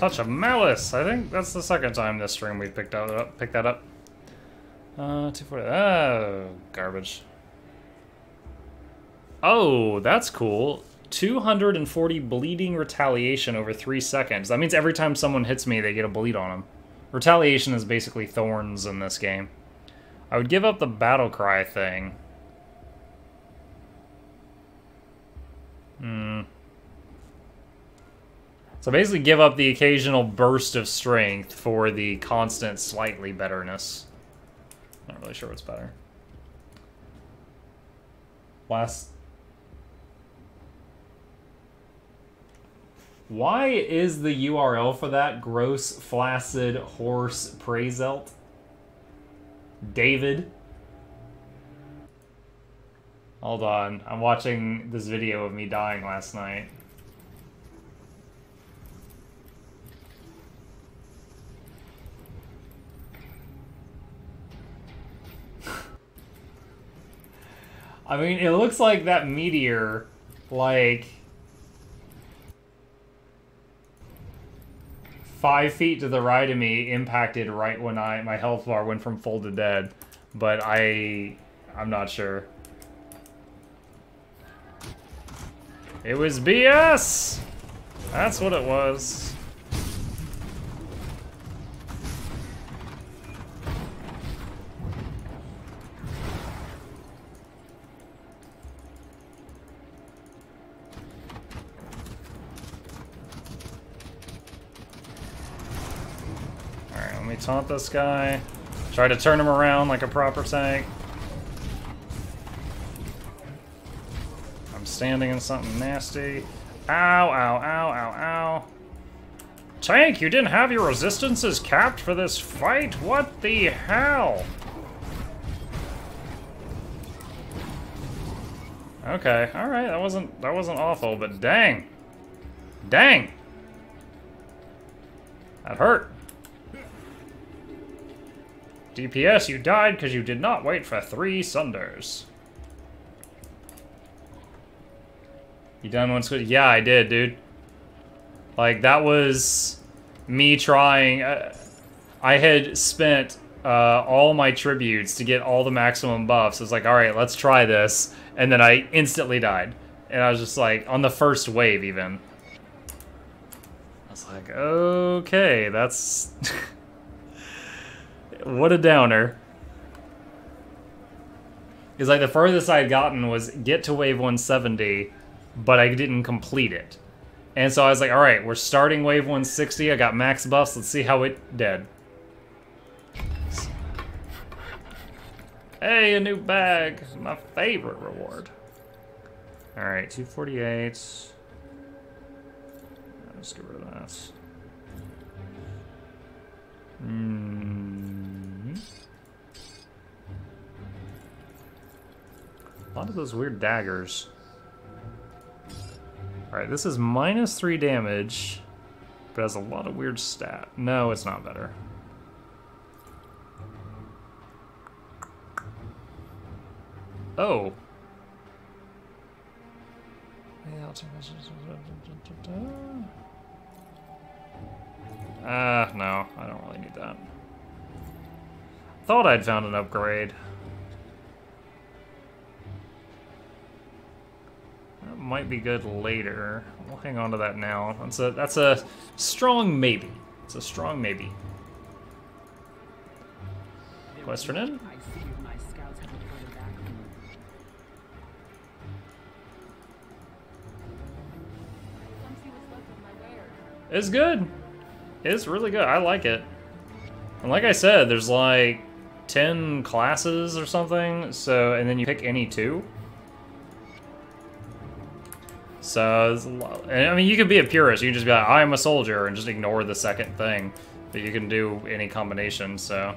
touch of malice. I think that's the second time this stream we've picked that up. 240. Oh, garbage. Oh, that's cool. 240 bleeding retaliation over 3 seconds. That means every time someone hits me, they get a bleed on them. Retaliation is basically thorns in this game. I would give up the battle cry thing. So basically give up the occasional burst of strength for the constant slightly betterness. Not really sure what's better. Last... Why is the URL for that gross, flaccid, horse praiselt? David? Hold on, I'm watching this video of me dying last night. I mean, it looks like that meteor, like... 5 feet to the right of me impacted right when my health bar went from full to dead, but I'm not sure. It was BS! That's what it was. Taunt this guy. Try to turn him around like a proper tank. I'm standing in something nasty. Ow, ow, ow, ow, ow. Tank, you didn't have your resistances capped for this fight? What the hell? Okay, alright, that wasn't awful, but dang. Dang! That hurt. DPS, you died because you did not wait for 3 sunders. You done one squid? Yeah, I did, dude. Like, that was me trying. I had spent all my tributes to get all the maximum buffs. I was like, alright, let's try this. And then I instantly died. And I was just like, on the first wave even. I was like, okay, that's... What a downer. Because like the furthest I had gotten was get to wave 170, but I didn't complete it. And so I was like, alright, we're starting wave 160, I got max buffs, let's see how it did. Hey, a new bag. My favorite reward. Alright, 248. Let's get rid of that. A lot of those weird daggers. Alright, this is -3 damage, but has a lot of weird stat. No, it's not better. Oh. No, I don't really need that. Thought I'd found an upgrade. That might be good later. We'll hang on to that now. That's a strong maybe. It's a strong maybe. Quest turn in? I see my scouts have reported back. Come see what's left of my wares. It's good. It's really good. I like it. And like I said, there's like 10 classes or something, so, and then you pick any 2. So, there's a lot. And, I mean, you could be a purist. You can just be like, I'm a soldier, and just ignore the second thing. But you can do any combination, so.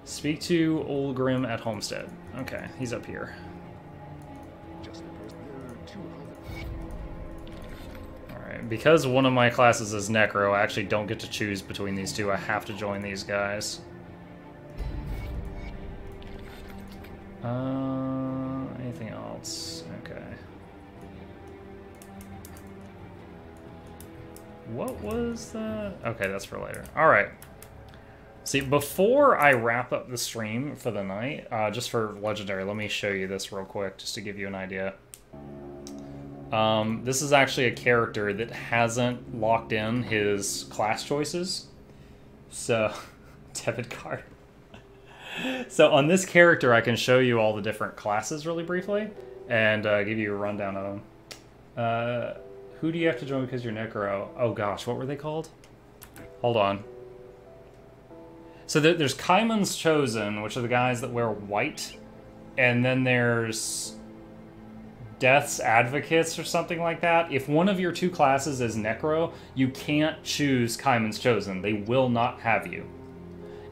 Speak to Old Grim at Homestead. Okay, he's up here. Alright, because one of my classes is Necro, I actually don't get to choose between these two. I have to join these guys. Anything else? Okay. what was that? Okay, that's for later. All right. See, before I wrap up the stream for the night, just for Legendary, let me show you this real quick, just to give you an idea. This is actually a character that hasn't locked in his class choices. So, debit card. So on this character, I can show you all the different classes really briefly, and give you a rundown of them. Who do you have to join because you're Necro? Oh gosh, what were they called? Hold on. So there's Kaiman's Chosen, which are the guys that wear white, and then there's Death's Advocates or something like that. If one of your two classes is Necro, you can't choose Kaiman's Chosen. They will not have you.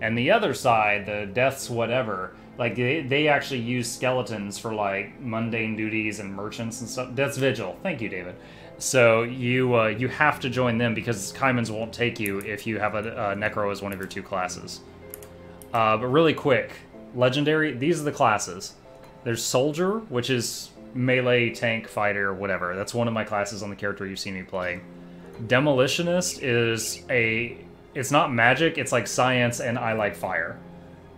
And the other side, the Death's whatever, like they actually use skeletons for like mundane duties and merchants and stuff. Death's Vigil. Thank you, David. So you have to join them because Kaiman's won't take you if you have a Necro as one of your two classes. But really quick, Legendary, these are the classes. There's Soldier, which is melee, tank, fighter, whatever. That's one of my classes on the character you've seen me play. Demolitionist is it's not magic, it's like science, and I like fire.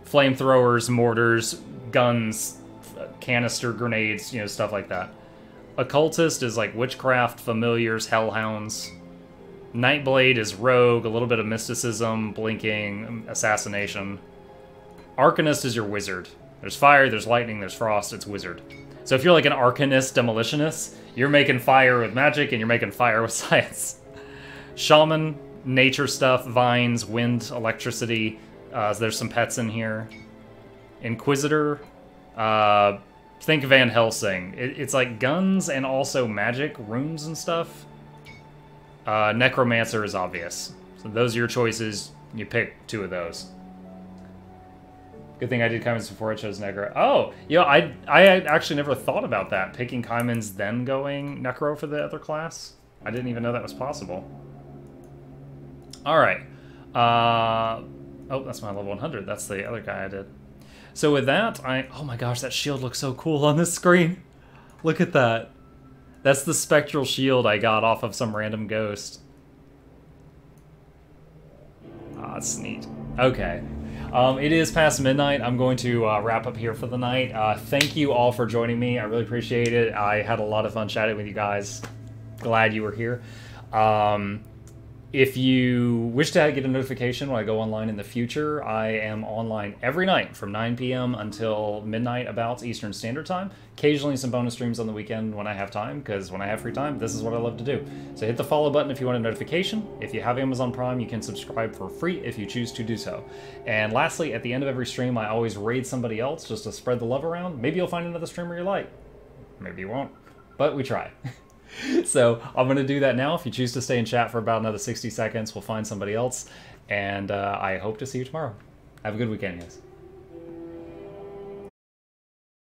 Flamethrowers, mortars, guns, canister grenades, you know, stuff like that. Occultist is like witchcraft, familiars, hellhounds. Nightblade is rogue, a little bit of mysticism, blinking, assassination. Arcanist is your wizard. There's fire, there's lightning, there's frost, it's wizard. So if you're like an Arcanist, Demolitionist, you're making fire with magic and you're making fire with science. Shaman, nature stuff, vines, wind, electricity. There's some pets in here. Inquisitor, think Van Helsing. It's like guns and also magic, runes and stuff. Necromancer is obvious. So those are your choices. You pick two of those. Good thing I did Kaiman's before I chose Necro. Oh, yeah, I actually never thought about that. Picking Kaiman's, then going Necro for the other class. I didn't even know that was possible. Alright. Oh, that's my level 100. That's the other guy I did. So with that, oh my gosh, that shield looks so cool on this screen. Look at that. That's the spectral shield I got off of some random ghost. Ah, it's neat. Okay. It is past midnight. I'm going to wrap up here for the night. Thank you all for joining me. I really appreciate it. I had a lot of fun chatting with you guys. Glad you were here. If you wish to get a notification when I go online in the future, I am online every night from 9 p.m. until midnight about Eastern Standard Time. Occasionally some bonus streams on the weekend when I have time, because when I have free time, this is what I love to do. So hit the follow button if you want a notification. If you have Amazon Prime, you can subscribe for free if you choose to do so. And lastly, at the end of every stream, I always raid somebody else just to spread the love around. Maybe you'll find another streamer you like. Maybe you won't, but we try. So I'm going to do that now. If you choose to stay in chat for about another 60 seconds, we'll find somebody else. And I hope to see you tomorrow. Have a good weekend, guys.